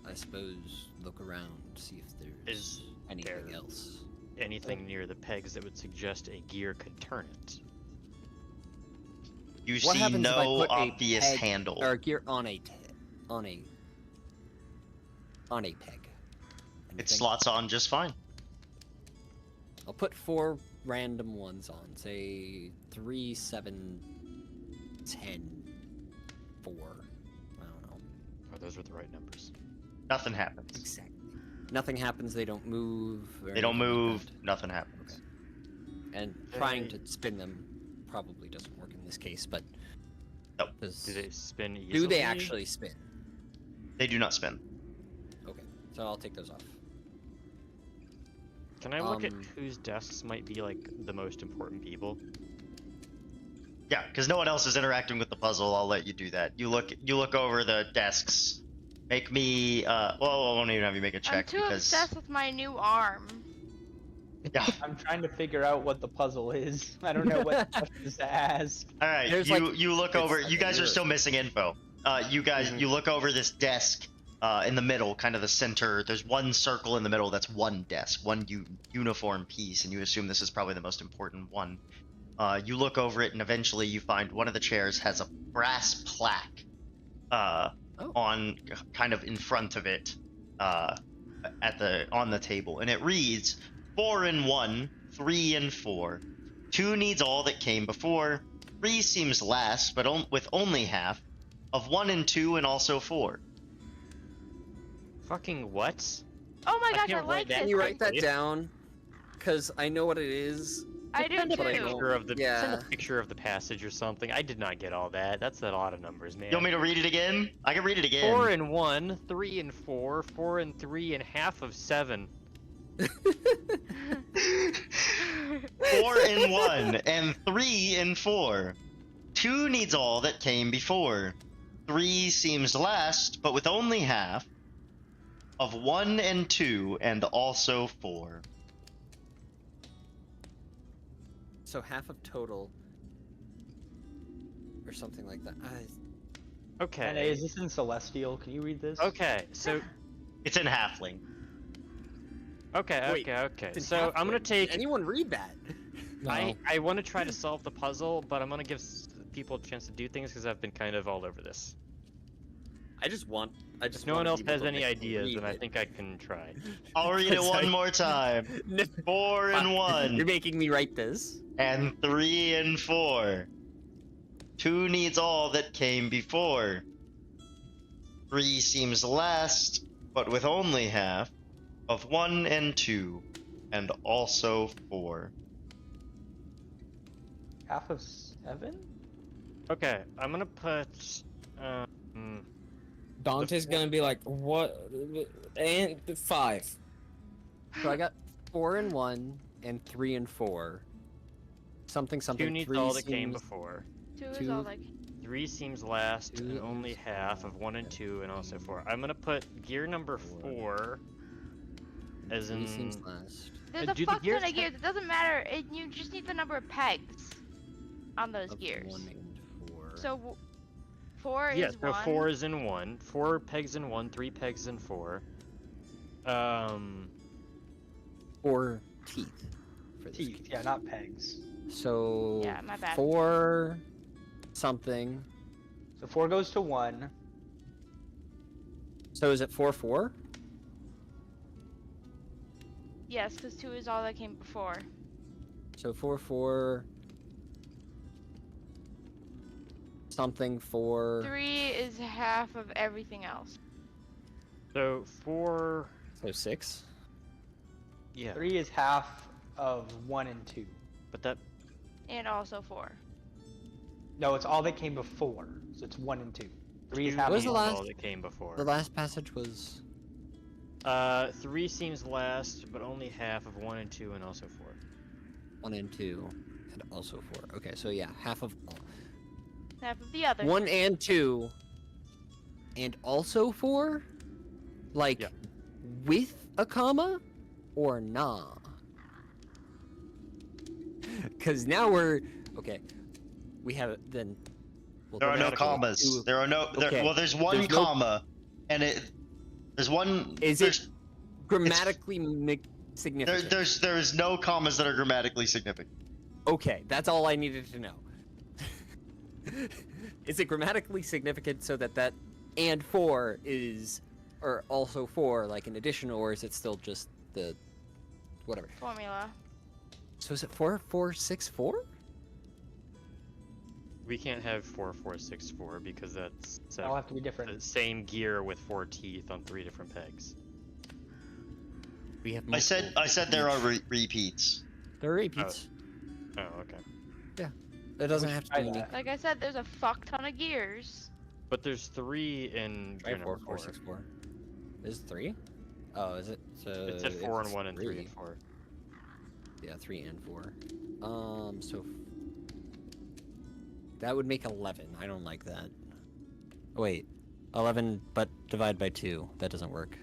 S5: I suppose look around, see if there's
S2: Is
S5: anything
S2: there-
S5: else.
S2: Anything near the pegs that would suggest a gear could turn it.
S7: You
S5: What
S7: see
S5: happens if I
S7: no
S5: put a
S7: obvious
S5: peg
S7: handle.
S5: or a gear on a peg?
S7: It
S5: Anything?
S7: slots on just fine.
S5: I'll put 4 random ones on. Say 3, 7, 10, 4. I don't know.
S2: Oh, those were the right numbers.
S7: Nothing happens.
S5: Exactly. Nothing happens. They don't move. Or
S7: They don't
S5: anything like
S7: move.
S5: that.
S7: Nothing happens.
S5: And trying
S2: Okay.
S5: to spin them probably doesn't work in this case, but
S7: Nope.
S5: 'cause
S2: Do they spin easily?
S5: do they actually spin?
S7: They do not spin.
S5: Okay, so I'll take those off.
S2: Can I look at
S5: Um,
S2: whose desks might be like the most important people?
S7: Yeah, because no one else is interacting with the puzzle. I'll let you do that. You look over the desks. Make me. Well, I won't even have you make a
S3: I'm
S7: check
S3: too
S7: because.
S3: obsessed with my new arm.
S7: Yeah.
S4: I'm trying to figure out what the puzzle is. I don't know what questions to ask.
S7: All right.
S5: There's,
S7: You
S5: like-
S7: you look
S5: it's
S7: over.
S5: like
S7: You
S5: a
S7: guys are
S5: mirror.
S7: still missing info. You guys
S5: Mhm.
S7: you look over this desk. In the middle, kind of the center, there's one circle in the middle that's one desk, one uniform piece, and you assume this is probably the most important one. You look over it, and eventually you find one of the chairs has a brass plaque on kind of in front of it on the table, and it reads 4 and 1, 3 and 4. 2 needs all that came before. 3 seems last, but with only half of 1 and 2, and also 4.
S2: Fucking what?
S3: Oh my
S2: I
S3: gosh, I
S2: can't write
S3: like
S2: that.
S3: this.
S5: Can you write that
S2: Yeah.
S5: down? Because I know what it is.
S3: I do
S2: Send a
S5: But I
S3: too.
S5: don't-
S2: picture of the send
S5: Yeah.
S2: a picture of the passage or something. I did not get all that. That's a lot of numbers, man.
S7: You want me to read it again? I can read it again.
S2: 4 and 1, 3 and 4, 4 and 3, and half of 7.
S7: 4 and 1, and 3 and 4. 2 needs all that came before. 3 seems last, but with only half of 1 and 2, and also 4.
S5: So half of total, or something like that.
S4: And
S2: Okay.
S4: is this in Celestial? Can you read this?
S2: Okay. So
S7: It's in Halfling.
S2: okay.
S5: Wait,
S2: Okay.
S5: It's
S2: So I'm gonna
S5: halfway.
S2: take.
S5: Did anyone read that?
S6: No.
S2: I want to try to solve the puzzle, but I'm gonna give people a chance to do things because I've been kind of all over this.
S5: I just
S2: If no one else has any ideas, then I think I can try.
S7: I'll read it one more time. 4 and 1,
S5: You're making me write this.
S7: and 3 and 4. 2 needs all that came before. 3 seems last, but with only half of 1 and 2, and also 4.
S4: Half of 7?
S2: Okay. I'm gonna put.
S6: Dante's gonna be like, what? And 5.
S5: So I got 4 and 1 and 3 and 4. Something
S2: 2 needs
S5: 3
S2: all that came
S5: seems-
S2: before.
S3: 2 is
S5: Two.
S3: all like.
S2: 3 seems last,
S5: 2
S2: and only
S5: is
S2: half of 1 and 2, and also 4. I'm gonna put gear number 4 as
S5: 3
S2: in.
S5: seems last.
S3: There's
S2: do
S3: a
S2: the
S3: fuck
S2: gears
S3: ton of gears. It doesn't matter. You just need the number of pegs on those
S5: Of
S3: gears.
S5: 1 and 4.
S3: So 4
S2: Yeah,
S3: is
S2: so
S3: 1.
S2: 4 is in 1. 4 pegs in 1, 3 pegs in 4.
S5: 4 teeth. For this
S4: Teeth,
S5: case.
S4: yeah, not pegs.
S5: So
S3: Yeah, my bad.
S5: 4 something.
S4: So 4 goes to 1.
S5: So is it 4 4?
S3: Yes, because 2 is all that came before.
S5: So 4 4 something 4.
S3: 3 is half of everything else.
S2: So 4.
S5: So 6.
S2: Yeah,
S4: 3 is half of 1 and 2.
S2: but that.
S3: And also 4.
S4: No, it's all that came before. So it's 1 and 2. 3 is
S2: 2
S4: half
S5: What was
S4: of
S5: the
S2: is
S4: 1.
S5: last-
S2: all that came before.
S5: The last passage was
S2: 3 seems last, but only half of 1 and 2, and also 4.
S5: 1 and 2 and also 4. Okay, so yeah, half of
S3: Half of the other.
S5: 1 and 2 and also 4? Like
S2: Yeah.
S5: with a comma or nah? Cuz now we're okay. We have then we'll
S7: There
S5: go
S7: are no
S5: back to
S7: commas.
S5: two-
S7: There are no.
S5: Okay.
S7: Well, there's one
S5: There's no-
S7: comma, and it. There's one.
S5: Is
S7: there's,
S5: it grammatically significant?
S7: There is no commas that are grammatically significant.
S5: Okay, that's all I needed to know. Is it grammatically significant so that and 4 is, or also 4 like an addition, or is it still just the whatever?
S3: Formula.
S5: So is it 4464?
S2: We can't have 4464 because that's
S4: That'll have to be
S2: the
S4: different.
S2: same gear with 4 teeth on 3 different pegs.
S5: We have.
S7: I said there are repeats.
S5: There are repeats.
S2: Oh, okay.
S5: It doesn't have to
S4: try
S5: be unique.
S4: that.
S3: Like I said, there's a fuck ton of gears.
S2: But there's 3 in
S5: Try
S2: gear number 4.
S5: 4464. Is it 3? Oh, is it? So
S2: It said 4 and
S5: it's
S2: 1 and 3 and 4.
S5: Yeah, 3 and 4. So that would make 11. I don't like that. Oh, wait, 11, but divide by 2. That doesn't work.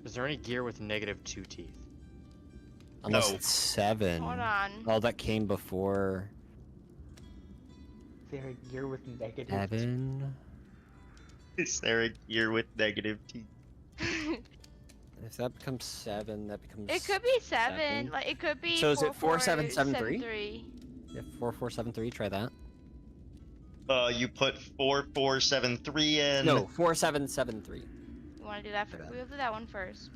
S2: Is there any gear with -2 teeth?
S5: Unless
S7: No.
S5: it's 7.
S3: Hold on.
S5: Oh, that came before
S4: They're a gear with negative.
S5: 7.
S7: Is there a gear with -T?
S5: If that becomes 7, that becomes.
S3: It could be 7.
S5: Seven.
S3: Like it could be.
S5: So is it
S3: 4773?
S5: 4773? Yeah, 4473. Try that.
S7: You put 4473 in.
S5: No, 4773.
S3: You want to do that? We'll do that one first.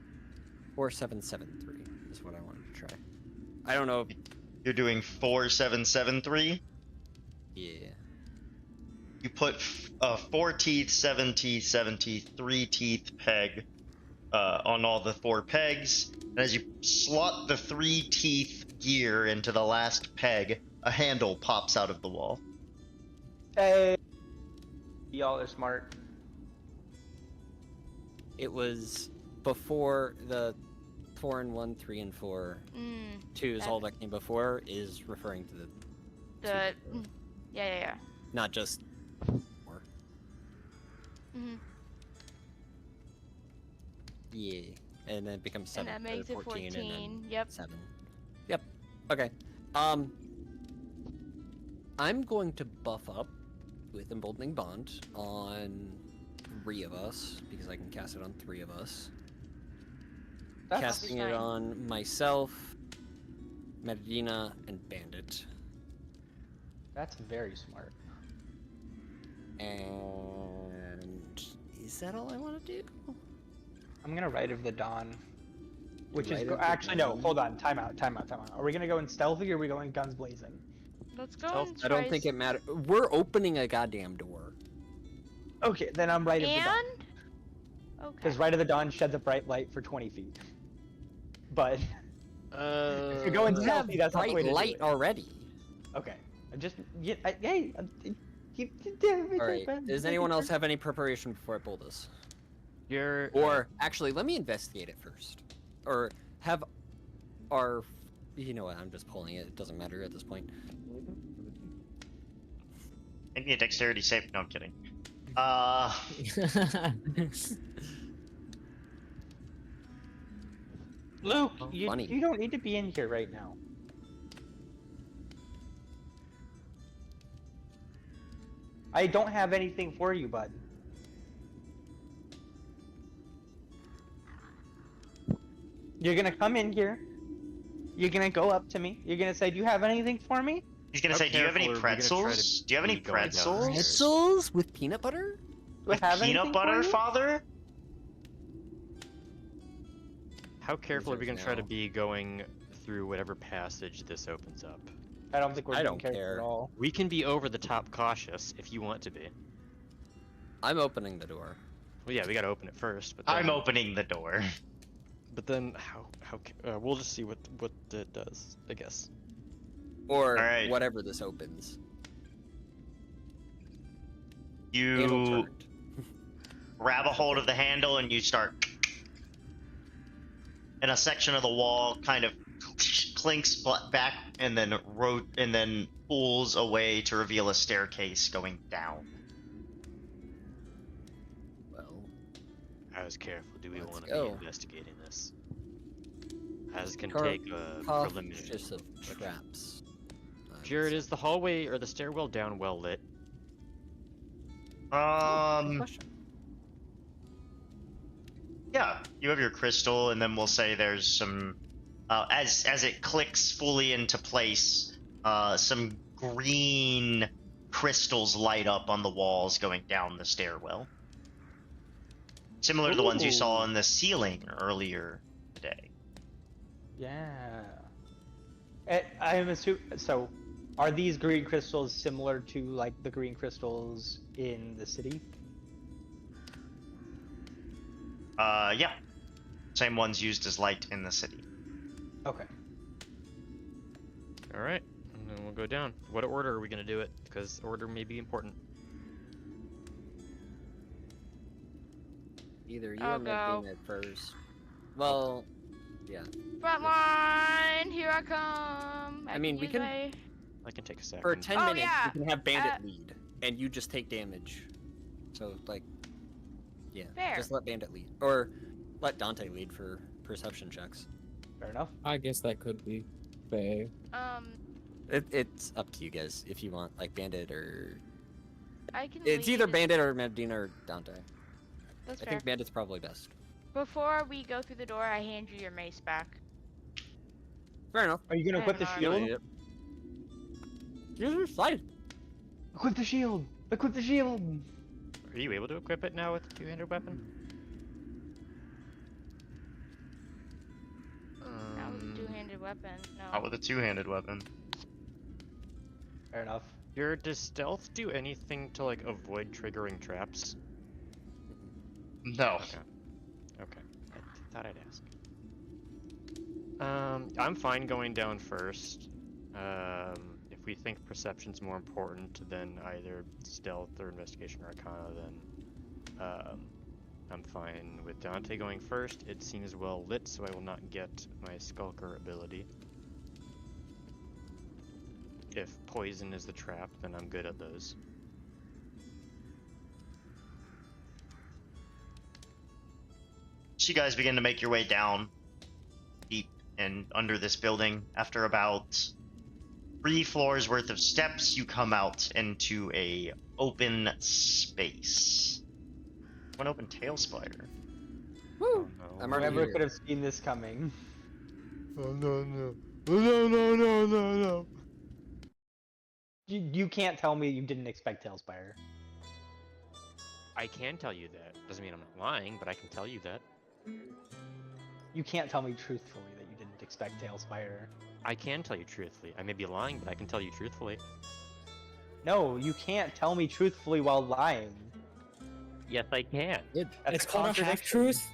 S5: 4773 is what I wanted to try. I don't know.
S7: You're doing 4773.
S5: Yeah.
S7: You put 4 teeth, 7 teeth, 7 teeth, 3 teeth peg on all the 4 pegs. And as you slot the 3 teeth gear into the last peg, a handle pops out of the wall.
S4: Hey, y'all are smart.
S5: It was before the 4 and 1, 3 and 4. 2 is all that came before, is referring to
S3: The. Yeah.
S5: not just 4.
S3: Mhm.
S5: Yeah. And then it becomes 7.
S3: And that makes it
S5: 14. And
S3: 14.
S5: then
S3: Yep.
S5: 7. Yep. Okay. I'm going to buff up with Emboldening Bond on 3 of us, because I can cast it on 3 of us.
S4: That's
S5: Casting it
S3: fine.
S5: on myself, Medina, and Bandit.
S4: That's very smart.
S5: And is that all I want to do?
S4: I'm gonna Rite of the Dawn. Which
S5: Rite
S4: is
S5: of the
S4: actually no.
S5: Dawn.
S4: Hold on. Time out. Are we gonna go in stealthy or are we going guns blazing?
S3: Let's go.
S5: Stealth,
S3: And
S5: I don't
S3: try
S5: think it matters. We're opening a goddamn door.
S4: Okay, then I'm Rite of the Dawn.
S3: And. Okay.
S4: Because Rite of the Dawn sheds a bright light for 20 feet. But if you're going
S5: We have
S4: stealthy, that's not the
S5: bright
S4: way to do
S5: light
S4: it.
S5: already.
S4: Okay. I just
S5: All right. Does anyone else have any preparation before I pull this?
S2: You're
S5: Or actually, let me investigate it first. Or have our. You know what? I'm just pulling it. It doesn't matter at this point.
S7: Make me a dexterity save. No, I'm kidding.
S4: Luke,
S5: Oh,
S4: you
S5: funny.
S4: don't need to be in here right now. I don't have anything for you, bud. You're gonna come in here. You're gonna go up to me. You're gonna say, "Do you have anything for me?"
S7: He's gonna
S2: How
S7: say, "Do you have any
S2: careful are we gonna try to
S7: pretzels? Do you have any
S2: be going down
S7: pretzels?
S2: here?
S5: Pretzels with peanut butter?
S4: Do I have
S7: Peanut
S4: anything
S7: butter,
S4: for you?
S7: father?"
S2: How careful are we gonna
S5: Answers
S2: try to
S5: no.
S2: be going through whatever passage this opens up?
S4: I don't think we're
S5: I
S4: being
S5: don't
S4: careful
S5: care.
S4: at all.
S2: We can be over the top cautious if you want to be.
S5: I'm opening the door.
S2: Well, yeah, we gotta open it first. But
S7: I'm
S2: then,
S7: opening the door.
S2: But then we'll just see what it does, I guess.
S5: Or
S7: Alright.
S5: whatever this opens. Handle
S7: You
S5: turned.
S7: grab a hold of the handle and you start. And a section of the wall kind of clinks back and then pulls away to reveal a staircase going down.
S5: Well,
S2: As careful do we
S5: Let's
S2: want to
S5: go.
S2: be investigating this? As can
S5: Car-
S2: take a preliminary.
S5: cautious of traps.
S2: Jared, is the hallway or the stairwell down well lit?
S5: Good question.
S7: Yeah, you have your crystal, and then we'll say there's some. As it clicks fully into place, some green crystals light up on the walls going down the stairwell, similar to the ones you saw
S4: Ooh.
S7: on the ceiling earlier today.
S4: Yeah. I am assuming. So, are these green crystals similar to like the green crystals in the city?
S7: Yeah, same ones used as light in the city.
S4: Okay.
S2: All right, and then we'll go down. What order are we gonna do it? Because order may be important.
S5: Either you
S3: I'll
S5: or Medina
S3: go.
S5: at first. Well, yeah.
S3: Front line, here I come.
S5: I mean, we
S3: use
S5: can-
S3: my-
S2: I can take a second.
S5: For 10
S3: Oh,
S5: minutes,
S3: yeah.
S5: we can have Bandit lead, and you just take damage. So, like, yeah,
S3: Fair.
S5: just let Bandit lead. Or let Dante lead for perception checks.
S4: Fair enough.
S6: I guess that could be fair.
S5: It's up to you guys if you want, like, Bandit or...
S3: I can.
S5: It's either
S3: lead.
S5: Bandit or Medina or Dante.
S3: That's
S5: I
S3: fair.
S5: think Bandit's probably best.
S3: Before we go through the door, I hand you your mace back.
S5: Fair enough.
S4: Are you gonna
S3: I
S4: equip
S3: have
S4: the
S3: an
S4: shield?
S3: armor.
S5: User slide.
S4: Equip the shield! Equip the shield!
S2: Are you able to equip it now with the two-handed weapon?
S3: Not with a two-handed weapon. No.
S7: Not with a two-handed weapon.
S4: Fair enough.
S2: Does stealth do anything to like avoid triggering traps?
S7: No.
S2: Okay. Okay. I thought I'd ask. I'm fine going down first. If we think perception's more important than either stealth or investigation or arcana, then I'm fine with Dante going first. It seems well lit, so I will not get my skulker ability. If poison is the trap, then I'm good at those.
S7: So you guys begin to make your way down deep and under this building. After about 3 floors worth of steps, you come out into a open space. One open tail spider.
S5: Woo!
S2: Oh, no.
S5: I'm already
S4: Whoever
S5: here.
S4: could have seen this coming.
S7: Oh no.
S4: You can't tell me you didn't expect Tailspire.
S2: I can tell you that. Doesn't mean I'm not lying, but I can tell you that.
S4: You can't tell me truthfully that you didn't expect Tailspire.
S2: I can tell you truthfully. I may be lying, but I can tell you truthfully.
S4: No, you can't tell me truthfully while lying.
S2: Yes, I can.
S4: That's
S6: It's
S4: a
S6: called a
S4: contradiction.
S6: half-truth.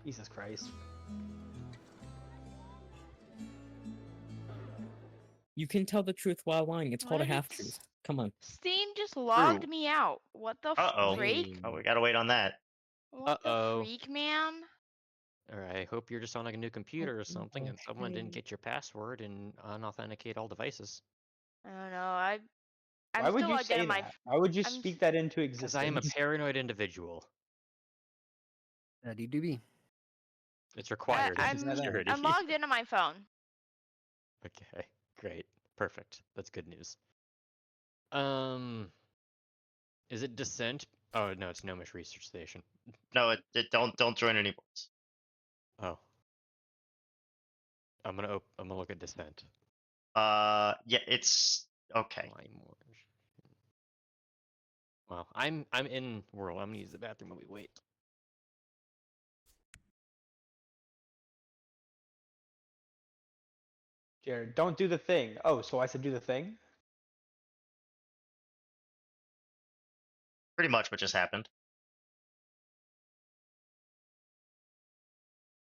S4: Jesus Christ.
S6: You can tell the truth while lying. It's called a
S3: What?
S6: half-truth. Come on.
S3: Steam just logged
S7: True.
S3: me out. What the
S7: Uh-oh.
S3: freak?
S7: Oh, we gotta wait on that.
S3: What
S2: Uh-oh.
S3: the freak, man?
S2: Alright, I hope you're just on like a new computer or something and someone didn't get your password and unauthenticate all devices.
S3: I don't know. I'm
S4: Why would
S3: still
S4: you
S3: logged
S4: say
S3: into my.
S4: that? Why would you
S3: I'm
S4: speak
S3: s-
S4: that into
S2: Because
S4: existence?
S2: I am a paranoid individual.
S5: Daddy doobie.
S2: It's required in
S3: I'm
S2: security.
S3: I'm logged into my phone.
S2: Okay, great. Perfect. That's good news. Is it Descent? Oh, no, it's Gnomish Research Station.
S7: No, it don't join any boards.
S2: Oh. I'm gonna look at Descent.
S7: Yeah, it's okay.
S2: Lime orange. Well, I'm in world. I'm gonna use the bathroom while we wait.
S4: Jared, don't do the thing. Oh, so I said do the thing?
S7: Pretty much what just happened.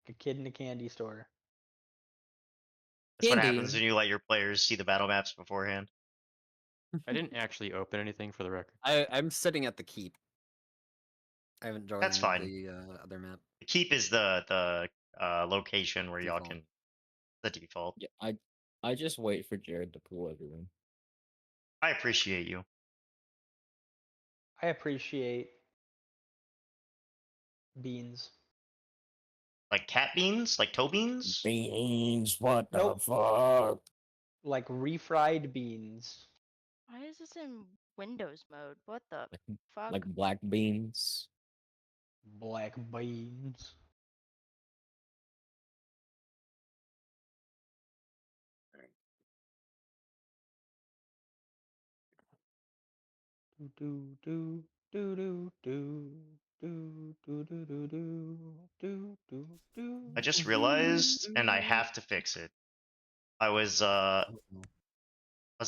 S4: Like a kid in a candy store.
S7: That's what
S6: Candy.
S7: happens when you let your players see the battle maps beforehand.
S2: I didn't actually open anything for the record.
S5: I'm sitting at the keep. I haven't joined
S7: That's fine.
S5: the other map.
S7: The keep is the location where y'all
S5: Default.
S7: can the default.
S6: Yeah, I just wait for Jared to pull everyone.
S7: I appreciate you.
S4: I appreciate beans.
S7: Like cat beans, like toe beans.
S6: Beans, what
S4: Nope.
S6: the fuck?
S4: Like refried beans.
S3: Why is this in Windows mode. What the fuck?
S6: Like black beans.
S4: Black beans. Do do do do do do do do do do do do do.
S7: I just realized, and I have to fix it. I was
S5: Uh-oh.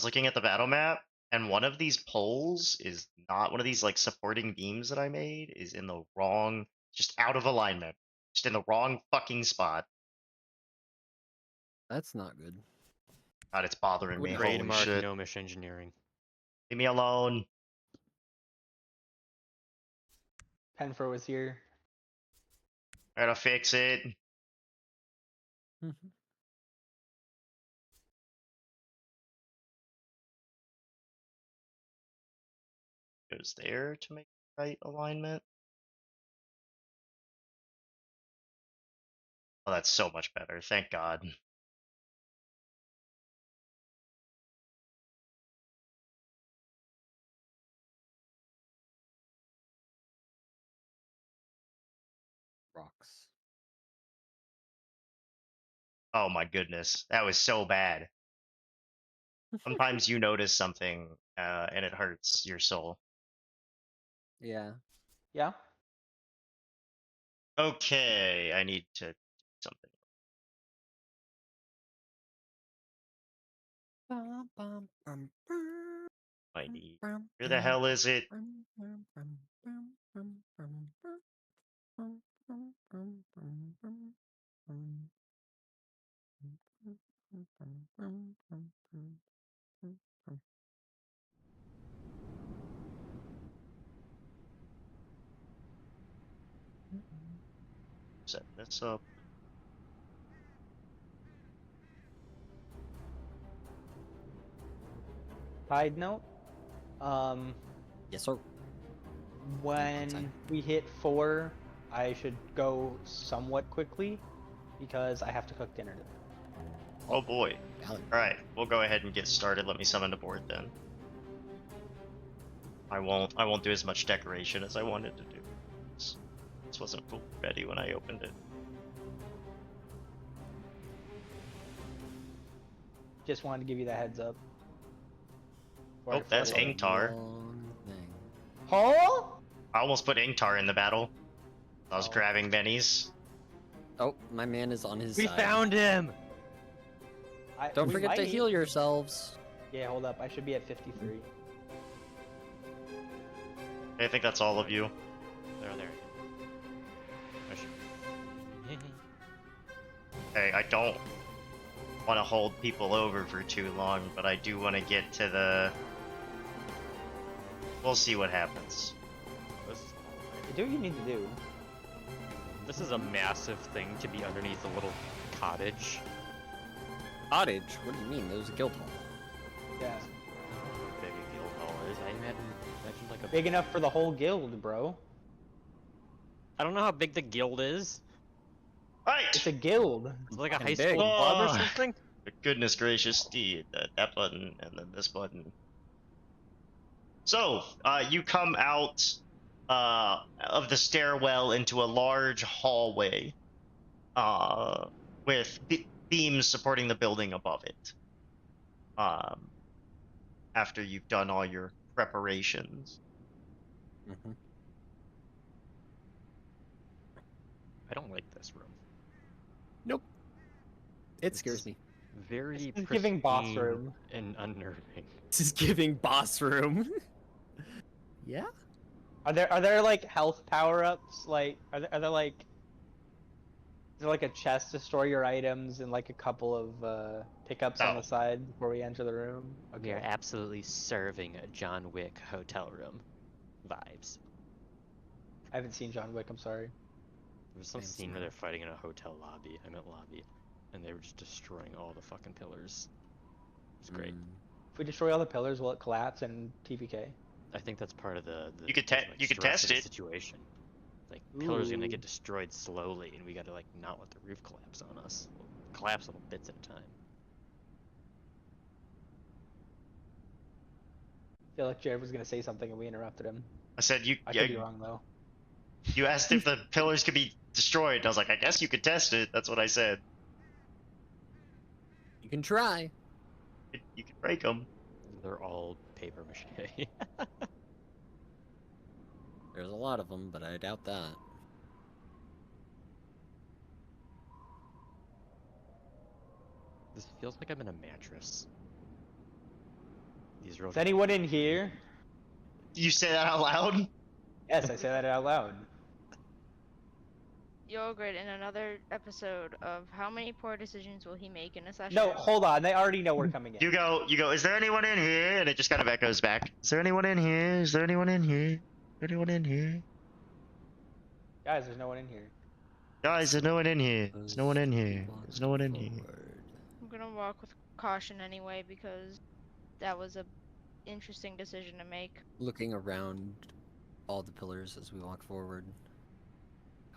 S7: looking at the battle map, and one of these poles is not one of these like supporting beams that I made is in the wrong, just out of alignment, just in the wrong fucking spot.
S5: That's not good.
S7: God, it's bothering me. Holy
S2: Trademark
S7: shit!
S2: gnomish engineering.
S7: Leave me alone.
S4: Penfer was here.
S7: I gotta fix it. Goes there to make the right alignment. Oh, that's so much better. Thank God.
S5: Rocks.
S7: Oh my goodness, that was so bad. Sometimes you notice something, and it hurts your soul.
S5: Yeah.
S4: Yeah.
S7: Okay, I need to do something.
S5: Bum, bum, bum, bum,
S7: I need.
S5: bum,
S7: Where the
S5: bum,
S7: hell is it?
S5: bum, bum, bum, bum, bum, bum, bum, bum, bum, bum, bum, bum, bum, bum, bum, bum, bum, bum.
S7: Set this up.
S4: Side note. Um,
S5: Yes, sir.
S4: when we hit 4, I should go somewhat quickly because I have to cook dinner.
S7: Oh boy.
S5: Valid.
S7: Alright, we'll go ahead and get started. Let me summon the board then. I won't do as much decoration as I wanted to do. This wasn't fully ready when I opened it.
S4: Just wanted to give you that heads up. Before I
S7: Oh, that's
S4: forget.
S7: Ingtar.
S5: One thing.
S4: Huh?
S7: I almost put Ingtar in the battle. I was
S4: Oh.
S7: grabbing bennies.
S5: Oh, my man is on his
S2: We
S5: side.
S2: found him!
S5: Don't
S4: We
S5: forget to
S4: might.
S5: heal yourselves.
S4: Yeah, hold up. I should be at 53.
S7: I think that's all of you.
S2: There. I should-
S7: Hey, I don't want to hold people over for too long, but I do want to get to the... We'll see what happens.
S4: Do what you need to do.
S2: This is a massive thing to be underneath a little cottage.
S6: Cottage? What do you mean? There was a guild hall.
S4: Yeah.
S2: How big a guild hall is. I imagine like a
S4: Big enough for the whole guild, bro.
S2: I don't know how big the guild is.
S7: Right!
S4: It's a guild.
S2: It's like a
S6: Fucking
S2: high
S6: big.
S2: school club or
S7: Oh.
S2: something.
S7: Goodness gracious, that button and then this button. So, you come out of the stairwell into a large hallway with beams supporting the building above it. After you've done all your preparations.
S5: Mm-hmm.
S2: I don't like this room.
S5: Nope. It
S2: It's
S5: scares me.
S2: Very
S4: This is giving boss
S2: pristine
S4: room.
S2: and unnerving.
S5: This is giving boss room. Yeah?
S4: Are there like health power ups? Like are there like is there like a chest to store your items and like a couple of pickups on
S7: No.
S4: the side before we enter the room?
S2: We are absolutely serving a John Wick hotel room vibes.
S4: I haven't seen John Wick. I'm sorry.
S2: There was some
S5: Same
S2: scene where
S5: smell.
S2: they're fighting in a hotel lobby. I meant lobby. And they were just destroying all the fucking pillars. It's great.
S5: Mm.
S4: If we destroy all the pillars, will it collapse and TPK?
S2: I think that's part of the
S7: You could
S2: like,
S7: you could
S2: stress
S7: test
S2: of the
S7: it.
S2: situation. Like pillars are gonna
S4: Ooh.
S2: get destroyed slowly, and we gotta like not let the roof collapse on us. We'll collapse little bits at a time.
S4: feel like Jared was gonna say something and we interrupted him.
S7: I said
S4: I could be wrong though.
S7: you asked if the pillars could be destroyed. And I was like, I guess you could test it. That's what I said.
S5: You can try.
S7: You could break them.
S2: They're all paper mache.
S5: There's a lot of them, but I doubt that.
S2: This feels like I'm in a mattress. These are
S4: Is anyone in here?
S7: You say that out loud?
S4: Yes, I say that out loud.
S3: Yogurt in another episode of how many poor decisions will he make in a session?
S4: No, hold on. They already know we're coming in.
S7: You go, is there anyone in here? And it just kind of echoes back. Is there anyone in here? Is there anyone in here? Is there anyone in here?
S4: Guys, there's no one in here.
S7: Guys, there's no one in here. There's no one in here. There's no one in here.
S3: I'm gonna walk with caution anyway because that was a interesting decision to make.
S5: Looking around all the pillars as we walk forward,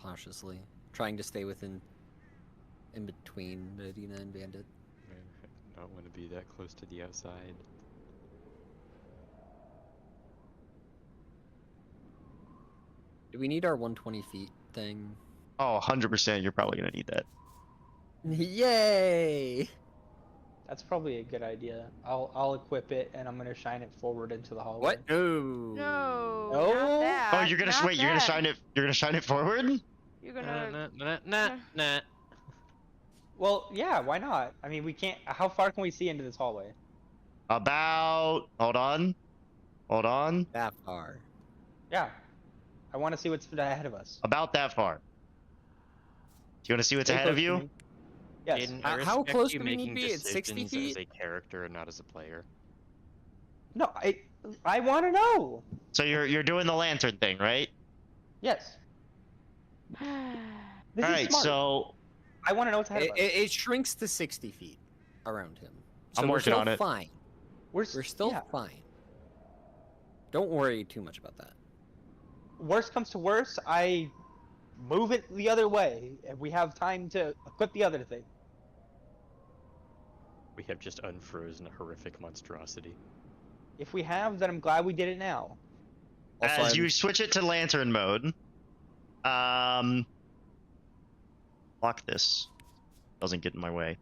S5: cautiously, trying to stay in between Medina and Bandit.
S2: I don't want to be that close to the outside.
S5: Do we need our 120 feet thing?
S7: Oh, 100%. You're probably going to need that.
S5: Yay!
S4: That's probably a good idea. I'll equip it and I'm gonna shine it forward into the hallway.
S5: What? No.
S3: No.
S4: No?
S3: Not that,
S7: Oh, you're going to
S3: not
S7: wait. You're going to
S3: that.
S7: shine it. You're going to shine it forward?
S3: You're gonna.
S2: Nah.
S4: Well, yeah, why not? I mean, we can't. How far can we see into this hallway?
S7: About. Hold on. Hold on.
S5: That far.
S4: Yeah. I want to see what's ahead of us.
S7: About that far. Do you want to see what's
S4: Stay
S7: ahead
S4: close
S7: of
S4: to
S7: you?
S4: me. Yes.
S2: Aiden,
S5: How
S2: I respect
S5: close
S2: you
S5: do we need
S2: making
S5: to be? At 60
S2: decisions
S5: feet?
S2: as a character and not as a player.
S4: No, I want to know.
S7: So you're doing the lantern thing, right?
S4: Yes. This
S7: All
S4: is
S7: right.
S4: smart.
S7: So
S4: I want to know what's ahead of us.
S5: It shrinks to 60 feet around him. So
S7: I'm
S5: we're
S7: working
S5: still
S7: on it.
S5: Fine. We're still
S4: yeah.
S5: fine. Don't worry too much about that.
S4: Worst comes to worst, I move it the other way, and we have time to equip the other thing.
S2: We have just unfrozen a horrific monstrosity.
S4: If we have, then I'm glad we did it now.
S5: Also,
S7: as you switch it to lantern mode, lock this. Doesn't get in my way.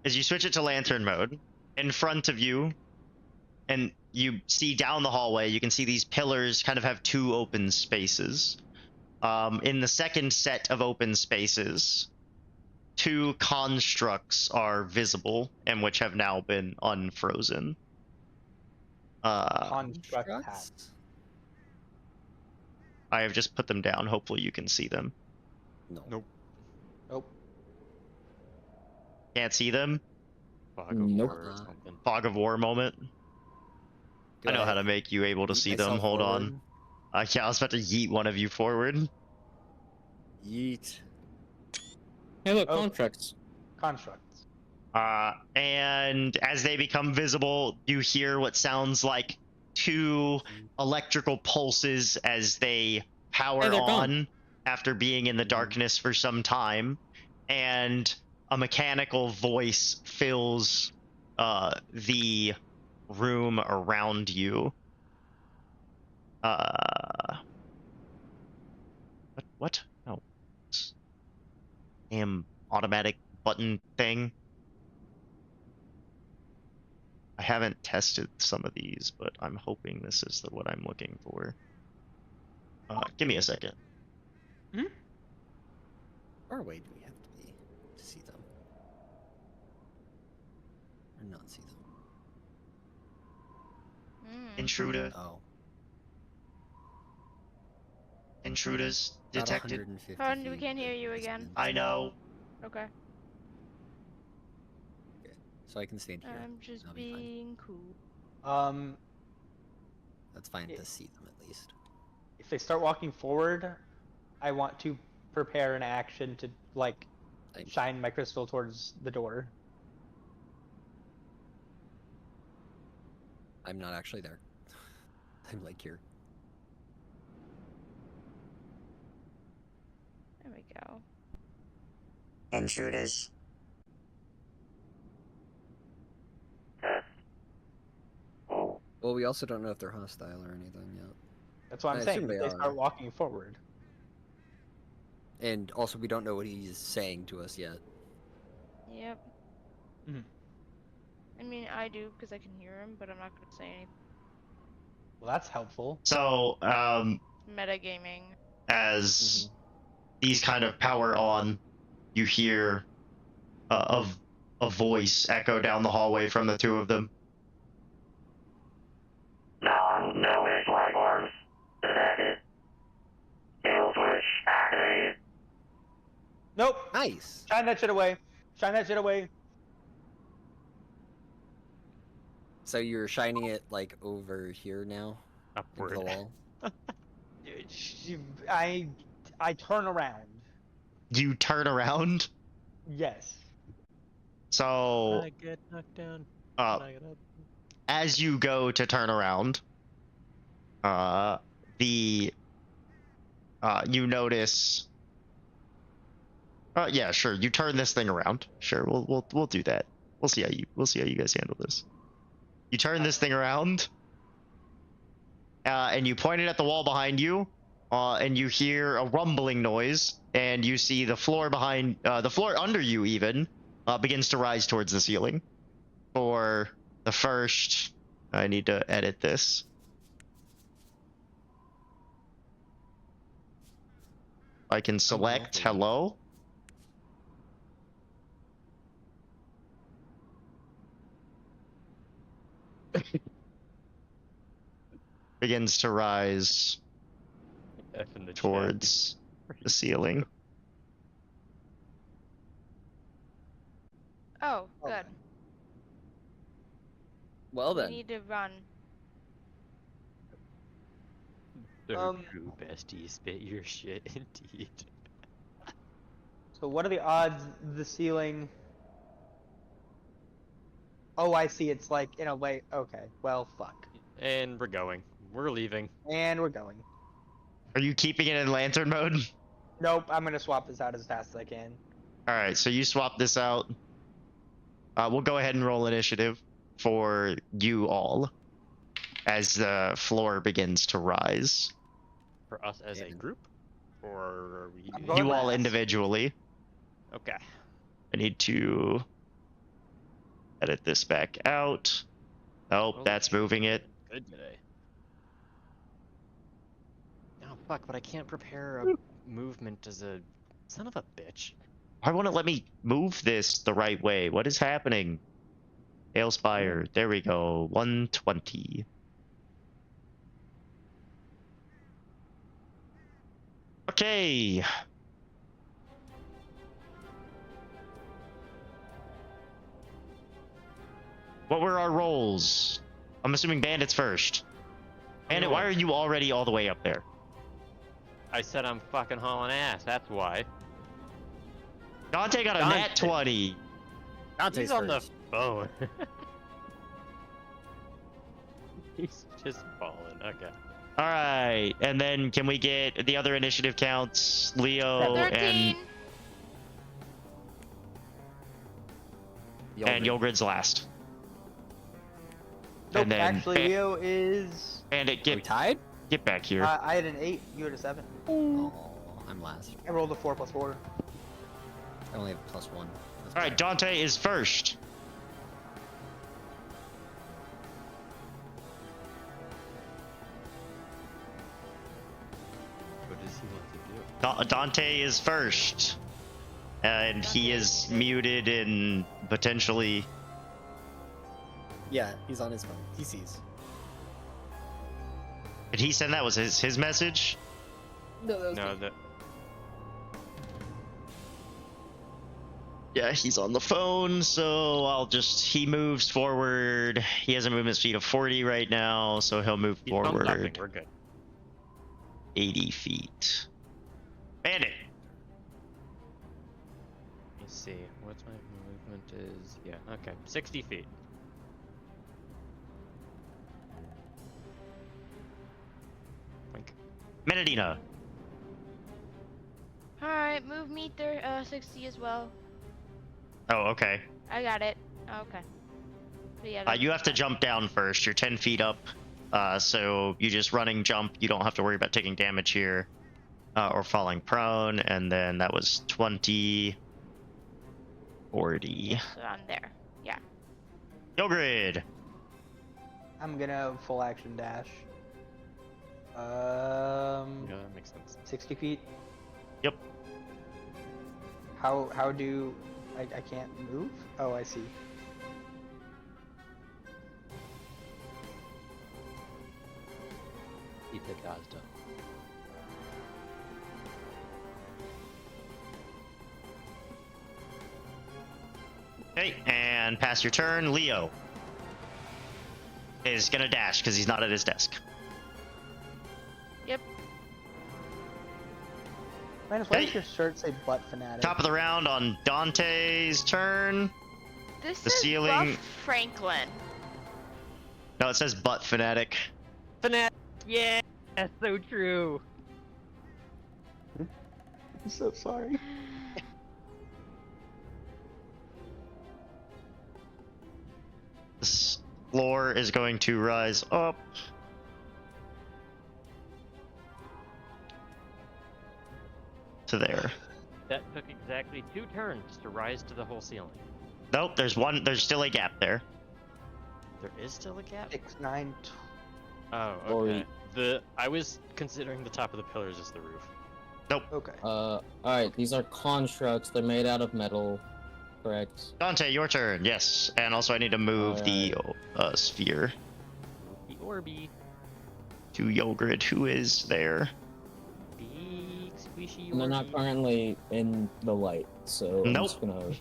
S7: As you switch it to lantern mode, in front of you, and you see down the hallway, you can see these pillars kind of have two open spaces. In the second set of open spaces, two constructs are visible and which have now been unfrozen.
S4: Construct
S5: Constructs?
S4: hat.
S7: I have just put them down. Hopefully you can see them.
S5: No.
S2: Nope.
S4: Nope.
S7: Can't see them?
S2: Fog of
S6: Nope.
S2: war or something.
S7: Fog of war moment.
S5: Go
S7: I know how
S5: ahead.
S7: to make you able to
S5: Yeet
S7: see them.
S5: myself
S7: Hold
S5: forward.
S7: on. Yeah, I was about to yeet one of you forward.
S5: Yeet.
S6: Hey, look,
S4: Oh.
S6: contracts.
S4: Constructs.
S7: And as they become visible, you hear what sounds like two electrical pulses as they power
S6: Hey, they're gone.
S7: on after being in the darkness for some time, and a mechanical voice fills the room around you. What? No. Damn automatic button thing. I haven't tested some of these, but I'm hoping this is what I'm looking for. Give me a second.
S5: How far away do we have to be to see them? Or not see them?
S7: Intruder.
S5: Oh.
S7: Intruders
S5: About
S7: detected.
S5: 150
S3: Pardon, we
S5: feet,
S3: can't
S5: but
S3: hear you
S5: it's
S3: again.
S5: been-
S7: I know.
S3: Okay.
S5: So I can stand here.
S3: I'm just
S5: That'll be fine.
S3: being cool.
S5: That's fine
S4: Yeah.
S5: to see them at least.
S4: If they start walking forward, I want to prepare an action to like
S5: I-
S4: shine my crystal towards the door.
S5: I'm not actually there. I'm like here.
S3: There we go.
S7: Intruders.
S5: Well, we also don't know if they're hostile or anything yet.
S4: That's what
S5: I
S4: I'm saying.
S5: assume
S4: If
S5: they
S4: they start
S5: are.
S4: walking forward.
S5: And also, we don't know what he's saying to us yet.
S3: Yep.
S4: Mhm.
S3: I mean, I do because I can hear him, but I'm not gonna say anything.
S4: Well, that's helpful.
S1: So,
S3: Metagaming.
S1: as these kind of power on, you hear a voice echo down the hallway from the two of them.
S8: Now no is Lightworms. Detected. Kill switch activated.
S4: Nope.
S5: Nice.
S4: Shine that shit away. Shine that shit away.
S5: So you're shining it like over here now into
S2: Upward.
S5: the wall.
S4: I turn around.
S1: You turn around.
S4: Yes.
S1: So,
S2: I get knocked down.
S1: uh,
S2: I get up.
S1: as you go to turn around, the you notice. Yeah, sure. You turn this thing around. Sure, we'll do that. We'll see how you guys handle this. You turn this thing around, and you point it at the wall behind you, and you hear a rumbling noise, and you see the floor under you even begins to rise towards the ceiling. For the first, I need to edit this. I can select
S5: healthy.
S1: hello. Begins to rise
S2: F in the chat.
S1: towards the ceiling.
S3: Oh, good.
S5: Okay. Well
S3: We
S5: then.
S3: need to run.
S2: So true, bestie. Spit your shit, indeed.
S4: So what are the odds the ceiling? Oh, I see. It's like in a way. Okay. Well, fuck.
S2: And we're going. We're leaving.
S4: And we're going.
S1: Are you keeping it in lantern mode?
S4: Nope. I'm gonna swap this out as fast as I can.
S1: All right, so you swap this out. We'll go ahead and roll initiative for you all as the floor begins to rise.
S2: For us as a group? Or are we...
S4: I'm going
S1: You all
S4: last.
S1: individually.
S2: Okay.
S1: I need to edit this back out. Oh,
S2: Holy
S1: that's moving it.
S2: Good today. Oh, fuck, but I can't prepare a movement as a... Son of a bitch.
S1: Why won't it let me move this the right way? What is happening? Hailspire. There we go. 120. Okay. What were our rolls? I'm assuming bandits first. Bandit, why are you already all the way up there?
S2: I said I'm fucking hauling ass, that's why.
S1: Dante got a
S2: Dante.
S1: nat 20.
S5: Dante's
S2: He's on the
S5: first.
S2: phone. He's just falling, okay.
S1: All right, and then can we get the other initiative counts? Leo
S3: 13.
S1: and Yogrid's last.
S4: Nope.
S1: And then
S4: Actually, Leo is.
S1: Bandit,
S5: Are we tied?
S1: get back here.
S4: I had an 8. You had a 7.
S5: Oh, I'm last.
S4: I rolled a 4 plus 4.
S5: I only have +1. That's
S1: All right,
S5: bad.
S1: Dante is first.
S2: What does he want to do?
S1: Dante is first. And he is muted and potentially...
S5: Yeah, he's on his phone. He sees.
S1: Did he send that? Was his message?
S5: No, that was
S2: No,
S5: me.
S2: that...
S1: Yeah, he's on the phone, so I'll just... He moves forward. He has a movement speed of 40 right now, so he'll move
S2: He's thumbs upping,
S1: forward
S2: we're good.
S1: 80 feet. Bandit!
S2: Let me see. What's my movement is... Yeah, okay. 60 feet. Wink.
S1: Menadina.
S3: Alright, move me 60 as well.
S1: Oh, okay.
S3: I got it. Okay. So yeah,
S7: You have to jump down first. You're 10 feet up. So you just running jump. You don't have to worry about taking damage here or falling prone. And then that was 20, 40.
S3: So I'm there. Yeah.
S7: Yogrid.
S4: I'm gonna full action dash.
S2: Yeah, that makes sense.
S4: 60 feet.
S7: Yep.
S4: How do I can't move? Oh, I see.
S9: Keep the Gazda.
S7: Okay, and pass your turn. Leo is gonna dash because he's not at his desk.
S3: Yep.
S4: Minus, why
S7: Hey.
S4: does your shirt say butt fanatic?
S7: Top of the round on Dante's turn.
S3: This
S7: The
S3: is
S7: ceiling-
S3: Buff Franklin.
S7: No, it says butt fanatic.
S2: Fanatic. Yeah, that's so true.
S4: I'm so sorry.
S7: This floor is going to rise up. To there.
S2: That took exactly 2 turns to rise to the whole ceiling.
S7: Nope, there's still a gap there.
S2: There is still a gap?
S4: 6, 9,
S2: Oh,
S6: Or
S2: okay. I was considering the top of the pillars as the roof.
S4: Okay.
S6: Alright, these are constructs. They're made out of metal. Correct.
S7: Dante, your turn. Yes, and also I need to move the sphere
S2: The Orby.
S7: to Yogrid, who is there.
S2: Big squishy
S6: And they're not
S2: Orby.
S6: currently in the light, so I'm
S7: Nope.
S6: just gonna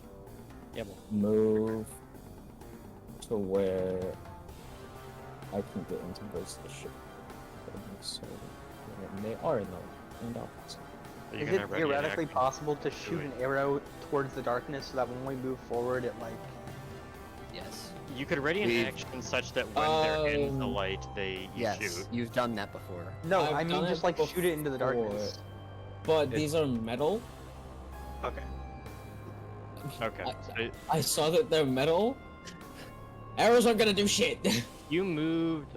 S2: Yeah, well,
S6: move to where I can get into those ship. So when they are in the light.
S2: are you
S4: Is
S2: gonna
S4: it
S2: ready an
S4: theoretically
S2: action?
S4: possible to shoot an arrow towards the darkness so that when we move forward, it like?
S5: Yes.
S2: You could ready an
S5: We've-
S2: action such that when they're in the
S6: Um,
S2: light, you
S5: Yes,
S2: shoot.
S5: you've done that before.
S4: No,
S6: I've
S4: I mean
S6: done
S4: just
S6: it
S4: like shoot it into the
S6: before.
S4: darkness.
S6: But these are metal.
S4: Okay.
S2: Okay. So
S6: I saw that they're metal. Arrows aren't gonna do shit.
S2: you moved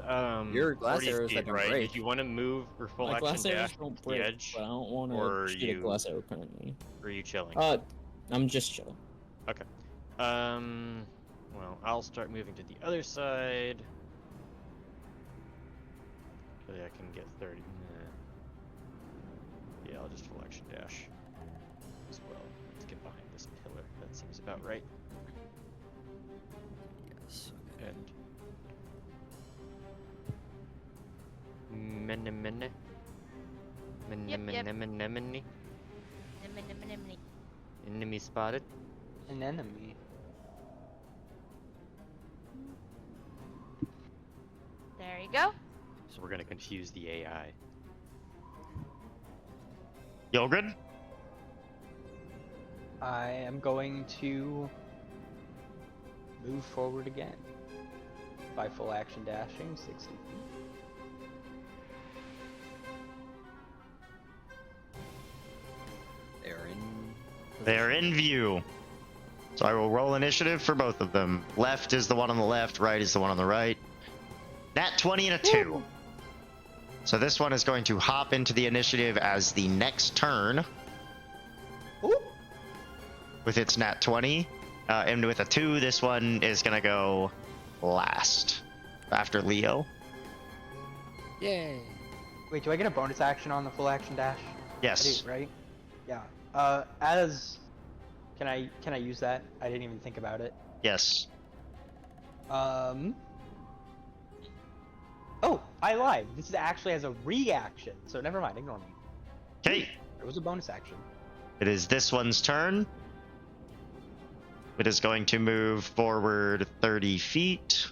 S5: Your glass
S2: 40
S5: arrows
S2: feet,
S5: that don't
S2: right?
S5: break.
S2: Did you want to move or full
S6: My
S2: action
S6: glass arrows
S2: dash
S6: don't
S2: to the
S6: break,
S2: edge?
S6: but I don't want
S2: or
S6: to shoot a
S2: you-
S6: glass arrow currently.
S2: Or are you chilling?
S6: I'm just chilling.
S2: Well, I'll start moving to the other side. Hopefully I can get 30. Yeah, I'll just full action dash as well. Let's get behind this pillar. That seems about right.
S5: Yes.
S2: And mene mene. Mene
S3: Yep, yep.
S2: mene mene mene.
S3: Nimmy.
S2: Enemy spotted.
S4: An enemy.
S3: There you go.
S2: So we're gonna confuse the AI.
S7: Yogrid?
S4: I am going to move forward again by full action dashing 60 feet.
S5: They're in.
S7: They're in view. So I will roll initiative for both of them. Left is the one on the left, right is the one on the right. Nat 20 and a 2. So this one is going to hop into the initiative as the next turn
S4: Ooh.
S7: with its nat 20. And with a 2, this one is going to go last after Leo.
S5: Yay.
S4: Wait, do I get a bonus action on the full action dash? I
S7: Yes.
S4: do, right? Yeah. Can I use that? I didn't even think about it.
S7: Yes.
S4: Oh, I lied. This is actually as a reaction. So never mind, ignore me.
S7: Okay.
S4: It was a bonus action.
S7: It is this one's turn. It is going to move forward 30 feet.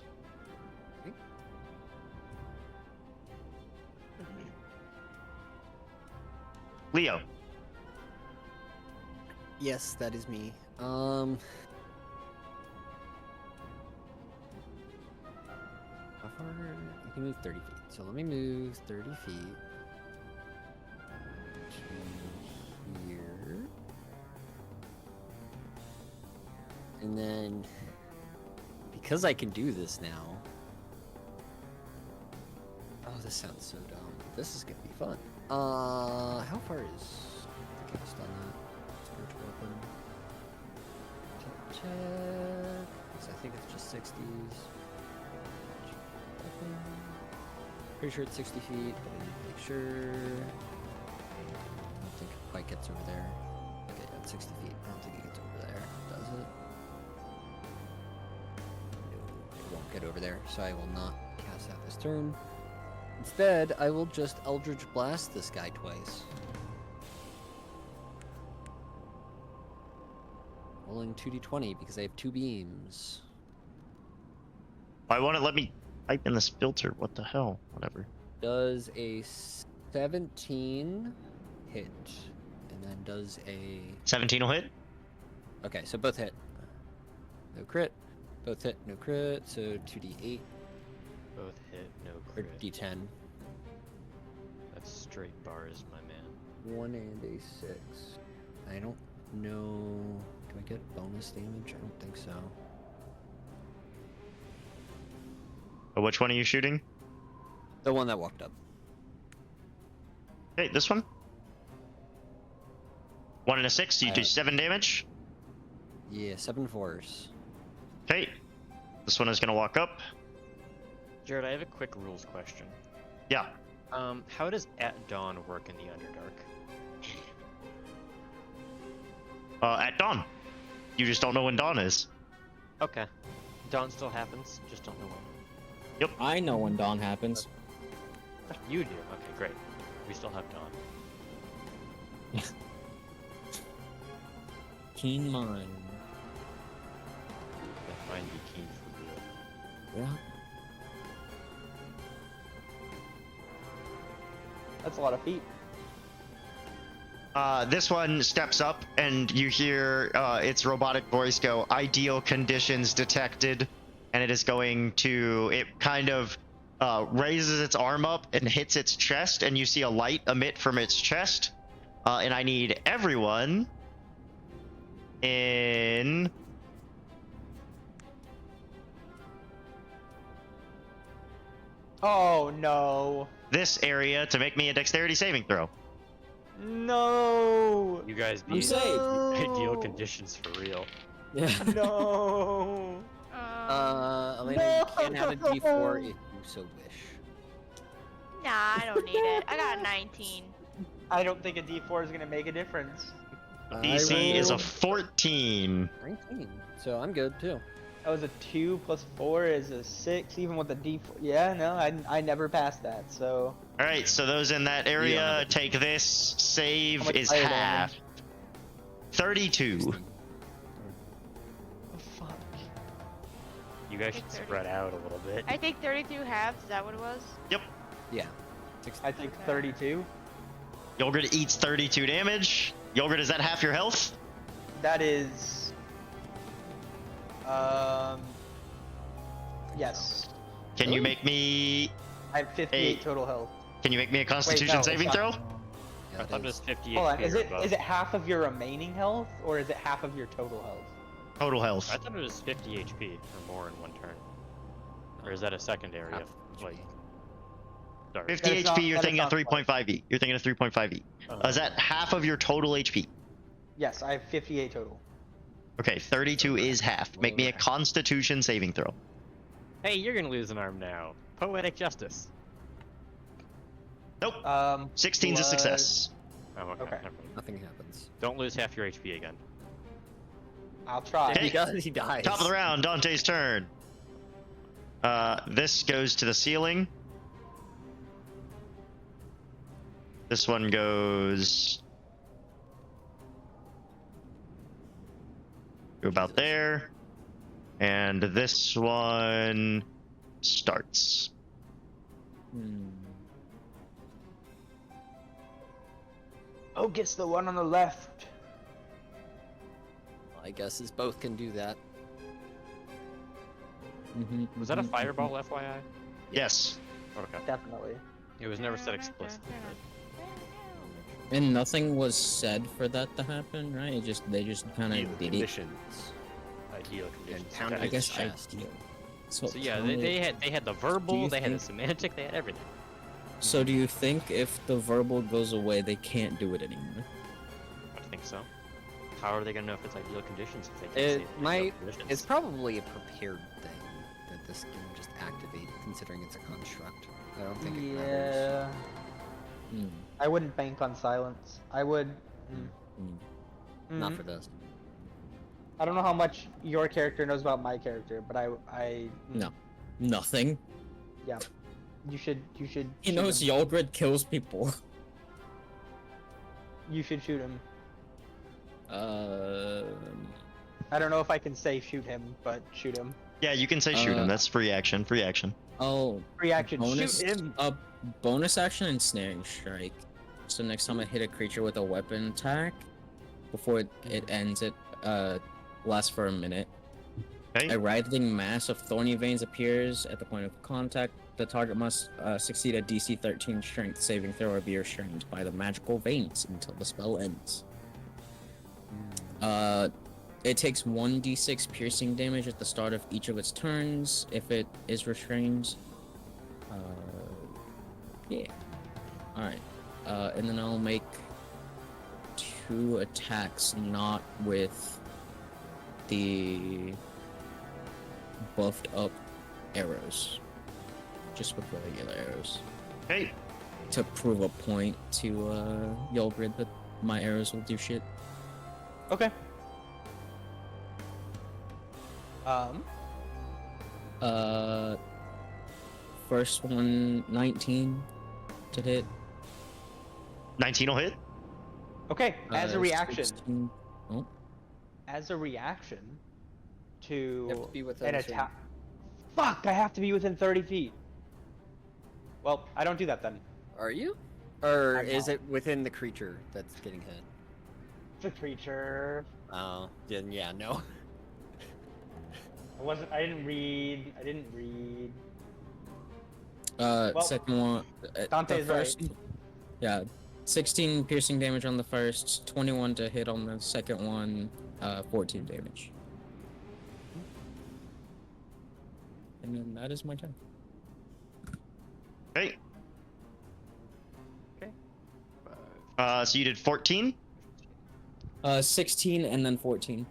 S7: Leo.
S5: Yes, that is me. How far? You can move 30 feet. So let me move 30 feet to here. And then, because I can do this now. Oh, this sounds so dumb. This is gonna be fun. How far is the cast on that? Spiritual weapon. Check. 'Cause I think it's just 60s. Weapon. Pretty sure it's 60 feet, but I need to make sure. I don't think it quite gets over there. Okay, yeah, it's 60 feet. I don't think it gets over there. Does it? No, it won't get over there, so I will not cast that this turn. Instead, I will just Eldritch Blast this guy twice. Rolling 2d20 because I have 2 beams.
S7: I want to let me type in this filter. What the hell? Whatever.
S5: Does a 17 hit, and then does a...
S7: 17 will hit.
S5: Okay, so both hit. No crit. Both hit, no crit, so 2d8
S2: Both hit, no
S5: or
S2: crit.
S5: d10.
S2: That's straight bars, my man.
S5: 1 and a 6. I don't know... Do I get bonus damage? I don't think so.
S7: Which one are you shooting?
S5: The one that walked up.
S7: Okay, this one. 1 and a 6, so you do 7 damage.
S5: Yeah, 7 4s.
S7: Okay. This one is gonna walk up.
S2: Jared, I have a quick rules question.
S7: Yeah.
S2: How does at dawn work in the Underdark?
S7: At dawn. You just don't know when dawn is.
S2: Okay. Dawn still happens, just don't know when.
S6: I know when dawn happens.
S2: You do? Okay, great. We still have dawn.
S6: Keen mind.
S2: That mind be keen for real.
S6: Yeah.
S4: That's a lot of feet.
S7: This one steps up and you hear its robotic voice go, ideal conditions detected. And it is going to, it kind of raises its arm up and hits its chest, and you see a light emit from its chest. And I need everyone in
S4: Oh no.
S7: this area to make me a dexterity saving throw.
S4: No.
S2: You guys
S6: I'm
S2: be
S6: safe.
S2: ideal conditions for real.
S6: Yeah.
S4: No.
S5: Elena, you can have a d4 if you so wish.
S3: Nah, I don't need it. I got a 19.
S4: I don't think a D4 is gonna make a difference.
S7: DC is a
S5: rolled
S7: 14.
S5: 19, so I'm good too.
S4: That was a 2 plus 4 is a 6, even with the D4. Yeah, no, I never passed that, so.
S7: All right, so those in that
S5: You don't
S7: area
S5: have it.
S7: take this. Save
S4: How much
S7: is
S4: fire
S7: half.
S4: damage?
S7: 32.
S4: Oh, fuck.
S2: You guys should spread out a little bit.
S3: I think 32 halves, is that what it was?
S5: Yeah.
S4: I think 32.
S7: Yogurt eats 32 damage. Yogurt, is that half your health?
S4: That is. Yes.
S7: Can you make me?
S4: I have 58
S7: Hey.
S4: total health.
S7: Can you make me a Constitution
S4: no,
S7: saving
S4: it's
S7: throw?
S4: not.
S5: Yeah,
S2: I
S5: it
S2: thought it
S5: is.
S2: was 50
S4: Hold on,
S2: HP
S4: is
S2: or
S4: it
S2: above.
S4: is it half of your remaining health or is it half of your total health?
S7: Total health.
S2: I thought it was 50 HP or more in one turn. Or is that a secondary
S5: Half
S2: of,
S5: HP.
S2: like... Sorry.
S7: 50
S4: That is
S7: HP.
S4: not-
S7: You're
S4: that is
S7: thinking of
S4: not
S7: 3.5e. You're thinking of 3.5e. Is that half of your total HP?
S4: Yes, I have 58 total.
S7: Okay, 32 is half. Make me a Constitution saving throw.
S2: Hey, you're gonna lose an arm now. Poetic justice.
S7: Nope. 16's a
S4: plus-
S7: success.
S2: Oh, okay.
S4: Okay.
S2: never mind.
S5: Nothing happens.
S2: Don't lose half your HP again.
S4: I'll try.
S7: Hey.
S5: He does, he dies.
S7: Top of the round, Dante's turn. This goes to the ceiling. This one goes to about there. And this one starts.
S4: Oh, gets the one on the left.
S5: I guess is both can do that.
S2: Was that a fireball, FYI?
S7: Yes.
S2: Okay.
S4: Definitely.
S2: It was never said explicitly.
S6: And nothing was said for that to happen, right? They just kind
S2: Ideal
S6: of did it.
S5: Conditions.
S2: Ideal conditions.
S5: pound
S2: Okay.
S6: I
S5: his
S6: guess
S5: chest.
S6: ideal. So,
S2: So yeah,
S6: tell me-
S2: they had the verbal,
S6: you
S2: they had the
S6: think-
S2: semantic, they had everything.
S6: So do you think if the verbal goes away, they can't do it anymore?
S2: I think so. How are they gonna know if it's ideal conditions if they can't
S5: It
S2: see ideal
S5: might.
S2: conditions?
S5: It's probably a prepared thing that this can just activate, considering it's a construct. I don't think it matters.
S4: Yeah.
S6: Hmm.
S4: I wouldn't bank on silence. I would.
S5: Not
S4: Mhm.
S5: for this.
S4: I don't know how much your character knows about my character, but
S6: No. Nothing.
S4: Yeah. You should.
S6: He
S4: shoot
S6: knows
S4: him.
S6: Yolgrid kills people.
S4: You should shoot him.
S6: Uh.
S4: I don't know if I can say shoot him, but shoot him.
S7: Yeah, you can say shoot him. That's free action. Free action.
S6: Oh.
S4: Free action.
S6: Bonus.
S4: Shoot him.
S6: Bonus action and snaring strike. So next time I hit a creature with a weapon attack, before it ends, it lasts for a minute.
S7: Okay.
S6: A writhing mass of thorny veins appears at the point of contact. The target must succeed a DC 13 strength saving throw or be restrained by the magical veins until the spell ends. It takes 1d6 piercing damage at the start of each of its turns if it is restrained. Yeah. Alright. And then I'll make 2 attacks, not with the buffed up arrows. Just with the regular arrows.
S7: Hey,
S6: To prove a point to Yolgrid that my arrows will do shit.
S4: Okay.
S6: First one, 19 to hit.
S7: 19 will hit.
S4: Okay. As a reaction.
S6: 16 Oh,
S4: As a reaction
S5: You have
S4: to
S5: to be within
S4: an
S5: a certain-
S4: attack. Fuck! I have to be within 30 feet. Well, I don't do that then.
S5: Are you? Or
S4: I'm
S5: is
S4: not.
S5: it within the creature that's getting hit?
S4: It's a creature.
S5: Oh, then yeah, no.
S4: I didn't read.
S6: second one.
S4: Dante's
S6: the
S4: right.
S6: first, Yeah, 16 piercing damage on the first, 21 to hit on the second one, 14 damage. And then that is my turn.
S7: Okay.
S2: Okay.
S7: So you did 14,
S6: 16 and then 14.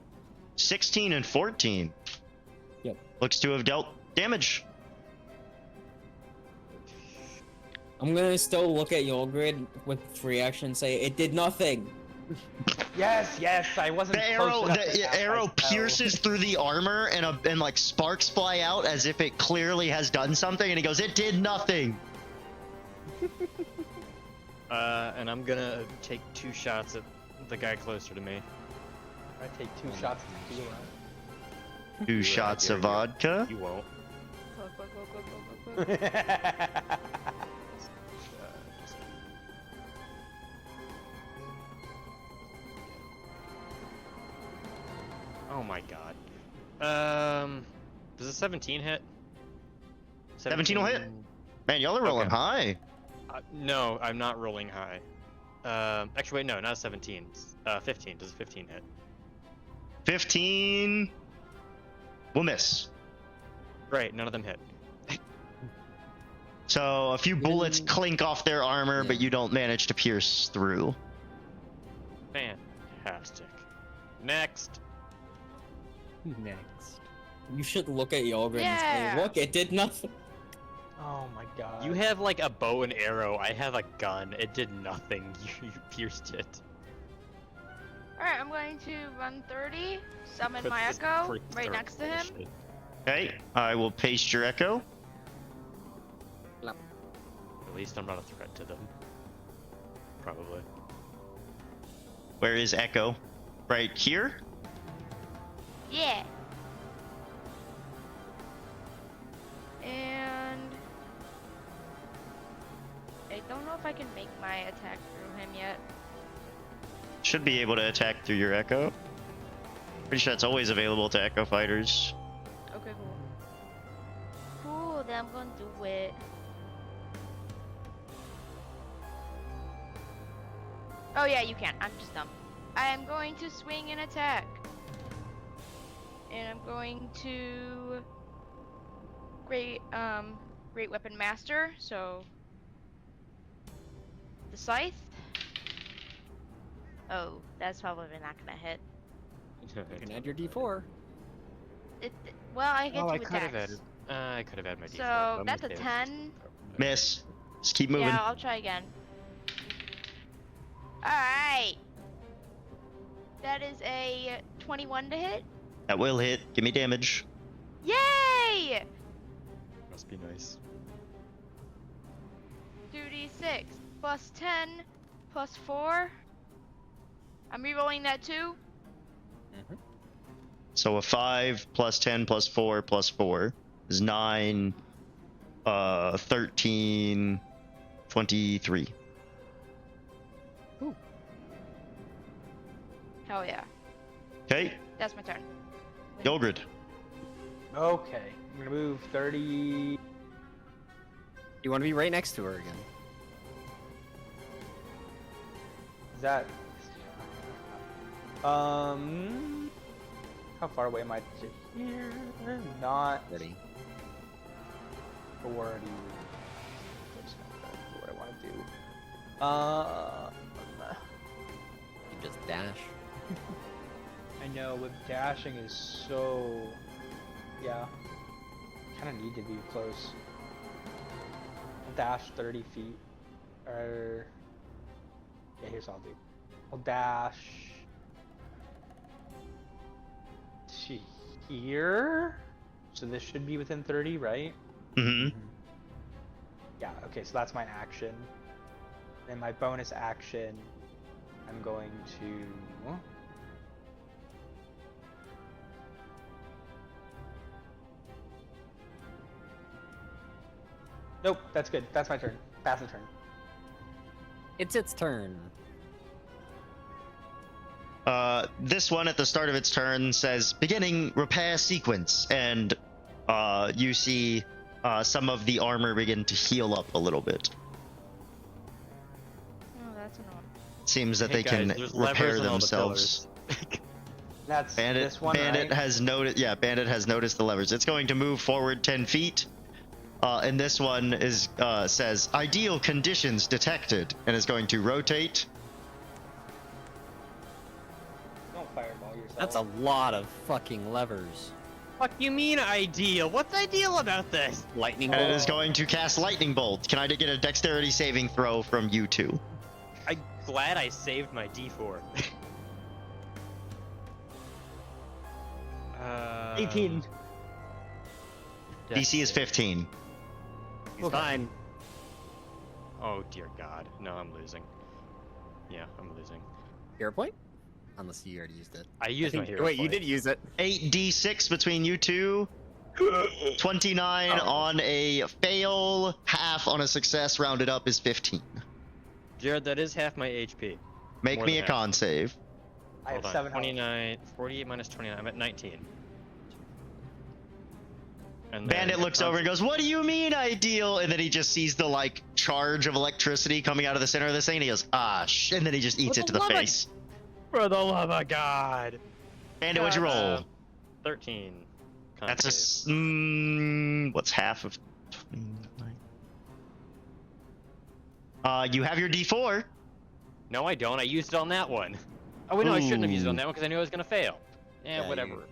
S7: 16, and 14.
S6: Yep.
S7: Looks to have dealt damage.
S6: I'm gonna still look at Yolgrid with free action and say it did nothing.
S4: Yes, I wasn't.
S7: The
S4: close
S7: arrow,
S4: enough to
S7: the
S4: cast
S7: arrow
S4: my spell.
S7: pierces through the armor, and like sparks fly out as if it clearly has done something. And he goes, "It did nothing."
S2: And I'm gonna take 2 shots at the guy closer to me.
S4: I take 2 shots to heal him.
S7: 2 shots of vodka.
S2: You won't.
S4: Fuck.
S2: Just- Oh my god. Does a 17 hit?
S7: 17 will hit. Man, y'all are rolling
S2: Okay.
S7: high.
S2: No, I'm not rolling high. Actually, wait, no, not a 17. 15. Does a 15 hit?
S7: 15 will miss.
S2: Great, none of them hit.
S7: So a few bullets
S5: When-
S7: clink off their armor, but
S5: Yeah.
S7: you don't manage to pierce through.
S2: Fantastic. Next.
S5: Next.
S6: You should look at Yolgrid and
S3: Yeah.
S6: say, look, it did nothing.
S4: Oh my god.
S2: You have like a bow and arrow. I have a gun. It did nothing. You pierced it.
S3: Alright, I'm going to run 30, summon
S2: Put
S3: my
S2: this
S3: echo
S2: freak
S3: right
S2: through
S3: next to him.
S2: bullshit.
S7: Okay, I will paste your echo.
S2: At least I'm not a threat to them. Probably.
S7: Where is Echo? Right here?
S3: Yeah. And I don't know if I can make my attack through him yet.
S7: Should be able to attack through your Echo. Pretty sure that's always available to Echo fighters.
S3: Okay, cool. Cool, then I'm gonna do it. Oh yeah, you can. I'm just dumb. I am going to swing an attack. And I'm going to great weapon master, so the scythe. Oh, that's probably not gonna hit.
S5: You can add your D4.
S3: Well, I get
S2: Oh,
S3: two
S2: I could have
S3: attacks.
S2: added. I could have added my D4.
S3: So
S2: but I'm
S3: that's a
S2: gonna save it.
S3: 10.
S7: Miss. Just keep moving.
S3: Yeah, I'll try again. Alright. That is a 21 to hit.
S7: That will hit. Give me damage.
S3: Yay!
S2: Must be nice.
S3: 2d6 plus 10 plus 4. I'm rerolling that too.
S7: So a 5 plus 10 plus 4 plus 4 is 9, 13, 23.
S3: Hell yeah.
S7: Okay,
S3: That's my turn.
S7: Yogrid.
S4: Okay, I'm gonna move 30.
S5: You want to be right next to her again.
S4: Is that? How far away am I to here? Not
S5: 30.
S4: 40. That's not what I want to do.
S5: You just dash.
S4: I know, but dashing is so. Yeah. Kind of need to be close. I'll dash 30 feet. Or. Yeah, here's what I'll do. I'll dash. To here? So this should be within 30, right?
S7: Mm-hmm.
S4: Yeah, okay, so that's my action. And my bonus action, I'm going to. Nope, that's good. That's my turn. Pass the turn.
S5: It's its turn.
S7: This one at the start of its turn says beginning repair sequence, and you see some of the armor begin to heal up a little bit.
S3: Oh, that's annoying.
S7: Seems that
S2: Hey
S7: they
S2: guys,
S7: can
S2: there's levers
S7: repair
S2: in all the
S7: themselves.
S4: That's
S7: Bandit,
S4: this one,
S7: Bandit
S4: right?
S7: has noted. Yeah, Bandit has noticed the levers. It's going to move forward 10 feet. And this one is says ideal conditions detected, and is going to rotate.
S4: Don't fireball yourself.
S5: That's a lot of fucking levers.
S2: Fuck you mean ideal? What's ideal about this?
S5: Lightning
S7: And it
S5: bolt.
S7: is going to cast lightning bolt. Can I get a dexterity saving throw from you two?
S2: I'm glad I saved my D4.
S4: 18.
S7: DC is 15.
S5: He's fine.
S2: Oh dear God, no, I'm losing. Yeah, I'm losing.
S5: Hero point? Unless you already used it.
S2: I used my hero
S5: Wait, you
S2: point.
S5: did use it.
S7: 8d6 between you two. 29 on a fail, half on a success, rounded up is 15.
S2: Jared, that is half my HP.
S7: Make
S2: More
S7: me
S2: than
S7: a
S2: half.
S7: con save.
S4: I have
S2: Hold on,
S4: 7 health.
S2: 29, 48 minus 29, I'm at 19. And then
S7: Bandit
S2: my
S7: looks
S2: con-
S7: over and goes, "What do you mean ideal?" And then he just sees the like charge of electricity coming out of the center of this thing, and he goes, "Ah, sh!" And then he just eats it to the
S2: love it.
S7: face.
S2: For the love of God!
S7: Bandit, what'd you roll?
S2: 13. Con
S7: That's a
S2: save.
S7: what's half of 29? You have your D4.
S2: No, I don't. I used it on that one. Oh, wait, no, I shouldn't have used it on
S7: Ooh.
S2: that one because I knew I was going to fail.
S5: Yeah,
S2: Whatever.
S5: you-
S7: All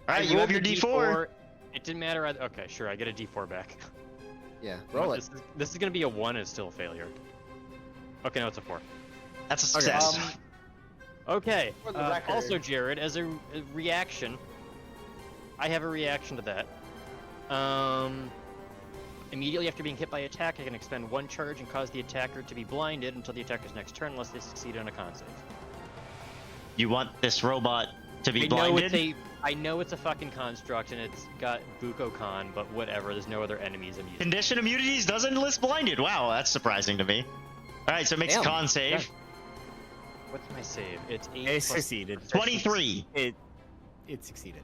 S7: right,
S2: I
S7: you have
S2: rolled
S7: your
S2: the
S7: D4.
S2: It didn't matter. Okay, sure, I get a D4 back.
S5: Yeah, roll it.
S2: This is going to be a 1 and it's still a failure. Okay, no, it's a 4.
S7: That's a
S5: Okay.
S7: success.
S2: Okay.
S4: For the record-
S2: Also, Jared, as a reaction, I have a reaction to that. Immediately after being hit by attack, I can expend 1 charge and cause the attacker to be blinded until the attacker's next turn, unless they succeed on a con save.
S7: You want this robot to be
S2: I know
S7: blinded?
S2: I know it's a fucking construct and it's got Buko-Con, but whatever. There's no other enemies I'm using.
S7: Condition immunities doesn't list blinded. Wow, that's surprising to me. All right, so it makes a
S5: Damn.
S7: con save.
S2: What's my save? It's 8
S5: It
S2: plus-
S5: succeeded.
S7: 23.
S5: It succeeded.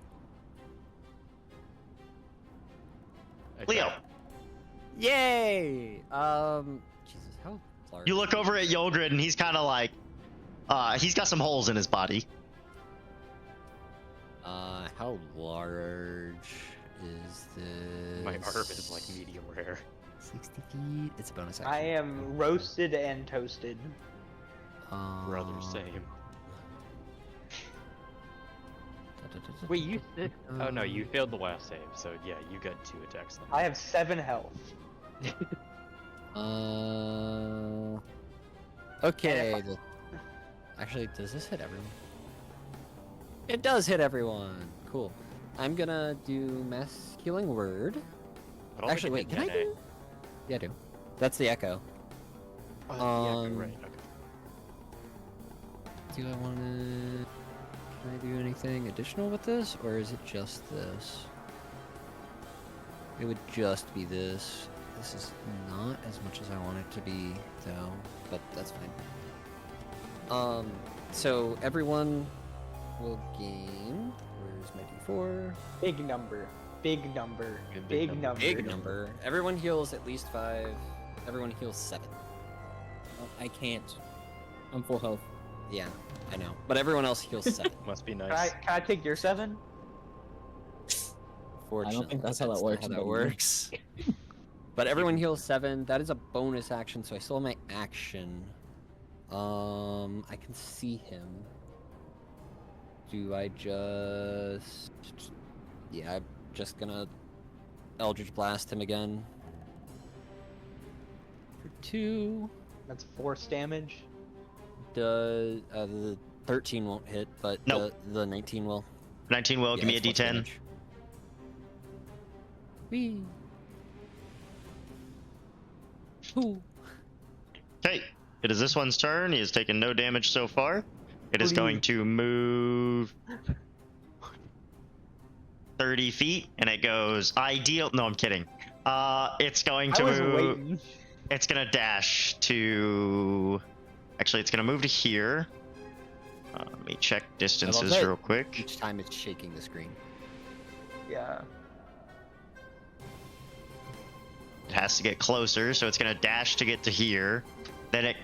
S2: Okay.
S7: Leo.
S5: Yay! Jesus, how large?
S7: You look over at Yogrid, and he's kind of like, he's got some holes in his body.
S5: How large is this?
S2: My arm is like medium rare.
S5: 60 feet. It's a bonus action.
S4: I am roasted and toasted.
S2: Brother, same. Wait, you? Oh no, you failed the last save, so yeah, you got 2 attacks. Then.
S4: I have 7 health.
S5: Okay. Actually, does this hit everyone? It does hit everyone. Cool. I'm gonna do mass healing word.
S2: I don't
S5: Actually, wait.
S2: think
S5: Can
S2: it
S5: I
S2: hit
S5: do? Yeah, I do. That's the echo.
S2: NA. Yeah, right. Okay.
S5: Do I want to? Can I do anything additional with this, or is it just this? It would just be this. This is not as much as I want it to be, though, but that's fine. So everyone will gain. Where's my D4?
S4: Big number. Big number.
S2: Big
S4: Big
S2: number.
S4: number.
S5: Big number. Everyone heals at least 5. Everyone heals 7.
S6: I can't. I'm full health.
S5: Yeah, I know. But everyone else heals 7.
S2: Must be
S4: Can
S2: nice.
S4: I take your 7?
S5: Fortunately,
S6: think that's how that
S5: not
S6: works,
S5: How that
S6: buddy.
S5: works. But everyone heals 7. That is a bonus action, so I still have my action. I can see him. Do I just? Yeah, I'm just gonna Eldritch Blast him again. For 2.
S4: That's force damage.
S5: The 13 won't hit, but
S7: Nope.
S5: the 19 will.
S7: 19 will.
S5: Yeah,
S7: Give me a
S5: it's force
S7: D10.
S5: damage. Whee. Ooh.
S7: Okay. It is this one's turn. He has taken no damage so far. It is going to move 30 feet, and it goes ideal. No, I'm kidding. It's going
S4: I
S7: to
S4: was
S7: move.
S4: waiting.
S7: It's gonna dash to. Actually, it's gonna move to here. Let me check distances
S5: it.
S7: real quick.
S5: Each time it's shaking the screen.
S4: Yeah.
S7: It has to get closer, so it's gonna dash to get to here. Then it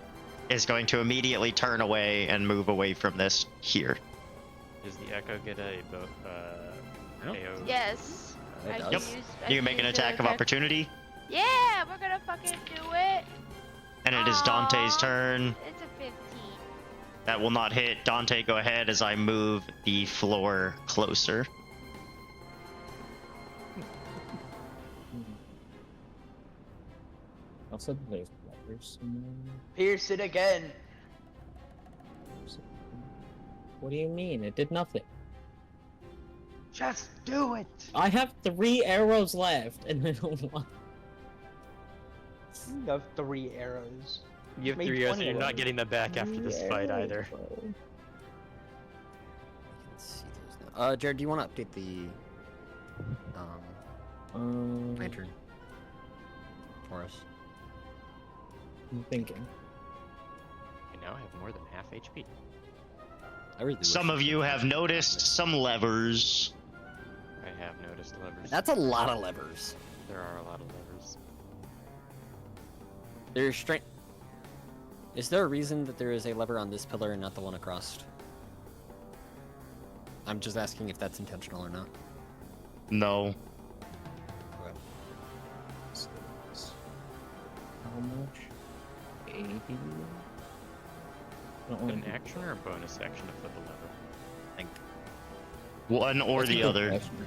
S7: is going to immediately turn away and move away from this here.
S2: Does the echo get a
S5: don't-
S2: AO?
S3: Yes.
S5: It
S3: I
S5: does.
S3: can
S7: Yep.
S3: use- I
S7: You
S3: can
S7: make an
S3: use the
S7: attack of opportunity,
S3: Yeah, we're gonna fucking do it.
S7: and it is Dante's
S3: Aw.
S7: turn.
S3: It's a 15.
S7: That will not hit. Dante, go ahead as I move the floor closer.
S6: Also, there's levers somewhere.
S4: Pierce it again.
S6: What do you mean? It did nothing.
S4: Just do it.
S6: I have 3 arrows left, and I don't want.
S4: You have 3 arrows.
S2: You have
S4: Made
S2: 3 arrows, and
S4: 20
S2: you're not
S4: arrows.
S2: getting them back after this fight either.
S5: I can see those now. Jared, do you want to update the lantern for us?
S6: I'm thinking.
S2: I now have more than half HP.
S5: I really wish
S7: Some of you have
S5: could-
S7: noticed some levers.
S2: I have noticed levers.
S5: That's a lot of levers.
S2: There are a lot of levers.
S5: There's strength. Is there a reason that there is a lever on this pillar and not the one across? I'm just asking if that's intentional or not.
S7: No.
S6: How much? 80? I don't
S2: An
S6: want to
S2: action or a bonus action to flip a lever?
S5: Think.
S7: One or
S6: That's a
S7: the
S6: good
S7: other.
S6: question.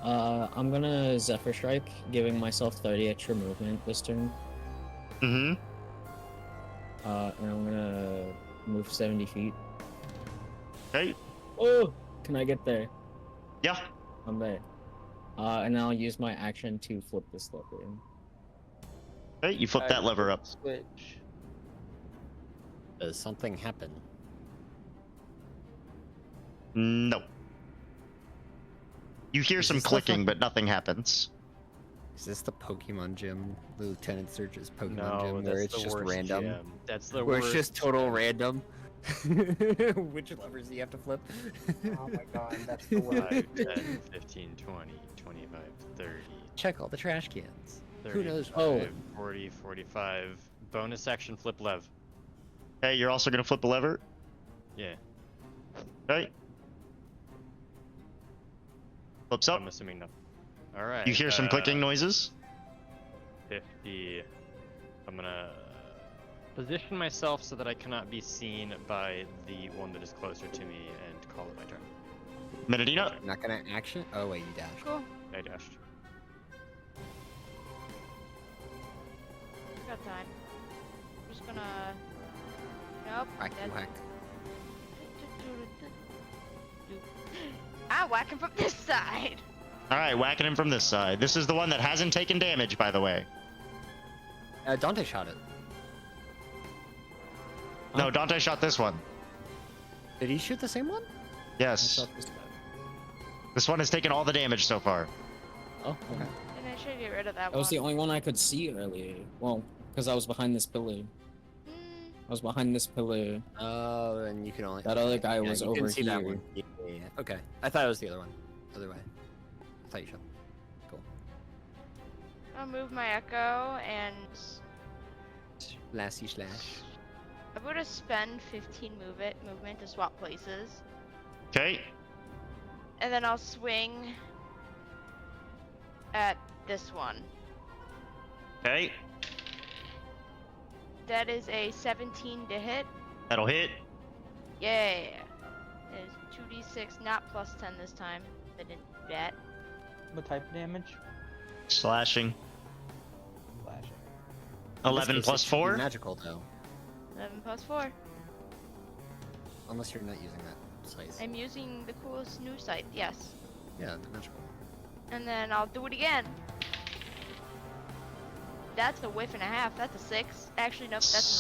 S6: I'm gonna Zephyr Strike, giving myself 30 extra movement this turn.
S7: Mm-hmm.
S6: And I'm gonna move 70 feet.
S7: Okay.
S6: Oh! Can I get there?
S7: Yeah.
S6: I'm there. And I'll use my action to flip this lever in.
S7: Okay, you flip that lever up.
S4: Switch.
S5: Does something happen?
S7: No. You hear
S5: Is
S7: some
S5: this the
S7: clicking,
S5: fuck-
S7: but nothing happens.
S5: Is this the Pokemon gym, the Lieutenant Surge's Pokemon
S2: No,
S5: gym,
S2: that's
S5: where it's
S2: the
S5: just
S2: worst
S5: random?
S2: gem. That's the
S5: Where
S2: worst.
S5: it's just total
S2: gem.
S5: random? Which levers do you have to flip?
S4: Oh my god, that's the worst.
S2: 5, 10, 15, 20, 25, 30,
S5: Check all the trash cans.
S2: 35,
S5: Who knows?
S2: 40, 45. Bonus action flip lev.
S7: Okay, you're also gonna flip a lever.
S2: Yeah,
S7: Okay. Flips up.
S2: I'm assuming no. All right.
S7: You hear some clicking noises.
S2: 50. I'm gonna position myself so that I cannot be seen by the one that is closer to me and call it my turn.
S7: Medina.
S5: I'm not gonna action. Oh wait, you dashed.
S3: Cool.
S2: I dashed.
S3: We got time. I'm just gonna. Nope.
S5: Whack,
S3: dead.
S5: whack.
S3: I'm whacking from this side.
S7: All right, whacking him from this side. This is the one that hasn't taken damage, by the way.
S5: Dante shot it.
S7: No, Dante shot this one.
S5: Did he shoot the same one?
S6: I
S7: Yes.
S6: shot this guy.
S7: This one has taken all the damage so far.
S6: Oh, okay.
S3: And I should get rid of that
S6: That
S3: one.
S6: was the only one I could see earlier. Well, because I was behind this pillar. I was behind this pillar.
S5: Oh, and you can only.
S6: That other guy
S5: Yeah,
S6: was
S5: you
S6: over
S5: couldn't see that
S6: here.
S5: one. Yeah, yeah, yeah. Okay, I thought it was the other one. Other way. I thought you shot. Cool.
S3: I'll move my echo and
S5: Lassie slash.
S3: I'm gonna spend 15 movement to swap places,
S7: Okay.
S3: and then I'll swing at this one.
S7: Okay.
S3: That is a 17 to hit.
S7: That'll hit.
S3: Yeah. It's 2d6, not plus 10 this time. I didn't do that.
S4: What type of damage?
S7: Slashing.
S4: Slashing.
S7: 11 plus 4.
S5: Magical though,
S3: 11 plus 4.
S5: unless you're not using that slice.
S3: I'm using the coolest new scythe, yes.
S5: Yeah, the magical.
S3: And then I'll do it again. That's a whiff and a half. That's a 6. Actually, nope, that's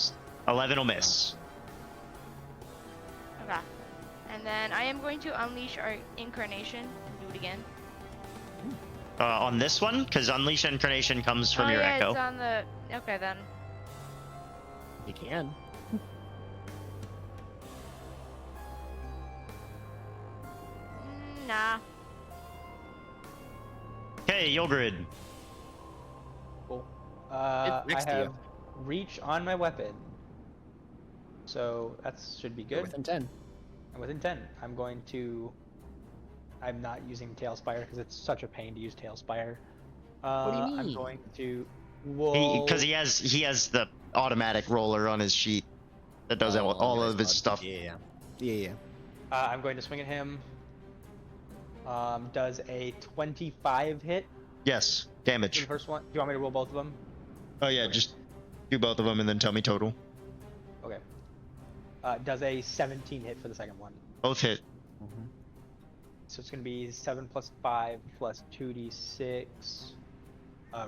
S3: an
S7: 11 will miss.
S3: 11. Okay. And then I am going to unleash our incarnation and do it again.
S7: On this one, because Unleash Incarnation comes from
S3: oh,
S7: your
S3: yeah,
S7: echo.
S3: it's on the. Okay, then.
S5: You can.
S3: Nah.
S7: Okay, Yogrid.
S4: Cool. I
S5: next to you.
S4: have reach on my weapon. So that should be
S5: You're
S4: good.
S5: within 10.
S4: I'm within 10. I'm not using Tailspire because it's such a pain to use Tailspire.
S5: What do you
S4: I'm
S5: mean?
S4: going to. Whoa.
S7: Because he has the automatic roller on his sheet that does all of his stuff.
S5: Yeah, yeah, yeah.
S4: I'm going to swing at him. Does a 25 hit
S7: Yes,
S4: for the
S7: damage.
S4: first one? Do you want me to roll both of them?
S7: Oh yeah,
S4: Okay.
S7: just do both of them and then tell me total.
S4: Okay. Does a 17 hit for the second one?
S7: Both hit.
S4: So it's going to be 7 plus 5 plus 2d6.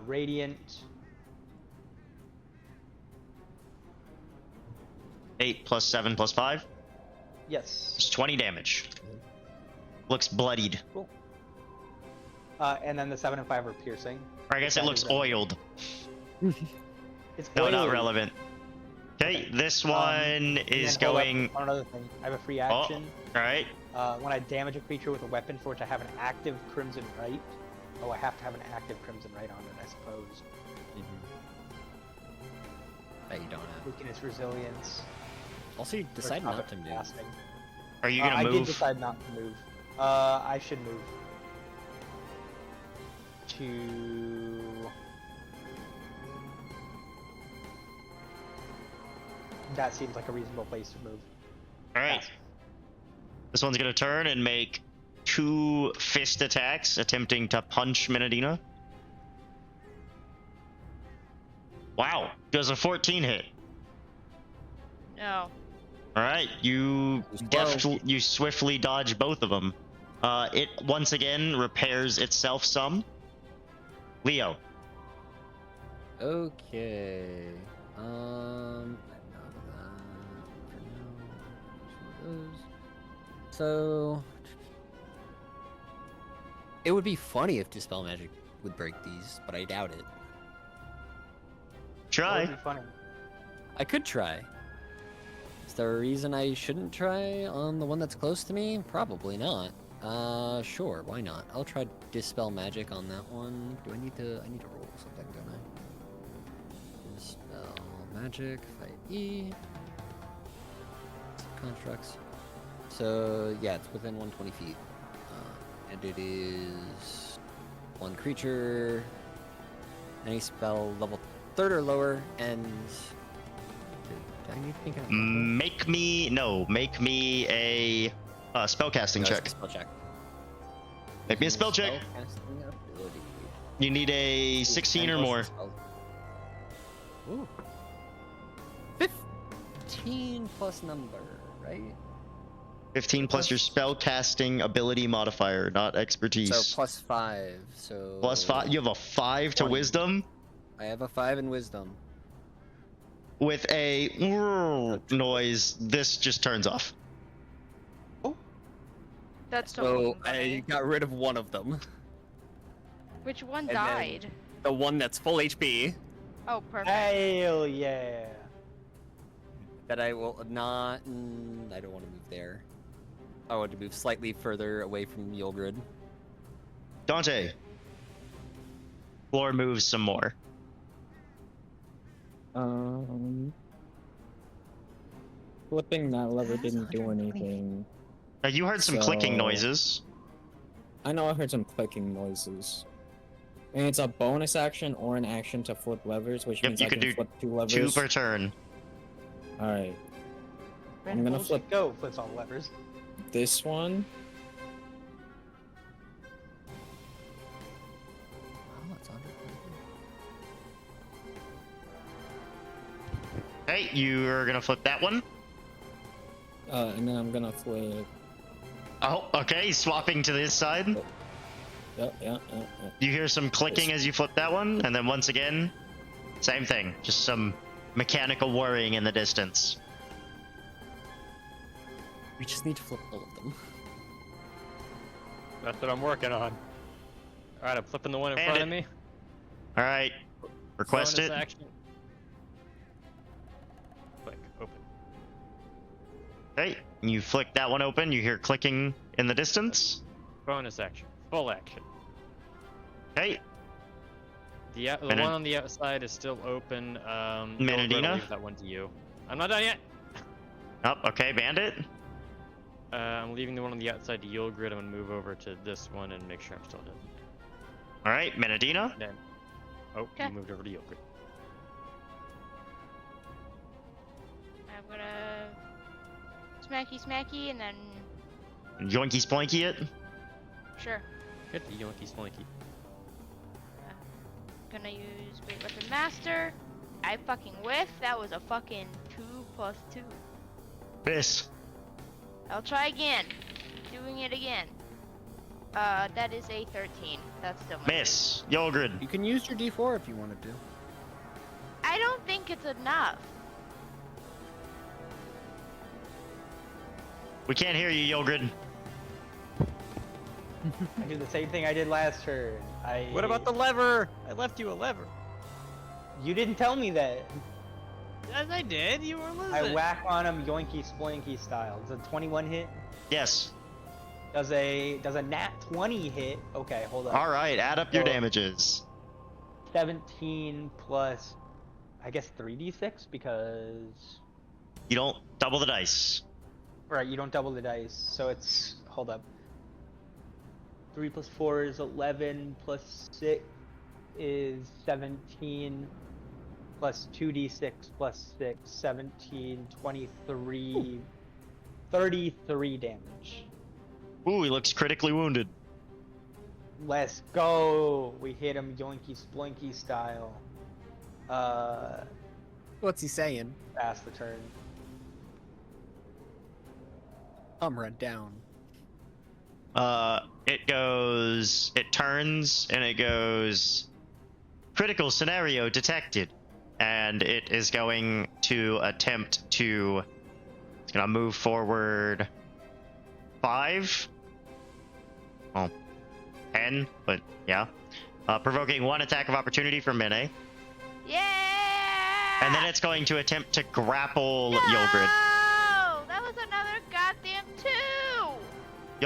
S4: Radiant.
S7: 8 plus 7 plus 5.
S4: Yes.
S7: It's 20 damage. Looks bloodied.
S4: Cool. And then the 7 and 5 are piercing.
S7: Or I guess it looks oiled.
S4: It's
S7: No, not
S4: oily.
S7: relevant. Okay, this one
S4: And
S7: is
S4: then hold up,
S7: going.
S4: on another thing. I have a free
S7: Oh,
S4: action.
S7: alright.
S4: When I damage a creature with a weapon for which I have an active Crimson Right. Oh, I have to have an active Crimson Right on it, I suppose.
S5: That you don't have.
S4: Weaken its resilience.
S5: Also, you
S4: or
S5: decide
S4: stop
S5: not
S4: it
S5: to
S4: from
S5: move.
S4: casting.
S7: Are you gonna
S4: I did
S7: move?
S4: decide not to move. I should move. To... That seems like a reasonable place to move.
S7: Alright. This one's gonna turn and make 2 fist attacks, attempting to punch Menadina. Wow, does a 14 hit?
S3: No.
S7: Alright, you
S5: Whoa.
S7: you swiftly dodge both of them. It once again repairs itself some. Leo.
S5: Okay. So it would be funny if Dispel Magic would break these, but I doubt it.
S4: That
S7: Try.
S4: would be funny.
S5: I could try. Is there a reason I shouldn't try on the one that's close to me? Probably not. Sure, why not? I'll try Dispel Magic on that one. Do I need to roll something, don't I? Dispel Magic, fight E. constructs. So yeah, it's within 120 feet, and it is one creature. Any spell level 3rd or lower, and do I need to think out?
S7: Make me a spellcasting check.
S5: Spell check.
S7: Make me a spell check.
S5: Spellcasting ability.
S7: You need a 16 or more.
S5: Ooh. 15 plus number, right?
S7: 15 plus your spellcasting ability modifier, not expertise.
S5: So plus 5. So
S7: Plus 5. You have a 5 to
S5: 20.
S7: wisdom
S5: I have a 5 in wisdom.
S7: with a noise. This just turns off.
S3: That's so
S5: So
S3: fucking
S5: I
S3: funny.
S5: got rid of one of them.
S3: Which one
S5: then-
S3: died?
S5: The one that's full HP.
S3: Oh, perfect.
S4: Hell yeah.
S5: That I will not. I don't want to move there. I want to move slightly further away from Yulgrid.
S7: Dante. Floor moves some more.
S6: Flipping that lever didn't do anything.
S7: Now you heard some clicking
S6: So-
S7: noises.
S6: I know I heard some clicking noises. And it's a bonus action or an action to flip levers, which
S7: Yep,
S6: means
S7: you
S6: I
S7: could
S6: can
S7: do
S6: flip 2 levers.
S7: 2 per turn.
S6: Alright,
S4: Random
S6: gonna
S4: bullshit.
S6: flip-
S4: Go, flips all the levers.
S6: this one.
S5: Oh, it's under.
S7: Hey, you are gonna flip that one.
S6: And then I'm gonna flip.
S7: Oh, okay. Swapping to this side.
S6: Yeah.
S7: You hear some clicking as you flip that one, and then once again, same thing. Just some mechanical whirring in the distance.
S5: We just need to flip all of them.
S2: That's what I'm working on. Alright, I'm flipping the one in
S7: And
S2: front of me.
S7: All right. Request
S2: Bonus
S7: it.
S2: action. Click, open.
S7: Okay. You flick that one open. You hear clicking in the distance.
S2: Bonus action. Full action.
S7: Okay.
S2: The
S7: Minute-
S2: one on the outside is still open. I'll
S7: Minadina?
S2: leave that one to you. I'm not done yet.
S7: Oh, okay. Bandit.
S2: I'm leaving the one on the outside to Yule Grid. I'm gonna move over to this one and make sure I'm still dead.
S7: All right. Minadina.
S2: Then, oh,
S3: Okay.
S2: you moved over to Yule Grid.
S3: I'm gonna smacky, and then
S7: Yoinky splanky it.
S3: sure.
S2: Hit the yoinky splinky.
S3: Gonna use Great Weapon Master. I fucking whiff. That was a fucking 2 plus 2.
S7: Miss.
S3: I'll try again. Doing it again. That is a 13. That's still my
S7: Miss. Yogrid.
S5: You can use your D4 if you wanted to.
S3: I don't think it's enough.
S7: We can't hear you, Yogrid.
S4: I did the same thing I did last turn.
S2: What about the lever? I left you a lever.
S4: You didn't tell me that.
S2: Yes, I did. You were listening.
S4: I whack on him yoinky splinky style. Does a 21 hit?
S7: Yes.
S4: Does a nat 20 hit? Okay, hold on.
S7: All right. Add up your
S4: So-
S7: damages.
S4: 17 plus, I guess 3d6 because.
S7: You don't double the dice.
S4: Right, you don't double the dice, so it's. Hold up. 3 plus 4 is 11, plus 6 is 17, plus 2d6 plus 6, 17, 23, 33 damage.
S7: Ooh, he looks critically wounded.
S4: Let's go! We hit him yoinky splinky style.
S5: What's he saying?
S4: Pass the turn.
S5: Run down.
S7: It turns and it goes, critical scenario detected. And it is going to attempt to, it's gonna move forward 5. Well, 10, but yeah. Provoking 1 attack of opportunity from Mene.
S3: Yeah!
S7: And then it's going to attempt to grapple
S3: no!
S7: Yulgrid.
S3: That was another goddamn 2!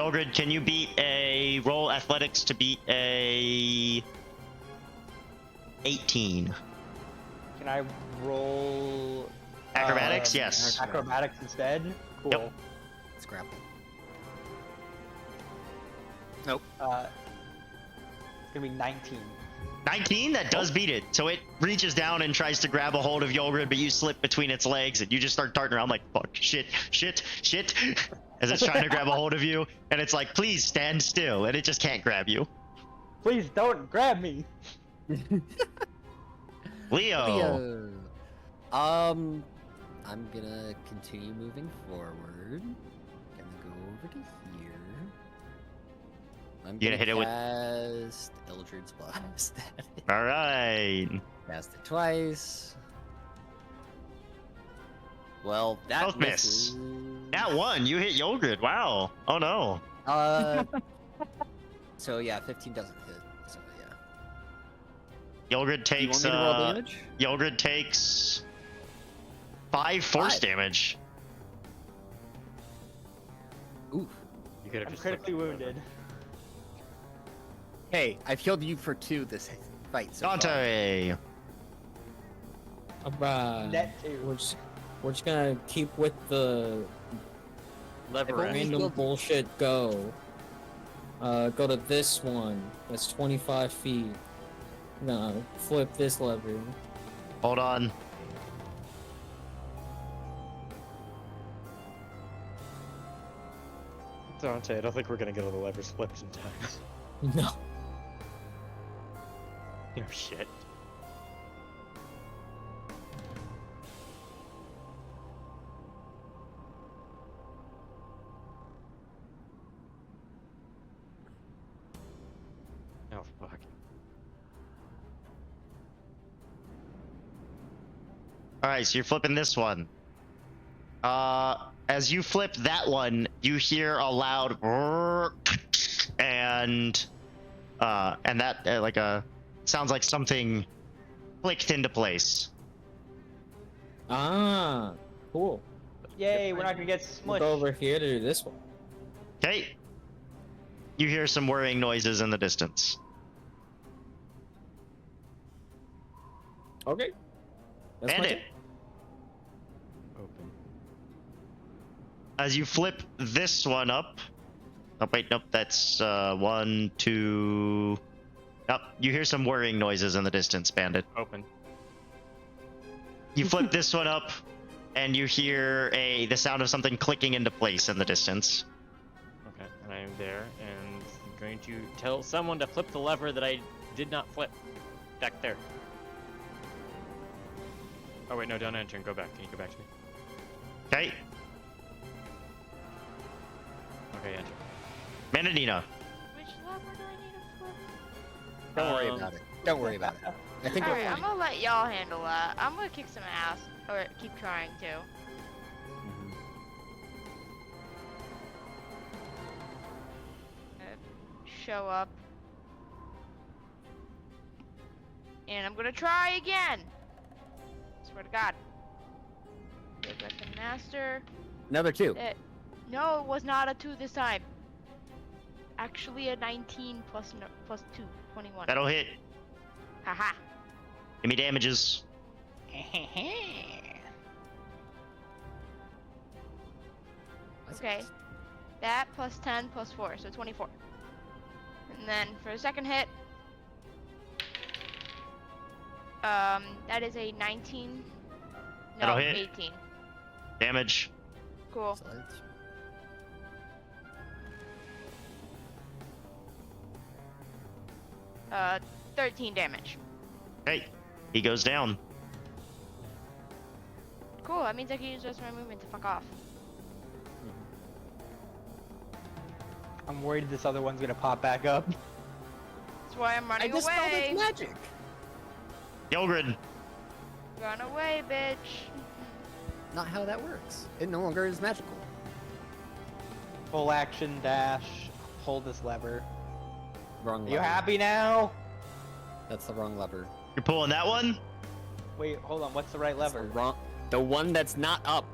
S7: Yulgrid, can you beat a roll athletics to beat a 18?
S4: Can I roll
S7: Acrobatics? Yes.
S4: acrobatics instead? Cool.
S7: Yep.
S5: Let's grapple.
S4: It's gonna be 19.
S7: 19? That does beat it. So it reaches down and tries to grab a hold of Yogrid, but you slip between its legs and you just start darting around like, fuck, shit, as it's trying to grab a hold of you. And it's like, please stand still. And it just can't grab you.
S4: Please don't grab me.
S7: Leo.
S5: I'm gonna continue moving forward. Gonna go over to here. I'm
S7: You gonna hit it with-
S5: cast Eldritch Blast.
S7: All right.
S5: Cast it twice. Well, that
S7: Both miss.
S5: misses.
S7: That one, you hit Yogrid. Wow. Oh no.
S5: So yeah, 15 doesn't hit. So yeah.
S7: Yogrid
S5: You
S7: takes,
S5: want me to roll damage?
S7: Yogrid takes 5 force
S5: 5.
S7: damage.
S5: Ooh.
S2: You could have
S4: I'm
S2: just
S4: critically wounded.
S5: Hey, I've healed you for 2 this fight so far.
S7: Dante.
S6: Alright.
S4: Net 2.
S6: We're just gonna keep with the
S2: lever
S5: I've only
S2: action.
S6: random
S5: healed-
S6: bullshit go. Go to this one. That's 25 feet. No, flip this lever.
S7: Hold on.
S2: Dante, I don't think we're gonna get all the levers flipped in time.
S6: No.
S2: No shit. Oh fuck.
S7: All right, so you're flipping this one. As you flip that one, you hear a loud and that like a sounds like something clicked into place.
S6: Ah, cool.
S4: Yay, we're not gonna get
S6: We'll
S4: smushed.
S6: go over here to do this one.
S7: Okay. You hear some whirring noises in the distance.
S6: Okay. That's my
S7: Bandit.
S6: turn.
S2: Open.
S7: As you flip this one up. Oh wait, nope. That's 1, 2. Nope. You hear some whirring noises in the distance, Bandit.
S2: Open.
S7: You flip this one up, and you hear the sound of something clicking into place in the distance.
S2: Okay, and I am there, and I'm going to tell someone to flip the lever that I did not flip. Back there. Oh wait, no, don't enter and go back. Can you go back to me?
S7: Okay,
S2: Okay, enter.
S7: Manadina.
S3: Which lever do I need to flip?
S5: Don't worry about it. Don't worry about it. I think we're
S3: Alright, I'm
S5: fine.
S3: gonna let y'all handle that. I'm gonna kick some ass. Or keep trying to.
S5: Mhm.
S3: Show up. And I'm gonna try again. Swear to God. Go back to master.
S5: Another 2.
S3: No, it was not a 2 this time. Actually a 19 plus 2, 21.
S7: That'll hit.
S3: Haha.
S7: Give me damages.
S3: Okay. That plus 10 plus 4, so 24. And then for the second hit, that is a 19. No,
S7: That'll hit.
S3: 18.
S7: Damage.
S3: Cool.
S5: Excellent.
S3: 13 damage.
S7: Okay, he goes down.
S3: Cool, that means I can use the rest of my movement to fuck off.
S4: I'm worried this other one's gonna pop back up.
S3: That's why I'm
S5: I
S3: running
S5: dispelled
S3: away.
S5: its magic.
S7: Yogrid.
S3: Run away, bitch.
S5: Not how that works. It no longer is magical.
S4: Full action dash. Pull this lever.
S5: Wrong
S4: Are
S5: lever.
S4: you happy now?
S5: That's the wrong lever.
S7: You're pulling that one?
S4: Wait, hold on. What's the right
S5: That's the
S4: lever?
S5: wrong. The one that's not up.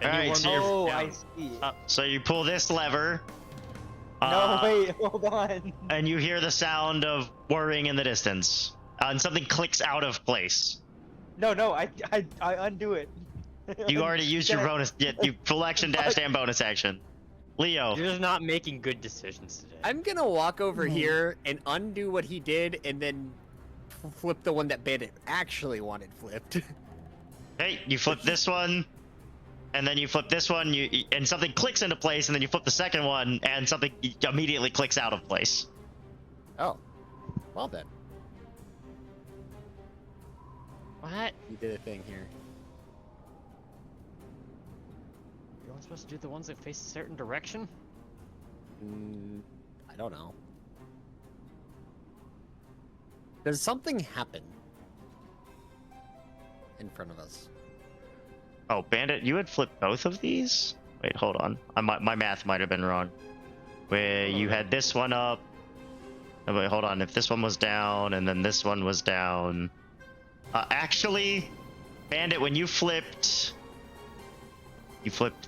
S7: All right, so you're
S4: Oh,
S7: down.
S4: I see.
S7: So you pull this lever.
S4: No, wait, hold on.
S7: And you hear the sound of whirring in the distance. And something clicks out of place.
S4: No, I undo it.
S7: You already used your
S4: Can I-
S7: bonus. Yeah, you full action dash and bonus action. Leo.
S2: You're just not making good decisions today.
S5: I'm gonna walk over here and undo what he did, and then flip the one that Bandit actually wanted flipped.
S7: Hey, you flip this one, and then you flip this one, and something clicks into place, and then you flip the second one, and something immediately clicks out of place.
S5: Oh, well then,
S2: What?
S5: you did a thing here.
S2: You're only supposed to do the ones that face a certain direction?
S5: I don't know. Does something happen in front of us?
S7: Oh, Bandit, you had flipped both of these? Wait, hold on. My math might have been wrong. Where you had this one up. Oh, wait, hold on. If this one was down, and then this one was down. Actually, Bandit, when you flipped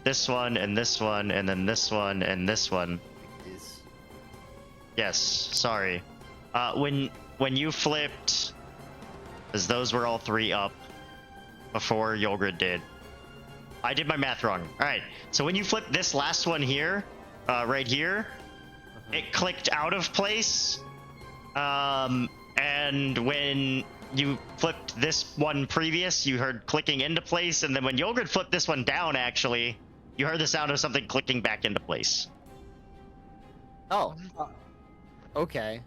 S7: this one, and this one, and then this one, and this one.
S5: Is
S7: Yes, sorry. When you flipped, because those were all three up before Yogurt did. I did my math wrong. All right, so when you flip this last one here, right here, it clicked out of place. And when you flipped this one previous, you heard clicking into place, and then when Yogurt flipped this one down, actually, you heard the sound of something clicking back into place.
S5: oh, okay.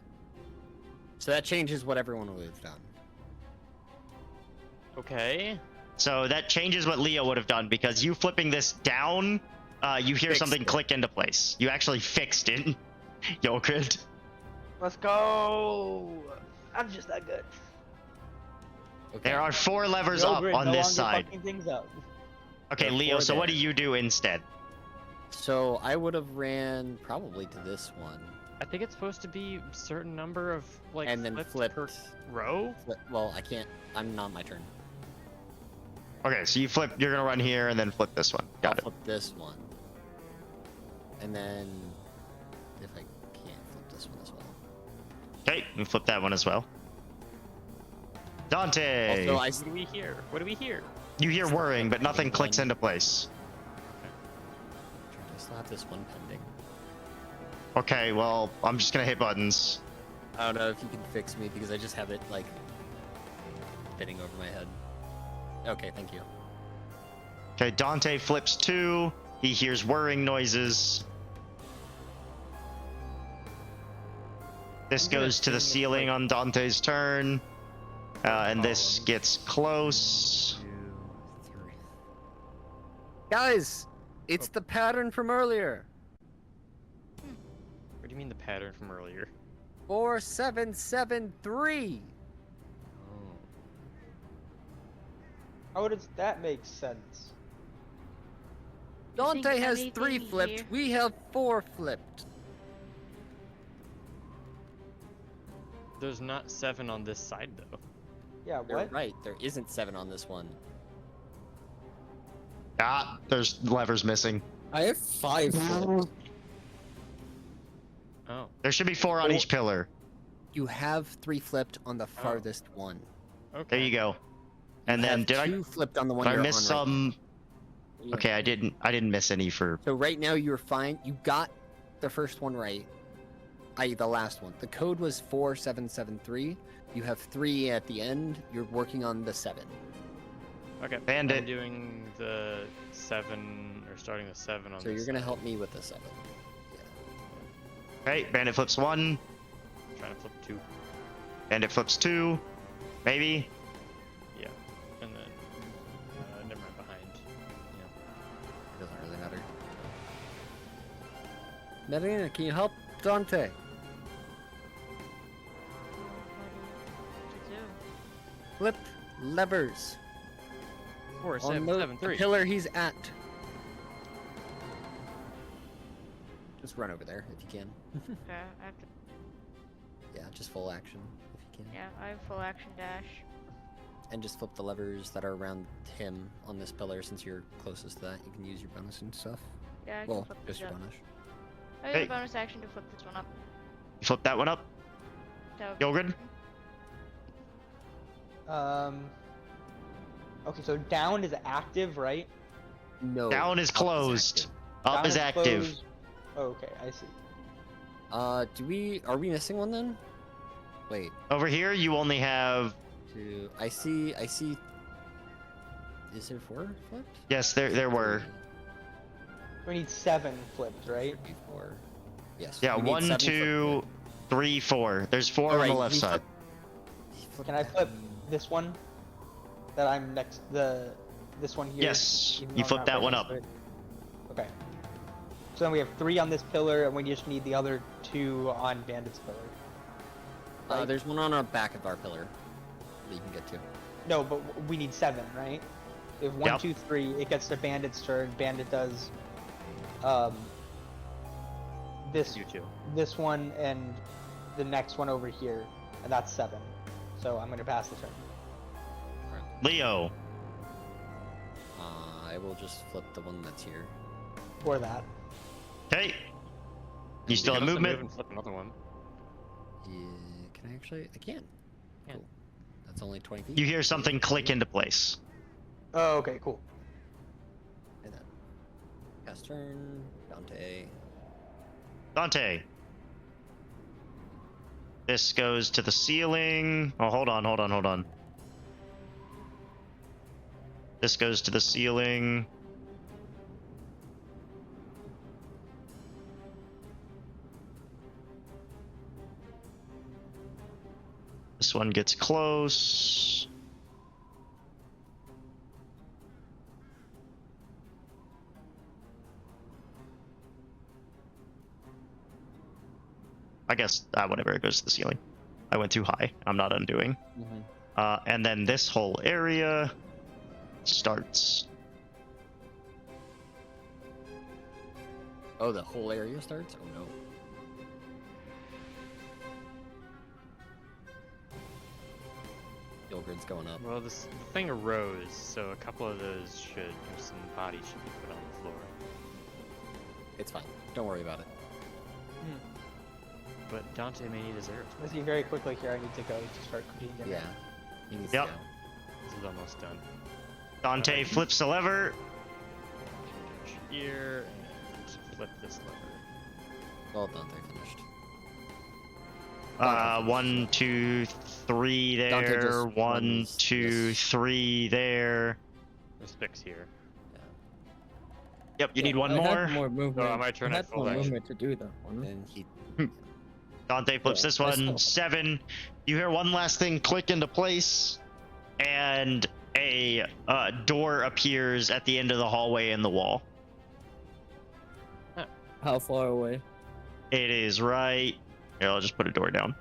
S5: So that changes what everyone would have done.
S2: Okay.
S7: So that changes what Leo would have done, because you flipping this down, you hear
S5: Fixed
S7: something
S5: it.
S7: click into place. You actually fixed it, Yogurt.
S4: Let's go. I'm just that good.
S5: Okay.
S7: There are 4 levers
S4: Yogurt
S7: up on
S4: no
S7: this
S4: longer
S7: side.
S4: fucking things up.
S7: Okay,
S5: There are
S7: Leo,
S5: 4
S7: so what do
S5: there.
S7: you do instead?
S5: So I would have ran probably to this one,
S2: I think it's supposed to be a certain number of like
S5: and then
S2: flips
S5: flipped.
S2: per row.
S5: Well, I can't. I'm not my turn.
S7: Okay, so you flip. You're gonna run here and then flip this one.
S5: I'll
S7: Got it.
S5: flip this one, and then if I can't flip this one as well.
S7: Okay, you flip that one as well. Dante,
S5: Also,
S2: What do we hear? What do we hear?
S7: you hear whirring, but nothing clicks into place.
S5: I still have this one pending.
S7: Okay, well, I'm just gonna hit buttons.
S5: I don't know if you can fix me because I just have it like spinning over my head. Okay, thank you.
S7: Okay, Dante flips 2. He hears whirring noises. This
S2: I'm gonna
S7: goes to the
S2: assume it's
S7: ceiling
S2: like-
S7: on Dante's turn. And this
S2: columns.
S7: gets close.
S5: 2, 3. Guys, it's the pattern from earlier.
S2: What do you mean the pattern from earlier?
S5: 4773.
S4: How does that make sense?
S3: You think
S5: Dante has 3
S3: anything
S5: flipped.
S3: here?
S5: We have 4 flipped.
S2: There's not 7 on this side though.
S4: Yeah,
S5: You're
S4: what?
S5: right. There isn't 7 on this one.
S7: Ah, there's levers missing.
S6: I have 5.
S2: Oh.
S7: There should be 4 on each pillar.
S5: You have 3 flipped on the farthest one.
S2: Okay.
S7: There you go. And then
S5: have
S7: did I
S5: 2 flipped on the one
S7: did I
S5: you're
S7: miss
S5: on right
S7: some?
S5: now.
S7: Okay, I didn't miss any for.
S5: So right now you're fine. You got the first one right, i.e. the last one. The code was 4773. You have 3 at the end. You're working on the 7.
S2: Okay.
S7: Bandit.
S2: I'm doing the 7 or starting the 7 on
S5: So
S2: this
S5: you're gonna
S2: side.
S5: help me with the 7.
S7: Okay, Bandit flips 1.
S2: Trying to flip 2.
S7: Bandit flips 2. Maybe.
S2: Yeah. And then never mind behind. Yeah.
S5: It doesn't really matter. Medina, can you help Dante? Flip levers
S2: 4,
S5: on
S2: 7,
S5: the
S2: 7, 3.
S5: pillar he's at. Just run over there if you can.
S3: Okay, I have to,
S5: Yeah, just full action if you can.
S3: yeah, I have full action dash.
S5: And just flip the levers that are around him on this pillar since you're closest to that. You can use your bonus and stuff.
S3: Yeah, I can
S5: Well,
S3: flip
S5: just
S3: this
S5: your
S3: up.
S5: bonus.
S3: I have
S7: Hey.
S3: a bonus action to flip this one up.
S7: You flip that one up.
S3: So,
S7: Yogurt.
S4: Okay, so down is active, right?
S5: No.
S7: Down is
S5: up
S7: closed.
S5: active.
S7: Up
S4: Down
S7: is active.
S4: closed. Oh, okay, I see.
S5: Are we missing one then? Wait,
S7: Over here, you only have.
S5: I see. Is there 4 flipped?
S7: Yes, there were.
S4: We need 7 flipped, right?
S5: Should be 4. Yes.
S7: Yeah,
S5: we need
S7: 1,
S5: 7
S7: 2, 3, 4. There's 4 on the
S5: Alright,
S7: left
S5: you
S7: side.
S4: Can I flip this one? That I'm next. This one here.
S7: Yes,
S4: even
S7: you
S4: though I'm
S7: flip
S4: not
S7: that
S4: right
S7: one
S4: next
S7: up.
S4: to it? Okay. So then we have 3 on this pillar, and we just need the other 2 on Bandit's pillar. Right?
S5: There's one on the back of our pillar that you can get to.
S4: No, but we need 7, right? We have 1,
S7: Yep.
S4: 2, 3. It gets to Bandit's turn. Bandit does this
S2: You two.
S4: this one and the next one over here, and that's 7. So I'm gonna pass the turn.
S7: Leo.
S5: I will just flip the one that's here.
S4: Or that.
S7: Okay. You still
S2: can
S7: have
S2: also
S7: movement?
S2: Move and flip another one.
S5: Yeah, can I actually? I can.
S2: Yeah.
S5: Cool. That's only 20 feet.
S7: You hear something click into place.
S4: Oh, okay, cool.
S5: And then cast turn. Dante.
S7: Dante. This goes to the ceiling. Oh, hold on. This goes to the ceiling. This one gets close. I guess, whatever, it goes to the ceiling. I went too high. I'm not undoing. And then this whole area starts.
S5: Oh, the whole area starts? Oh no. Gilgrid's going up.
S2: Well, the thing arose, so a couple of those should, some bodies should be put on the floor.
S5: It's fine. Don't worry about it.
S2: But Dante may need his arrows.
S4: Let's see very quickly here. I need to go to start cooking dinner.
S5: Yeah. He needs
S7: Yep.
S5: to go.
S2: This is almost done.
S7: Dante flips the lever.
S2: Dash here, and flip this lever.
S5: Well, Dante finished.
S7: 1, 2, 3
S5: Dante
S7: there.
S5: just
S7: 1,
S5: runs
S7: 2,
S5: this.
S7: 3 there.
S2: There's Fix here.
S7: Yep, you need one
S6: I
S7: more.
S6: had more movement.
S2: Oh, on my turn,
S6: I
S2: I
S6: had
S2: full
S6: more
S2: action.
S6: movement to do that one.
S5: And he.
S7: Dante flips
S6: Yeah,
S7: this
S6: I
S7: one.
S6: still-
S7: 7. You hear one last thing click into place, and a door appears at the end of the hallway in the wall.
S6: How far away?
S7: It is right. Here, I'll just put a door down.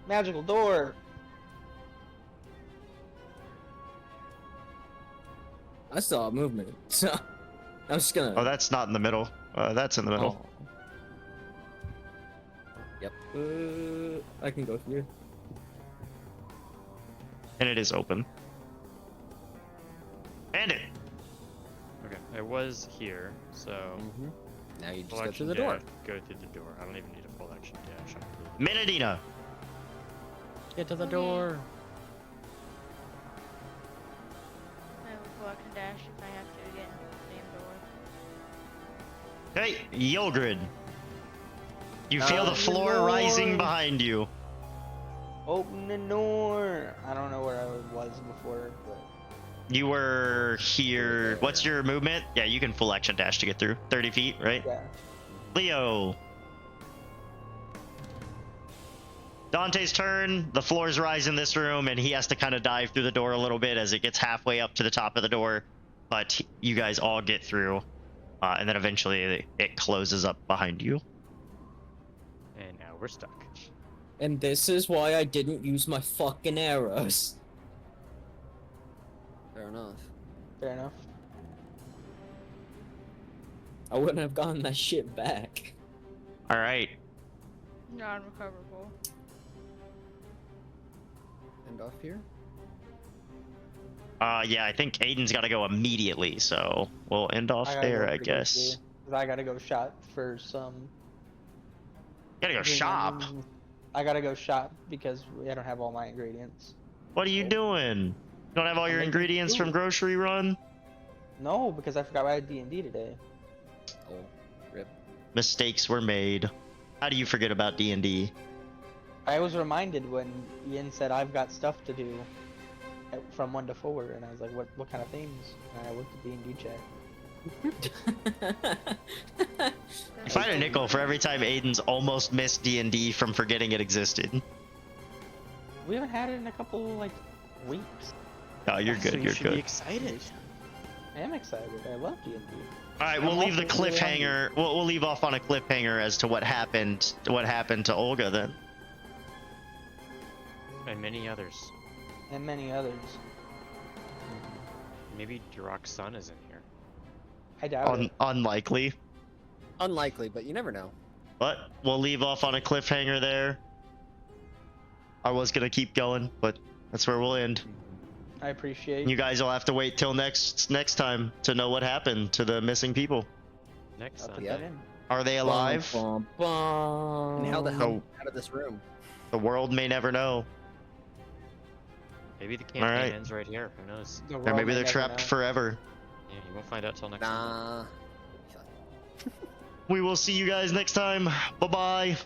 S4: Magical door.
S6: I saw movement, so I'm just gonna.
S7: Oh, that's not in the middle. That's in the middle.
S6: Oh. Yep. I can go here.
S7: And it is open. Bandit.
S2: Okay, I was here, so
S5: Mhm. Now you just
S2: full
S5: go
S2: action
S5: through the door.
S2: dash, go through the door. I don't even need a full action dash.
S7: Minadina.
S5: Get to the
S3: Okay.
S5: door.
S3: I will full action dash if I have to get into the damn door.
S7: Hey, Yildred. You feel the floor
S4: Lord.
S7: rising behind you.
S4: Open the door. I don't know where I was before, but
S7: You were here. What's your movement? Yeah, you can full action dash to get through. 30 feet, right?
S4: yeah.
S7: Leo. Dante's turn. The floors rise in this room, and he has to kind of dive through the door a little bit as it gets halfway up to the top of the door. But you guys all get through, and then eventually it closes up behind you.
S2: And now we're stuck.
S6: And this is why I didn't use my fucking arrows.
S5: Fair enough.
S4: Fair enough.
S6: I wouldn't have gotten that shit back.
S7: All right.
S3: Non-recoverable.
S5: End off here.
S7: Yeah, I think Aiden's got to go immediately, so we'll end off
S4: I gotta
S7: there,
S4: go
S7: I
S4: pretty
S7: guess.
S4: quickly, 'cause I gotta go shop for some.
S7: Gotta go shop.
S4: I gotta go shop because I don't have all my ingredients.
S7: What are you doing? You don't have all your
S4: making
S7: ingredients from
S4: food.
S7: grocery run?
S4: No, because I forgot I had D&D today.
S5: Oh, rip.
S7: Mistakes were made. How do you forget about D&D?
S4: I was reminded when Ian said I've got stuff to do from 1 to 4, and I was like, what kind of things? And I looked at D&D chat.
S7: You find a nickel for every time Aiden's almost missed D&D from forgetting it existed.
S4: We haven't had it in a couple like weeks.
S7: Oh, you're
S2: So
S7: good.
S2: you
S7: You're
S2: should
S7: good.
S2: be excited.
S4: I am excited. I love D&D.
S7: All right,
S4: I'm
S7: we'll leave the
S4: also really hungry.
S7: cliffhanger. We'll leave off on a cliffhanger as to what happened. What happened to Olga then?
S2: And many others.
S4: And many others.
S2: Maybe Duergar's son is in here.
S4: I doubt it.
S7: Unlikely.
S5: Unlikely, but you never know.
S7: But we'll leave off on a cliffhanger there. I was gonna keep going, but that's where we'll end.
S4: I appreciate.
S7: You guys will have to wait till next time to know what happened to the missing people.
S2: Next
S4: I'll put
S2: Sunday.
S5: Yep.
S4: that in.
S7: Are they alive?
S6: Bum, bum,
S5: And how the
S6: bum.
S5: hell out of this room?
S7: The world may never know.
S2: Maybe the campaign
S7: right.
S2: ends right here. Who knows?
S4: The
S7: Or
S4: world
S7: maybe
S4: may
S7: they're
S4: never
S7: trapped
S4: know.
S7: forever.
S2: Yeah, you won't find out till next Sunday.
S5: Nah.
S7: We will see you guys next time. Bye bye.